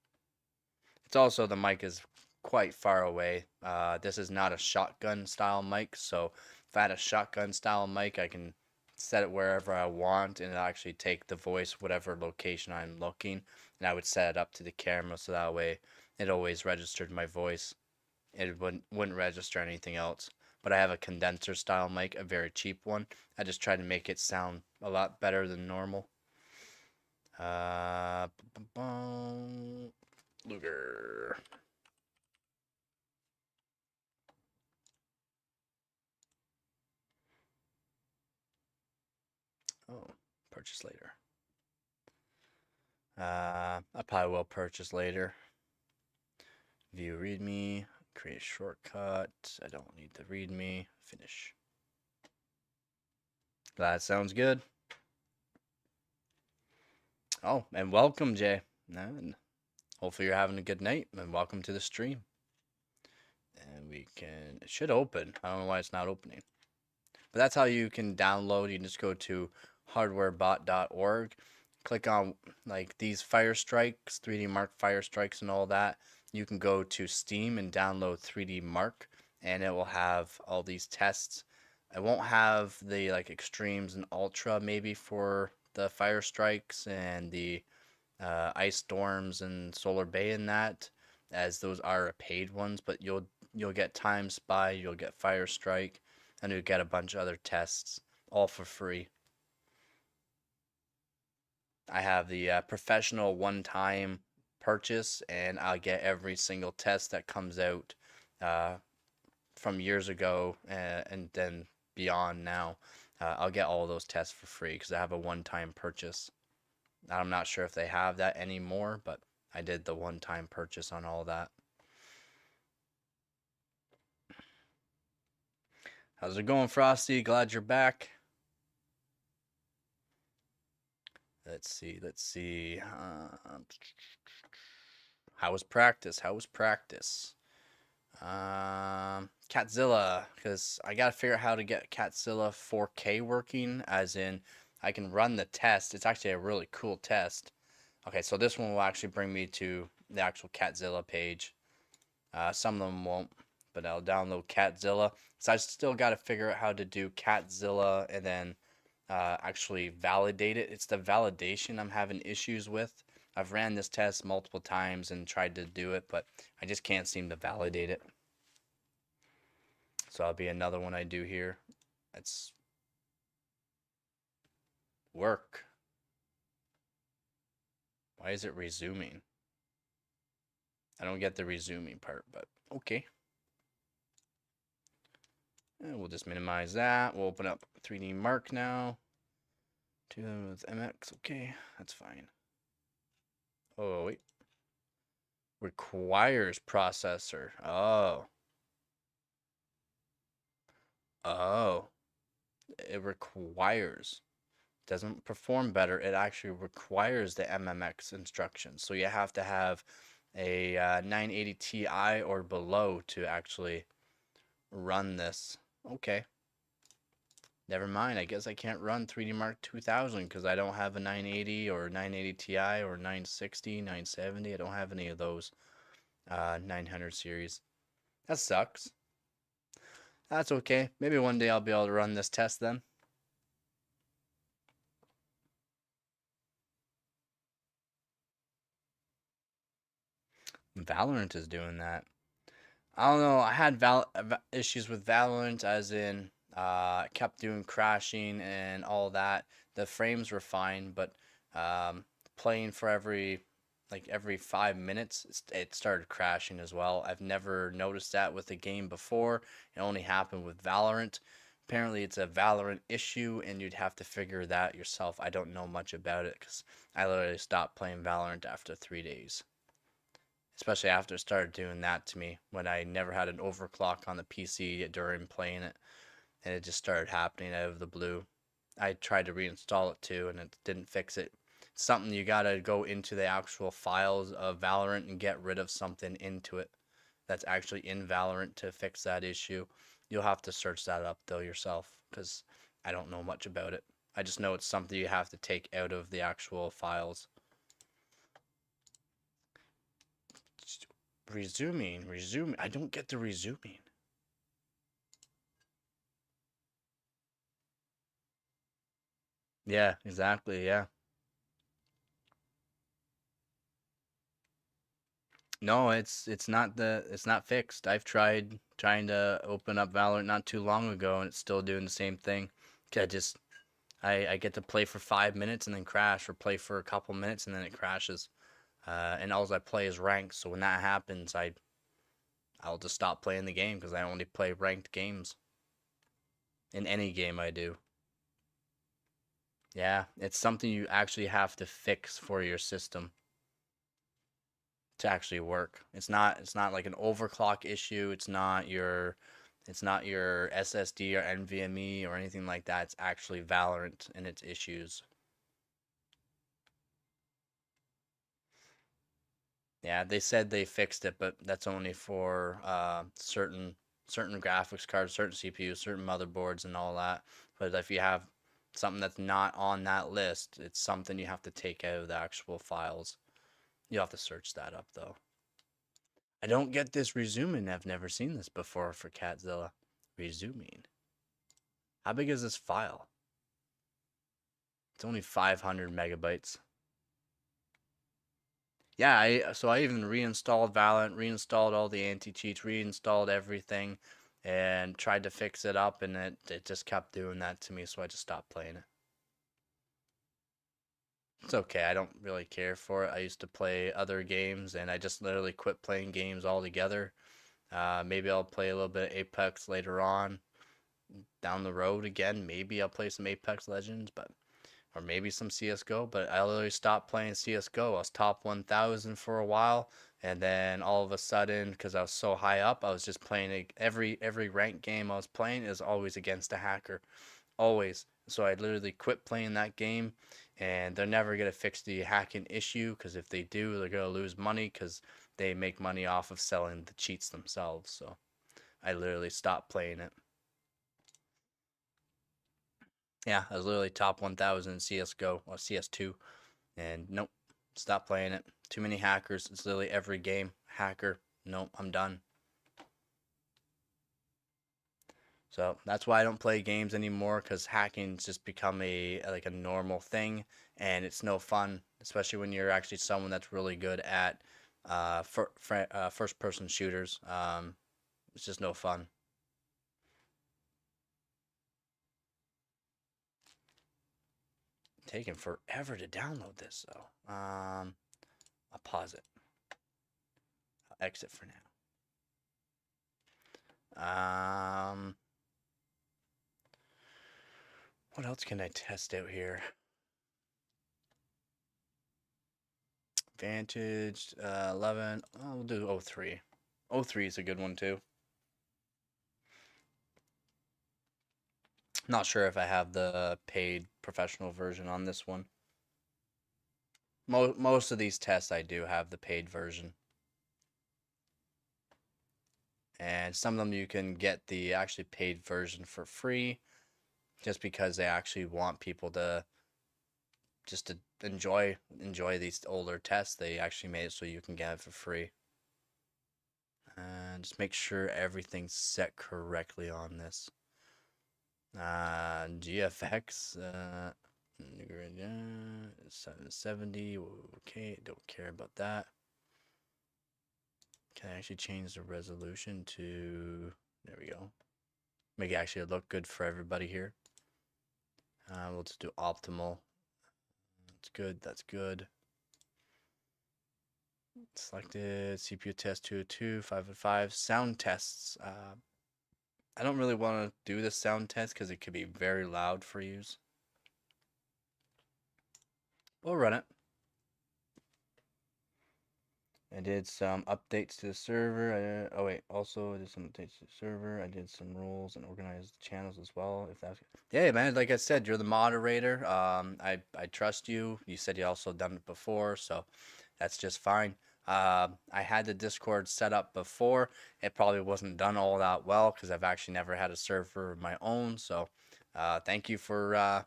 It's also, the mic is quite far away. This is not a shotgun style mic, so if I had a shotgun style mic, I can set it wherever I want and it'll actually take the voice whatever location I'm looking, and I would set it up to the camera so that way it always registered my voice. It wouldn't register anything else. But I have a condenser style mic, a very cheap one. I just try to make it sound a lot better than normal. Luger. Oh, purchase later. I probably will purchase later. View readme, create a shortcut. I don't need the readme. Finish. That sounds good. Oh, and welcome, Jay. And hopefully you're having a good night, and welcome to the stream. And it should open. I don't know why it's not opening. But that's how you can download. You can just go to hardwarebot.org, click on like these Fire Strikes, 3D Mark Fire Strikes and all that. You can go to Steam and download 3D Mark, and it will have all these tests. I won't have the like extremes and ultra maybe for the Fire Strikes and the Ice Storms and Solar Bay and that, as those are paid ones, but you'll get Time Spy, you'll get Fire Strike, and you'll get a bunch of other tests all for free. I have the professional one-time purchase, and I'll get every single test that comes out from years ago and then beyond now. I'll get all those tests for free because I have a one-time purchase. I'm not sure if they have that anymore, but I did the one-time purchase on all that. How's it going, Frosty? Glad you're back. Let's see. How was practice? Catzilla, because I gotta figure out how to get Catzilla 4K working, as in I can run the test. It's actually a really cool test. Okay, so this one will actually bring me to the actual Catzilla page. Some of them won't, but I'll download Catzilla. So I still got to figure out how to do Catzilla and then actually validate it. It's the validation I'm having issues with. I've ran this test multiple times and tried to do it, but I just can't seem to validate it. So that'll be another one I do here. That's work. Why is it resuming? I don't get the resuming part, but okay. And we'll just minimize that. We'll open up 3D Mark now. Do them with MX. Okay, that's fine. Oh, wait. Requires processor. Oh. Oh. It requires. Doesn't perform better. It actually requires the MMX instructions. So you have to have a 980 Ti or below to actually run this. Okay. Never mind. I guess I can't run 3D Mark 2000 because I don't have a 980 or 980 Ti or 960, 970. I don't have any of those 900 series. That sucks. That's okay. Maybe one day I'll be able to run this test then. Valorant is doing that. I don't know. I had issues with Valorant, as in kept doing crashing and all that. The frames were fine, but Um, Playing for every 5 minutes, it started crashing as well. I've never noticed that with the game before. It only happened with Valorant. Apparently, it's a Valorant issue, and you'd have to figure that yourself. I don't know much about it because I literally stopped playing Valorant after 3 days. Especially after it started doing that to me when I never had an overclock on the PC during playing it, and it just started happening out of the blue. I tried to reinstall it too, and it didn't fix it. It's something you gotta go into the actual files of Valorant and get rid of something into it that's actually in Valorant to fix that issue. You'll have to search that up though yourself, because I don't know much about it. I just know it's something you have to take out of the actual files. Resuming. I don't get the resuming. Yeah, exactly. Yeah. No, it's not fixed. I've tried trying to open up Valorant not too long ago, and it's still doing the same thing. I just I get to play for 5 minutes and then crash, or play for a couple minutes and then it crashes. And all I play is ranked. So when that happens, I'll just stop playing the game because I only play ranked games in any game I do. Yeah, it's something you actually have to fix for your system to actually work. It's not like an overclock issue. It's not your SSD or NVMe or anything like that. It's actually Valorant and its issues. Yeah, they said they fixed it, but that's only for certain graphics cards, certain CPUs, certain motherboards, and all that. But if you have something that's not on that list, it's something you have to take out of the actual files. You have to search that up though. I don't get this resuming. I've never seen this before for Catzilla. Resuming. How big is this file? It's only 500 megabytes. Yeah, I even reinstalled Valorant, reinstalled all the anti-cheats, reinstalled everything, and tried to fix it up, and it just kept doing that to me, so I just stopped playing it. It's okay, I don't really care for it. I used to play other games, and I just literally quit playing games altogether. Maybe I'll play a little bit of Apex later on down the road again. Maybe I'll play some Apex Legends, but or maybe some CS:GO, but I literally stopped playing CS:GO. I was top 1000 for a while, and then all of a sudden, because I was so high up, I was just playing every ranked game I was playing is always against a hacker, always. So I literally quit playing that game, and they're never gonna fix the hacking issue, because if they do, they're gonna lose money because they make money off of selling the cheats themselves. So I literally stopped playing it. Yeah, I was literally top 1000 in CS:GO or CS2, and nope, stop playing it. Too many hackers. It's literally every game hacker. Nope, I'm done. So that's why I don't play games anymore, because hacking's just become a normal thing, and it's no fun, especially when you're actually someone that's really good at first person shooters. It's just no fun. Taking forever to download this though. I'll pause it. I'll exit for now. What else can I test out here? Vantage 11. Oh, we'll do 03. 03 is a good one too. Not sure if I have the paid professional version on this one. Most of these tests I do have the paid version. And some of them you can get the actually paid version for free, just because they actually want people to just to enjoy these older tests. They actually made it so you can get it for free. And just make sure everything's set correctly on this. GFX, 770. Okay, don't care about that. Can I actually change the resolution to, there we go. Make it actually look good for everybody here. We'll just do optimal. That's good. That's good. Selected CPU test 202, 505. Sound tests. I don't really want to do the sound test because it could be very loud for use. We'll run it. I did some updates to the server. Oh wait, also I did some updates to the server. I did some rules and organized the channels as well. If that's yeah, man. Like I said, you're the moderator. I trust you. You said you also done it before, so that's just fine. I had the Discord set up before. It probably wasn't done all that well because I've actually never had a server of my own. So, thank you for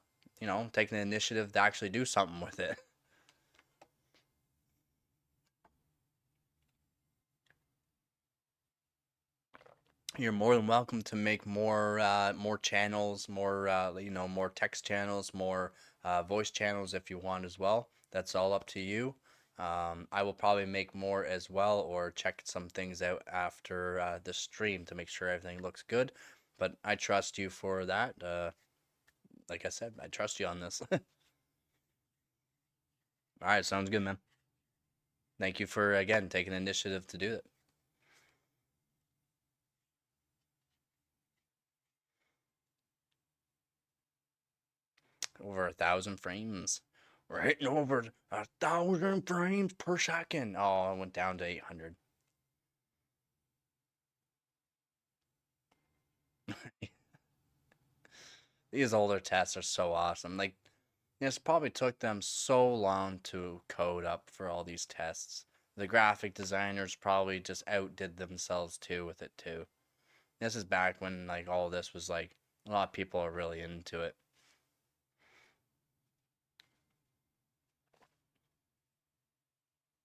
taking the initiative to actually do something with it. You're more than welcome to make more channels, more text channels, more voice channels if you want as well. That's all up to you. I will probably make more as well or check some things out after the stream to make sure everything looks good. But I trust you for that. Like I said, I trust you on this. All right, sounds good, man. Thank you for again taking initiative to do it. Over 1,000 frames. We're hitting over 1,000 frames per second. Oh, I went down to 800. These older tests are so awesome. Like, this probably took them so long to code up for all these tests. The graphic designers probably just outdid themselves too with it too. This is back when like all this was like a lot of people are really into it.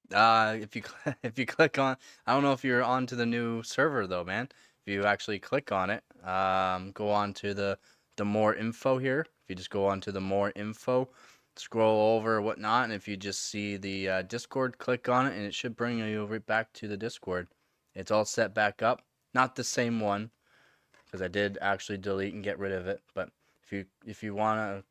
If you if you click on, I don't know if you're onto the new server though, man. If you actually click on it, go on to the more info here. If you just go on to the more info, scroll over whatnot, and if you just see the Discord, click on it, and it should bring you right back to the Discord. It's all set back up. Not the same one, because I did actually delete and get rid of it. But if you wanna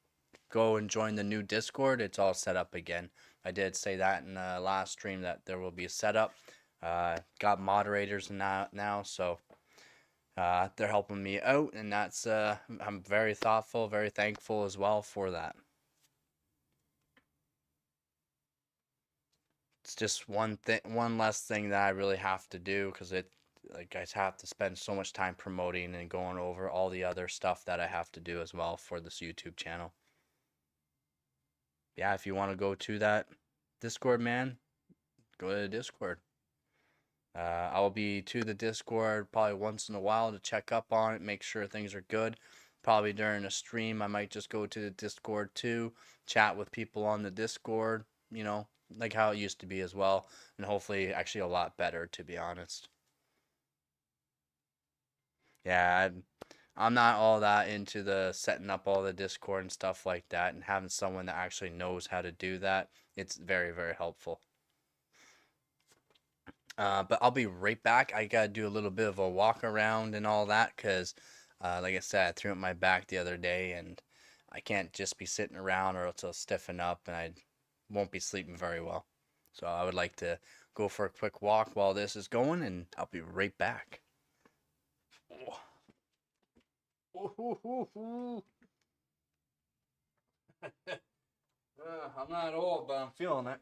go and join the new Discord, it's all set up again. I did say that in the last stream that there will be a setup. Got moderators now, so they're helping me out, and that's I'm very thoughtful, very thankful as well for that. It's just one less thing that I really have to do because I have to spend so much time promoting and going over all the other stuff that I have to do as well for this YouTube channel. Yeah, if you want to go to that Discord, man, go to the Discord. I'll be to the Discord probably once in a while to check up on it, make sure things are good. Probably during a stream, I might just go to the Discord too, chat with people on the Discord, like how it used to be as well, and hopefully actually a lot better, to be honest. Yeah, I'm not all that into the setting up all the Discord and stuff like that, and having someone that actually knows how to do that, it's very, very helpful. But I'll be right back. I gotta do a little bit of a walk around and all that because, like I said, I threw up my back the other day and I can't just be sitting around or else I'll stiffen up and I won't be sleeping very well. So I would like to go for a quick walk while this is going and I'll be right back. I'm not old, but I'm feeling it.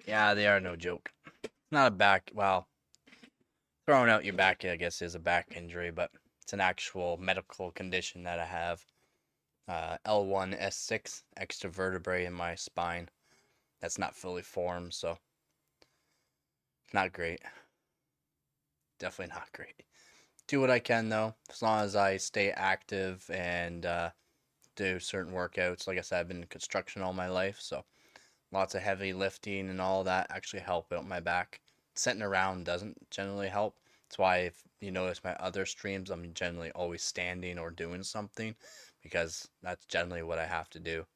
Yeah, they are no joke. Not a back. Well, throwing out your back, I guess, is a back injury, but it's an actual medical condition that I have. L1 S6 extra vertebrae in my spine. That's not fully formed, so not great. Definitely not great. Do what I can though, as long as I stay active and do certain workouts. Like I said, I've been in construction all my life, so lots of heavy lifting and all that actually help out my back. Sitting around doesn't generally help. That's why if you notice my other streams, I'm generally always standing or doing something because that's generally what I have to do.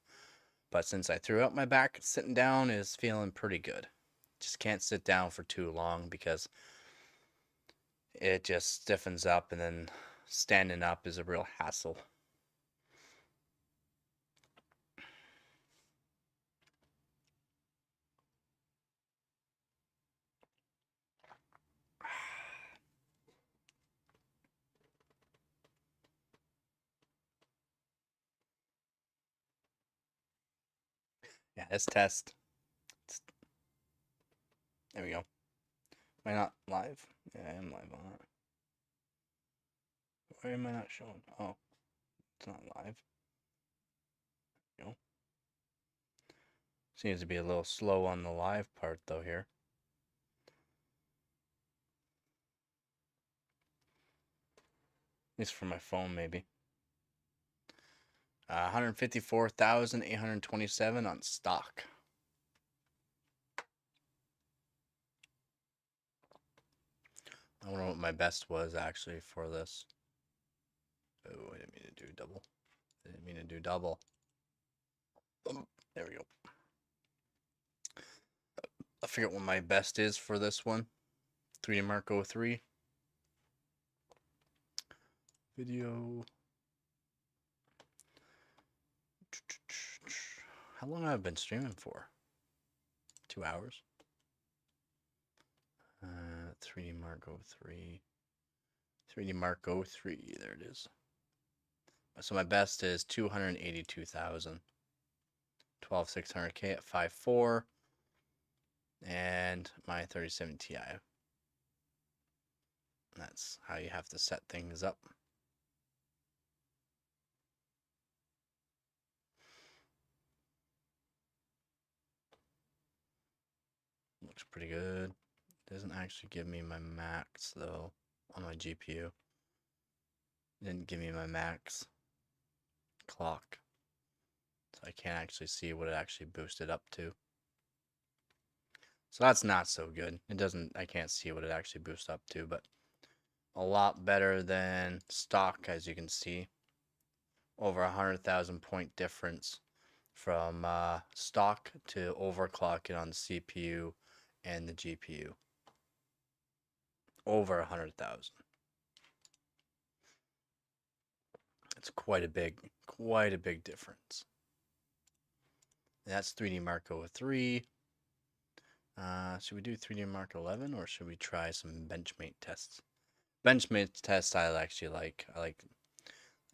But since I threw out my back, sitting down is feeling pretty good. Just can't sit down for too long because it just stiffens up, and then standing up is a real hassle. Yeah, this test. There we go. Am I not live? Yeah, I am live on it. Why am I not showing? Oh, it's not live. You know, seems to be a little slow on the live part though here. At least for my phone, maybe. 154,827 on stock. I wonder what my best was actually for this. Oh, I didn't mean to do double. I didn't mean to do double. There we go. I forget what my best is for this one. 3D Mark 03. Video. How long have I been streaming for? 2 hours. 3D Mark 03. 3D Mark 03. There it is. So my best is 282,000. 12600K at 5.4. And my 3070 Ti. That's how you have to set things up. Looks pretty good. Doesn't actually give me my max though on my GPU. Didn't give me my max clock. So I can't actually see what it actually boosted up to. So that's not so good. It doesn't, I can't see what it actually boosts up to, but a lot better than stock, as you can see. Over 100,000 point difference from stock to overclocking on the CPU and the GPU. Over 100,000. It's quite a big difference. And that's 3D Mark 03. Should we do 3D Mark 11 or should we try some Benchmate tests? Benchmate tests I actually like. Like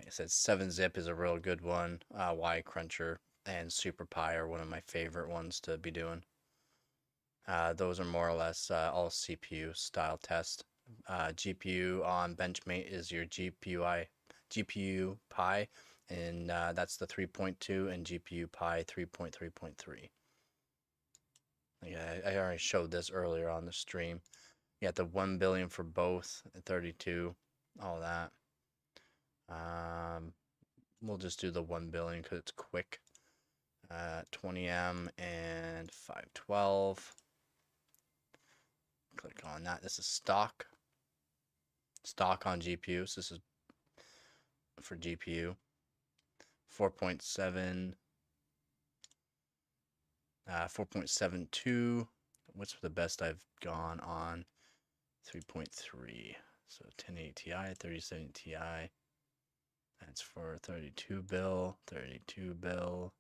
I said, 7-zip is a real good one. Y Cruncher and SuperPi are one of my favorite ones to be doing. Those are more or less all CPU style tests. GPU on Benchmate is your GPU Pi, and that's the 3.2, and GPU Pi 3.3.3. Yeah, I already showed this earlier on the stream. You got the 1 billion for both, 32, all that. We'll just do the 1 billion because it's quick. 20M and 512. Click on that. This is stock. Stock on GPU. So this is for GPU. 4.7. 4.72. What's the best I've gone on? 3.3. So 1080 Ti, 3070 Ti. That's for 32 bill. 32 bill.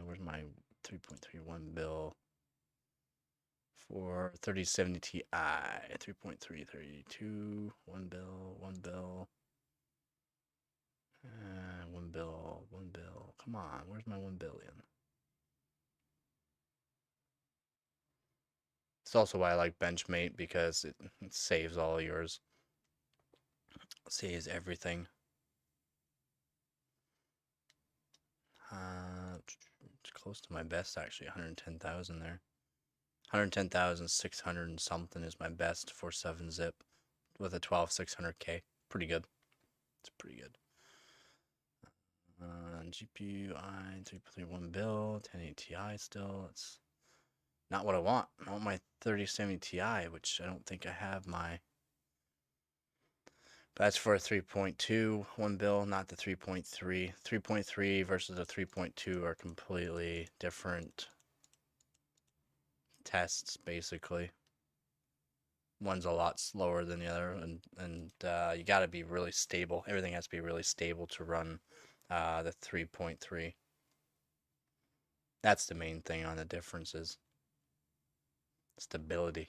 Where's my 3.31 bill? For 3070 Ti. 3.3, 32. 1 bill. 1 bill. 1 bill. 1 bill. Come on. Where's my 1 billion? It's also why I like Benchmate, because it saves all yours. Saves everything. It's close to my best actually, 110,000 there. 110,600 and something is my best for 7-zip with a 12600K. Pretty good. It's pretty good. GPU i331 build, 1080 Ti still. It's not what I want. I want my 3070 Ti, which I don't think I have my. But that's for a 3.2 one bill, not the 3.3. 3.3 versus the 3.2 are completely different tests, basically. One's a lot slower than the other, and you got to be really stable. Everything has to be really stable to run the 3.3. That's the main thing on the differences. Stability.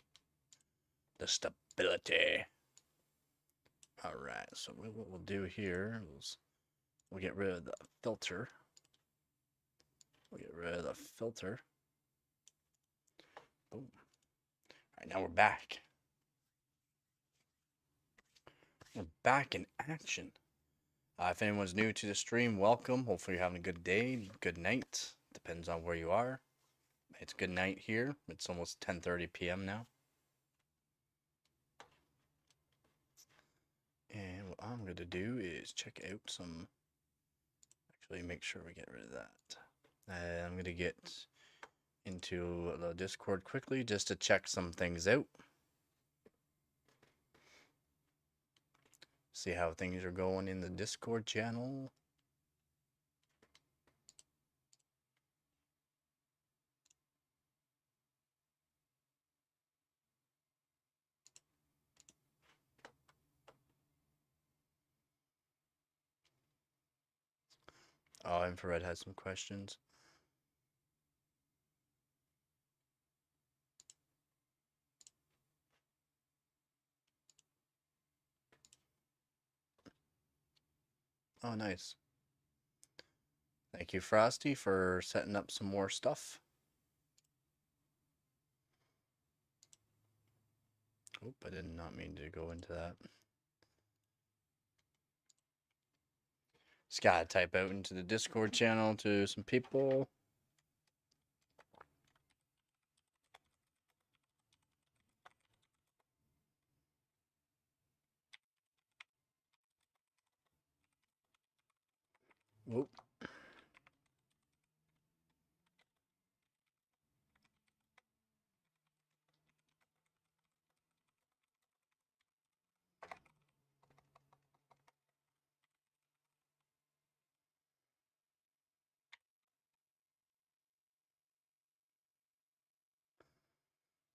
The stability. All right, so what we'll do here is we'll get rid of the filter. We'll get rid of the filter. Boom. All right, now we're back. We're back in action. If anyone's new to the stream, welcome. Hopefully you're having a good day, good night. Depends on where you are. It's good night here. It's almost 10:30 p.m. now. And what I'm going to do is check out some... Actually, make sure we get rid of that. I'm going to get into the Discord quickly just to check some things out. See how things are going in the Discord channel. Oh, Infrared has some questions. Oh, nice. Thank you, Frosty, for setting up some more stuff. Oop, I did not mean to go into that. Just gotta type out into the Discord channel to some people. Whoop.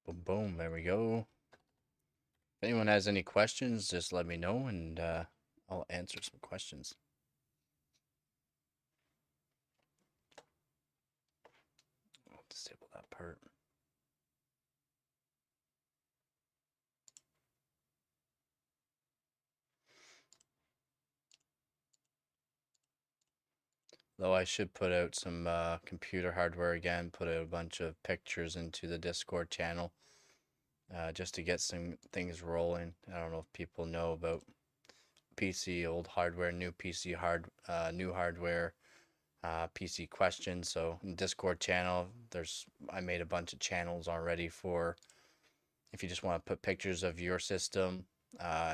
Boom, boom, there we go. If anyone has any questions, just let me know and I'll answer some questions. I'll disable that part. Though I should put out some computer hardware again, put out a bunch of pictures into the Discord channel just to get some things rolling. I don't know if people know about PC old hardware, new PC new hardware, PC questions. So in Discord channel, I made a bunch of channels already for if you just want to put pictures of your system,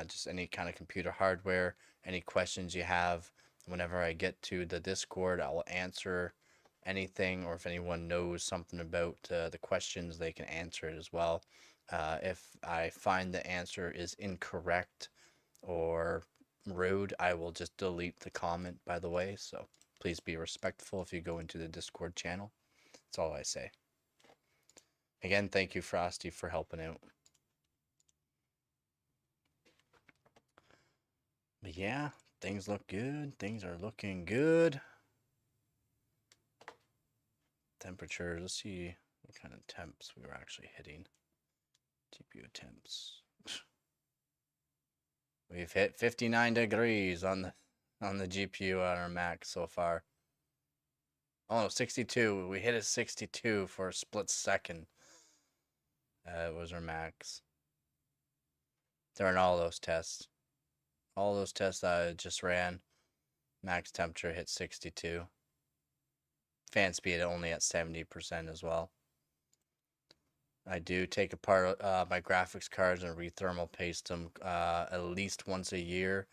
just any kind of computer hardware, any questions you have. Whenever I get to the Discord, I will answer anything, or if anyone knows something about the questions, they can answer it as well. If I find the answer is incorrect or rude, I will just delete the comment, by the way. So please be respectful if you go into the Discord channel. That's all I say. Again, thank you, Frosty, for helping out. But yeah, things look good. Things are looking good. Temperatures, let's see what kind of temps we were actually hitting. GPU temps. We've hit 59 degrees on the GPU on our Mac so far. Oh no, 62. We hit a 62 for a split second. It was our max. During all those tests. All those tests I just ran, max temperature hit 62. Fan speed only at 70% as well. I do take apart my graphics cards and rethermal paste them at least once a year.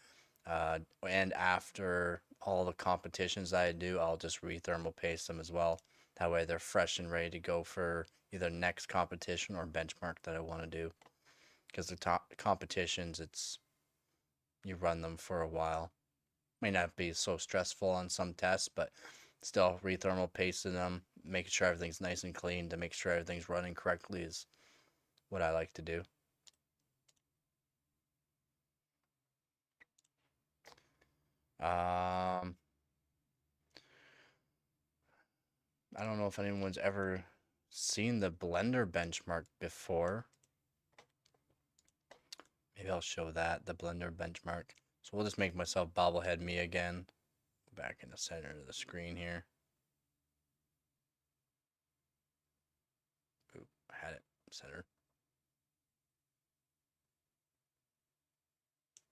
And after all the competitions that I do, I'll just rethermal paste them as well. That way they're fresh and ready to go for either next competition or benchmark that I want to do. Because the top competitions, you run them for a while. May not be so stressful on some tests, but still rethermal pasting them, making sure everything's nice and clean to make sure everything's running correctly is what I like to do. I don't know if anyone's ever seen the Blender benchmark before. Maybe I'll show that, the Blender benchmark. So we'll just make myself bobblehead me again. Back in the center of the screen here. Oop, I had it center.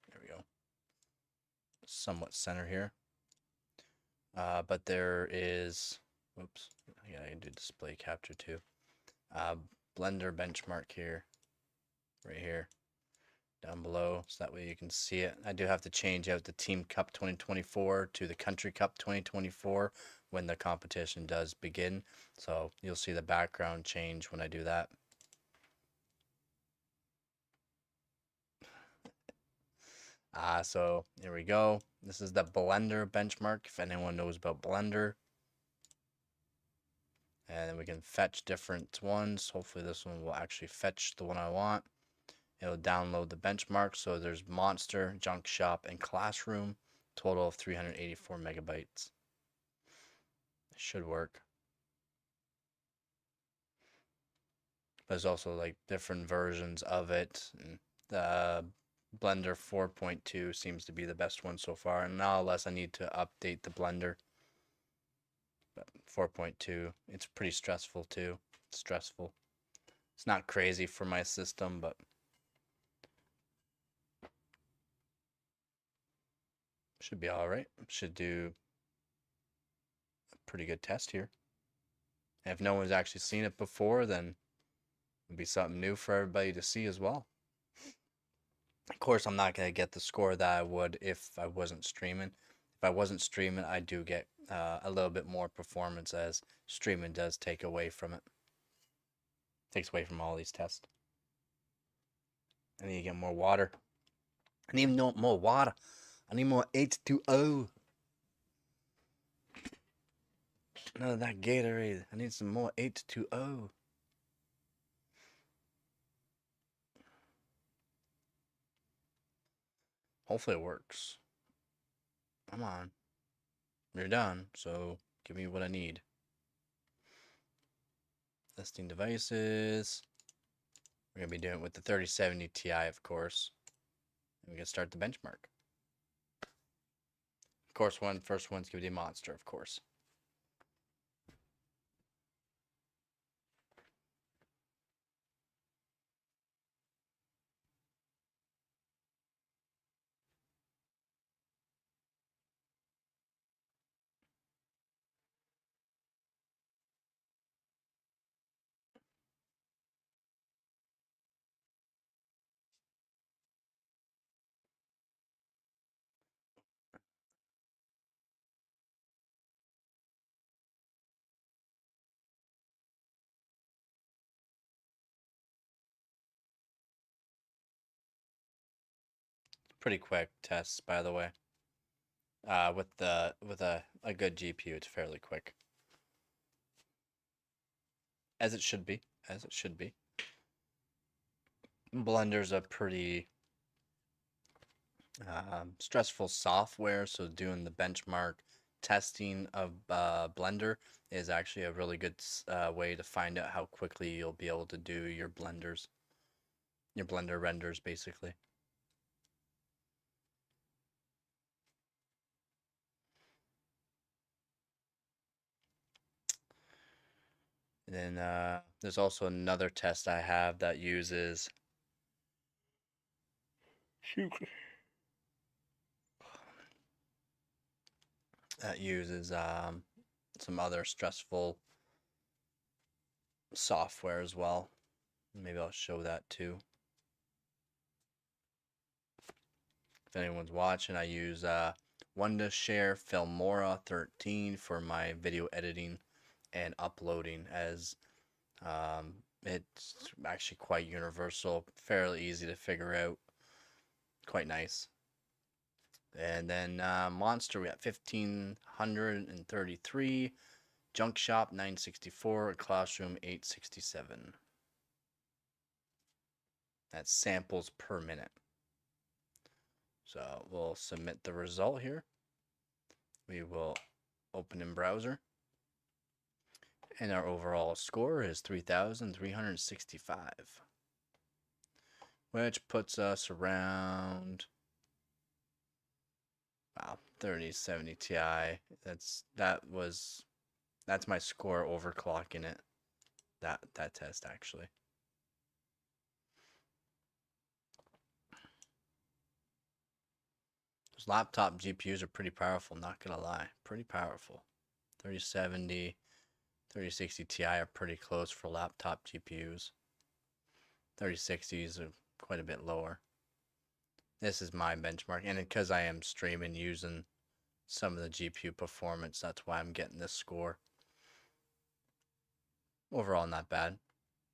There we go. Somewhat center here. But there is, whoops, yeah, I can do display capture too. Blender benchmark here, right here, down below, so that way you can see it. I do have to change out the Team Cup 2024 to the Country Cup 2024 when the competition does begin. So you'll see the background change when I do that. So here we go. This is the Blender benchmark, if anyone knows about Blender. And then we can fetch different ones. Hopefully this one will actually fetch the one I want. It'll download the benchmark. So there's Monster, Junk Shop, and Classroom. Total of 384 megabytes. It should work. There's also like different versions of it. The Blender 4.2 seems to be the best one so far. And now unless I need to update the Blender. But 4.2, it's pretty stressful too. It's stressful. It's not crazy for my system, but should be all right. Should do a pretty good test here. And if no one's actually seen it before, then it'll be something new for everybody to see as well. Of course, I'm not going to get the score that I would if I wasn't streaming. If I wasn't streaming, I do get a little bit more performance, as streaming does take away from it. Takes away from all these tests. I need to get more water. I need more water. I need more H2O. None of that Gatorade. I need some more H2O. Hopefully it works. Come on. You're done, so give me what I need. Testing devices. We're going to be doing it with the 3070 Ti, of course. And we can start the benchmark. Of course, first one's going to be Monster, of course. Pretty quick tests, by the way. With a good GPU, it's fairly quick. As it should be. As it should be. Blender's a pretty stressful software, so doing the benchmark testing of Blender is actually a really good way to find out how quickly you'll be able to do your Blender renders, basically. And then there's also another test I have that uses shoot that uses some other stressful software as well. Maybe I'll show that too. If anyone's watching, I use Wondershare Filmora 13 for my video editing and uploading, as it's actually quite universal, fairly easy to figure out, quite nice. And then Monster, we got 1533, Junk Shop 964, Classroom 867. That's samples per minute. So we'll submit the result here. We will open in browser. And our overall score is 3,365. Which puts us around, wow, 3070 Ti. That's my score overclocking it. That test actually. Those laptop GPUs are pretty powerful, not gonna lie. Pretty powerful. 3070, 3060 Ti are pretty close for laptop GPUs. 3060s are quite a bit lower. This is my benchmark, and because I am streaming using some of the GPU performance, that's why I'm getting this score. Overall, not bad.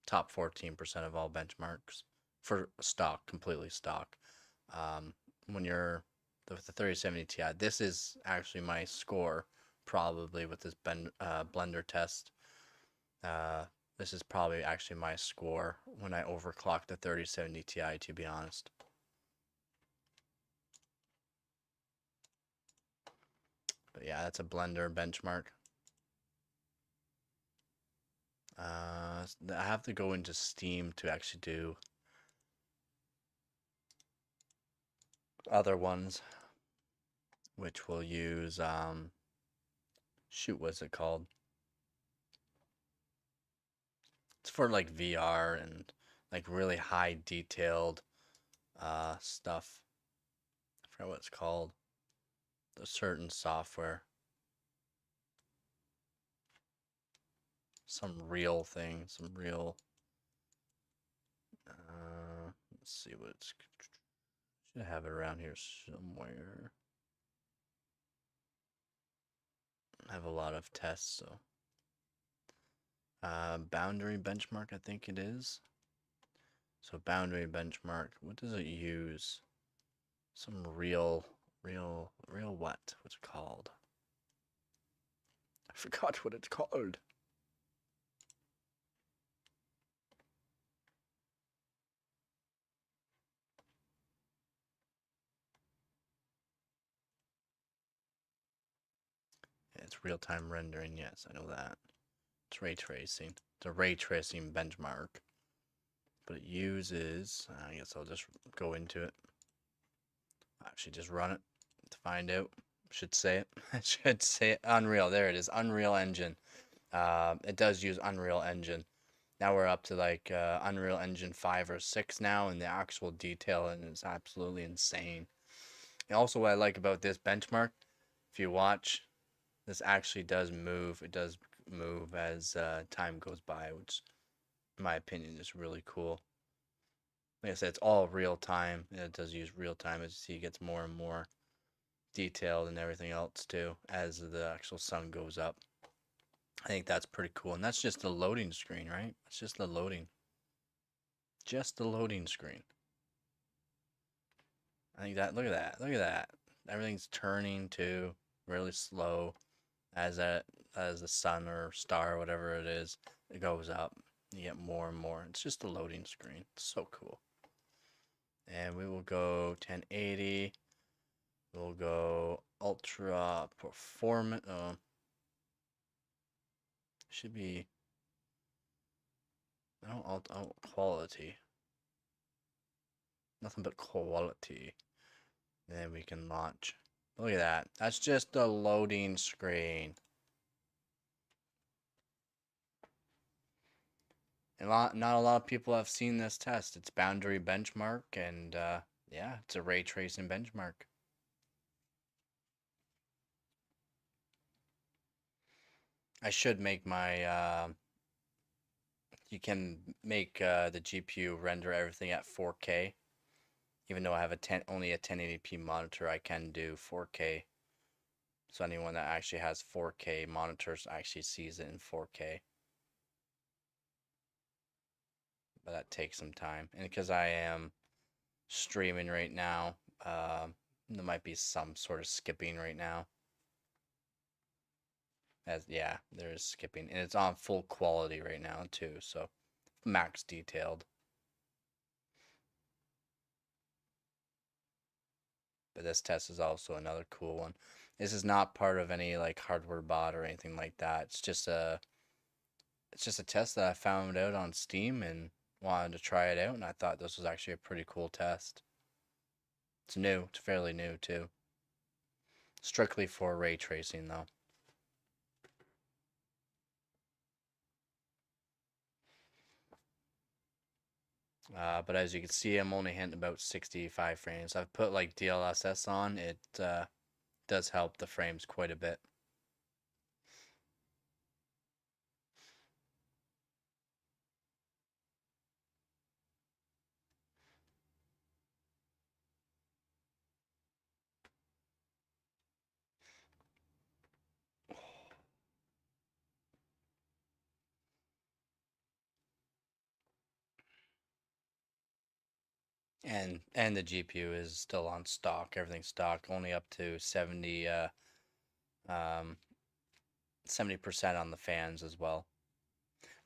Top 14% of all benchmarks for stock, completely stock. When you're with the 3070 Ti, this is actually my score probably with this Blender test. This is probably actually my score when I overclock the 3070 Ti, to be honest. But yeah, that's a Blender benchmark. I have to go into Steam to actually do other ones, which will use shoot, what's it called? It's for like VR and like really high detailed stuff. I forgot what it's called. The certain software. Some real thing, some real let's see what it's, should have it around here somewhere. I have a lot of tests, so boundary benchmark, I think it is. So boundary benchmark, what does it use? Some real what? What's it called? I forgot what it's called. It's real-time rendering, yes, I know that. It's ray tracing. It's a ray tracing benchmark. But it uses, I guess I'll just go into it. Actually, just run it to find out. Should say it. I should say it. Unreal. There it is. Unreal Engine. It does use Unreal Engine. Now we're up to like Unreal Engine 5 or 6 now, and the actual detail and is absolutely insane. And also, what I like about this benchmark, if you watch, this actually does move. It does move as time goes by, which, in my opinion, is really cool. Like I said, it's all real time. It does use real time. As you see, it gets more and more detailed and everything else too as the actual sun goes up. I think that's pretty cool. And that's just the loading screen, right? It's just the loading. Just the loading screen. I think that, look at that. Look at that. Everything's turning to really slow as the sun or star or whatever it is, it goes up. You get more and more. It's just the loading screen. It's so cool. And we will go 1080. We'll go ultra performance. Should be, no, quality. Nothing but quality. Then we can launch. Look at that. That's just the loading screen. Not a lot of people have seen this test. It's Boundary Benchmark, and yeah, it's a ray tracing benchmark. I should make my you can make the GPU render everything at 4K. Even though I have only a 1080p monitor, I can do 4K. So anyone that actually has 4K monitors actually sees it in 4K. But that takes some time. And because I am streaming right now, there might be some sort of skipping right now. Yeah, there is skipping. And it's on full quality right now too, so max detailed. But this test is also another cool one. This is not part of any like hardware bot or anything like that. It's just a test that I found out on Steam and wanted to try it out, and I thought this was actually a pretty cool test. It's new. It's fairly new too. Strictly for ray tracing though. But as you can see, I'm only hitting about 65 frames. I've put like DLSS on. It does help the frames quite a bit. And the GPU is still on stock. Everything's stock. Only up to 70% on the fans as well.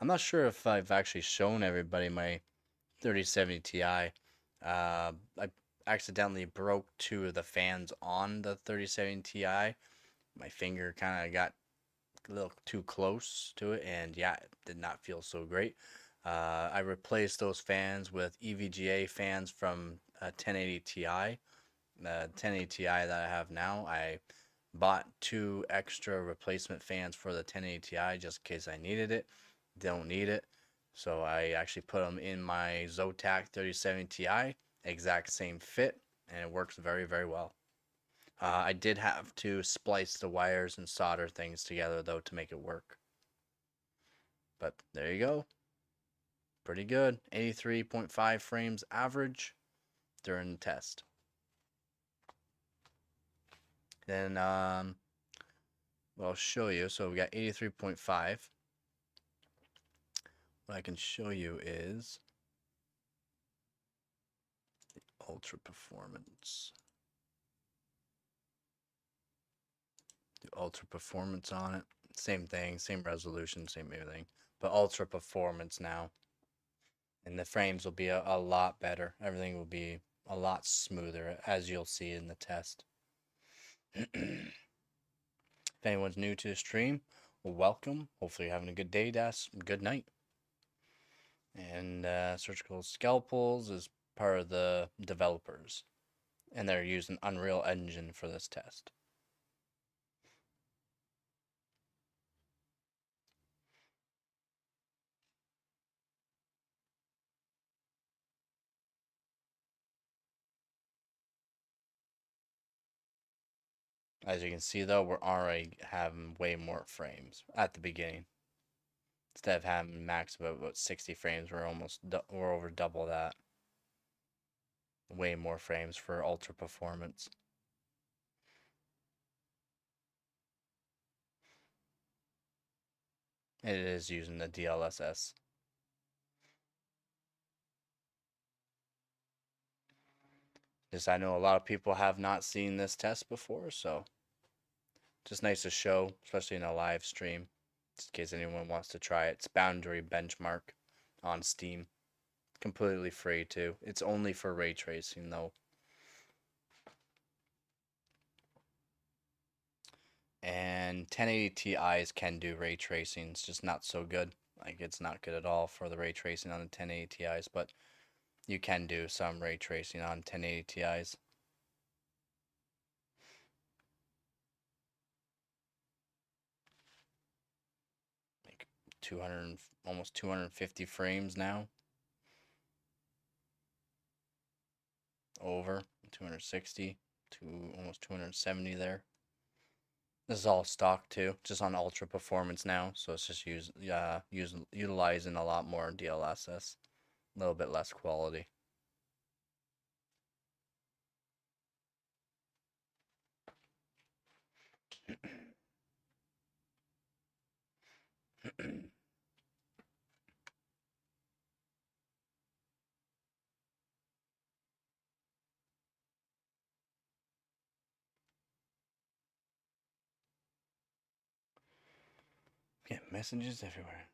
I'm not sure if I've actually shown everybody my 3070 Ti. I accidentally broke two of the fans on the 3070 Ti. My finger kind of got a little too close to it, and yeah, it did not feel so great. I replaced those fans with EVGA fans from a 1080 Ti. The 1080 Ti that I have now, I bought two extra replacement fans for the 1080 Ti just in case I needed it. Don't need it. So I actually put them in my Zotac 3070 Ti, exact same fit, and it works very, very well. I did have to splice the wires and solder things together though to make it work. But there you go. Pretty good. 83.5 frames average during the test. Then what I'll show you, so we got 83.5. What I can show you is the ultra performance. The ultra performance on it. Same thing, same resolution, same everything. But ultra performance now. And the frames will be a lot better. Everything will be a lot smoother, as you'll see in the test. If anyone's new to the stream, welcome. Hopefully you're having a good day, good night. And Surgical Scalpels is part of the developers, and they're using Unreal Engine for this test. As you can see though, we're already having way more frames at the beginning. Instead of having max about 60 frames, we're over double that. Way more frames for ultra performance. It is using the DLSS. Just I know a lot of people have not seen this test before, so just nice to show, especially in a live stream, just in case anyone wants to try it. It's Boundary Benchmark on Steam. Completely free too. It's only for ray tracing though. And 1080 Ti's can do ray tracing. It's just not so good. Like it's not good at all for the ray tracing on the 1080 Ti's, but you can do some ray tracing on 1080 Ti's. Like 200, almost 250 frames now. Over 260 to almost 270 there. This is all stock too, just on ultra performance now, so it's just utilizing a lot more DLSS, a little bit less quality. Get messages everywhere.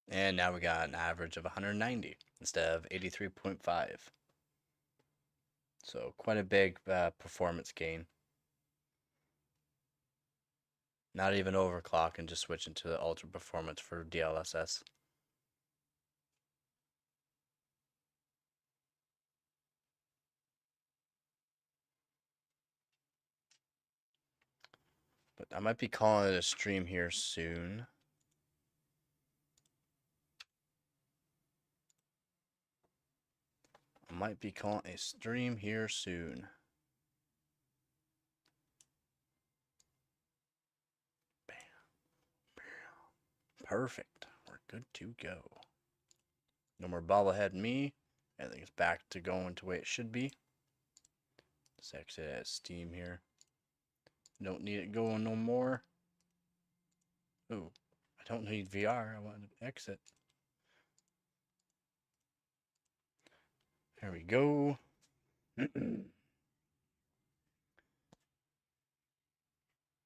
And now we got an average of 190 instead of 83.5. So quite a big performance gain. Not even overclocking, just switching to the ultra performance for DLSS. But I might be calling it a stream here soon. I might be calling a stream here soon. Bam. Bam. Perfect. We're good to go. No more bobblehead me. Everything's back to going to the way it should be. Let's exit as Steam here. Don't need it going no more. Ooh, I don't need VR. I want to exit. There we go.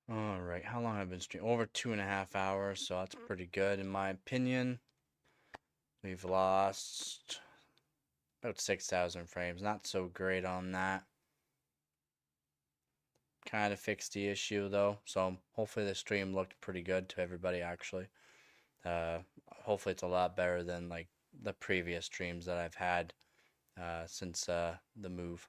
All right, how long have I been streaming? Over 2.5 hours, so that's pretty good in my opinion. We've lost about 6,000 frames. Not so great on that. Kind of fixed the issue though, so hopefully the stream looked pretty good to everybody actually. Hopefully it's a lot better than like the previous streams that I've had since the move.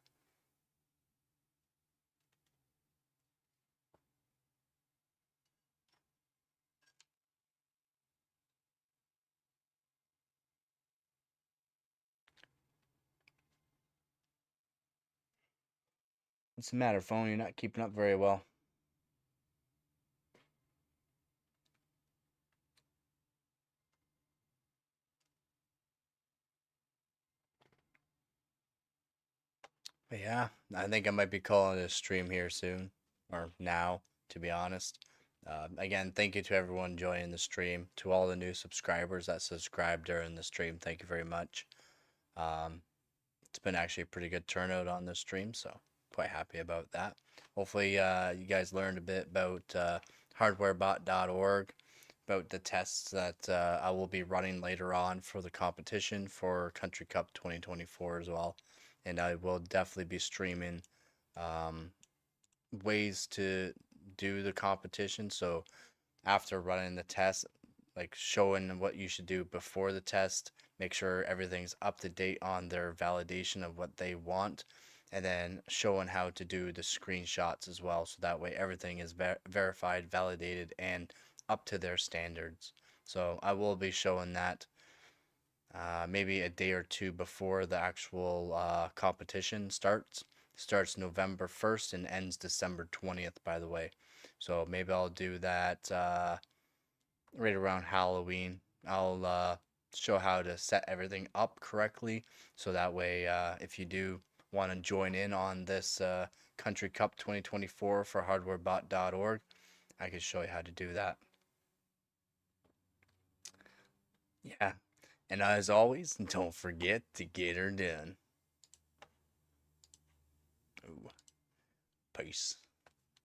What's the matter, phone? You're not keeping up very well. But yeah, I think I might be calling it a stream here soon, or now, to be honest. Again, thank you to everyone joining the stream. To all the new subscribers that subscribed during the stream, thank you very much. It's been actually a pretty good turnout on this stream, so quite happy about that. Hopefully, you guys learned a bit about hardwarebot.org, about the tests that I will be running later on for the competition for Country Cup 2024 as well. And I will definitely be streaming ways to do the competition. So after running the test, like showing what you should do before the test, make sure everything's up to date on their validation of what they want, and then showing how to do the screenshots as well. So that way everything is verified, validated, and up to their standards. So I will be showing that maybe a day or two before the actual competition starts. Starts November 1st and ends December 20th, by the way. So maybe I'll do that right around Halloween. I'll show how to set everything up correctly. So that way, if you do want to join in on this Country Cup 2024 for hardwarebot.org, I can show you how to do that. Yeah. And as always, don't forget to get her done. Ooh. Peace.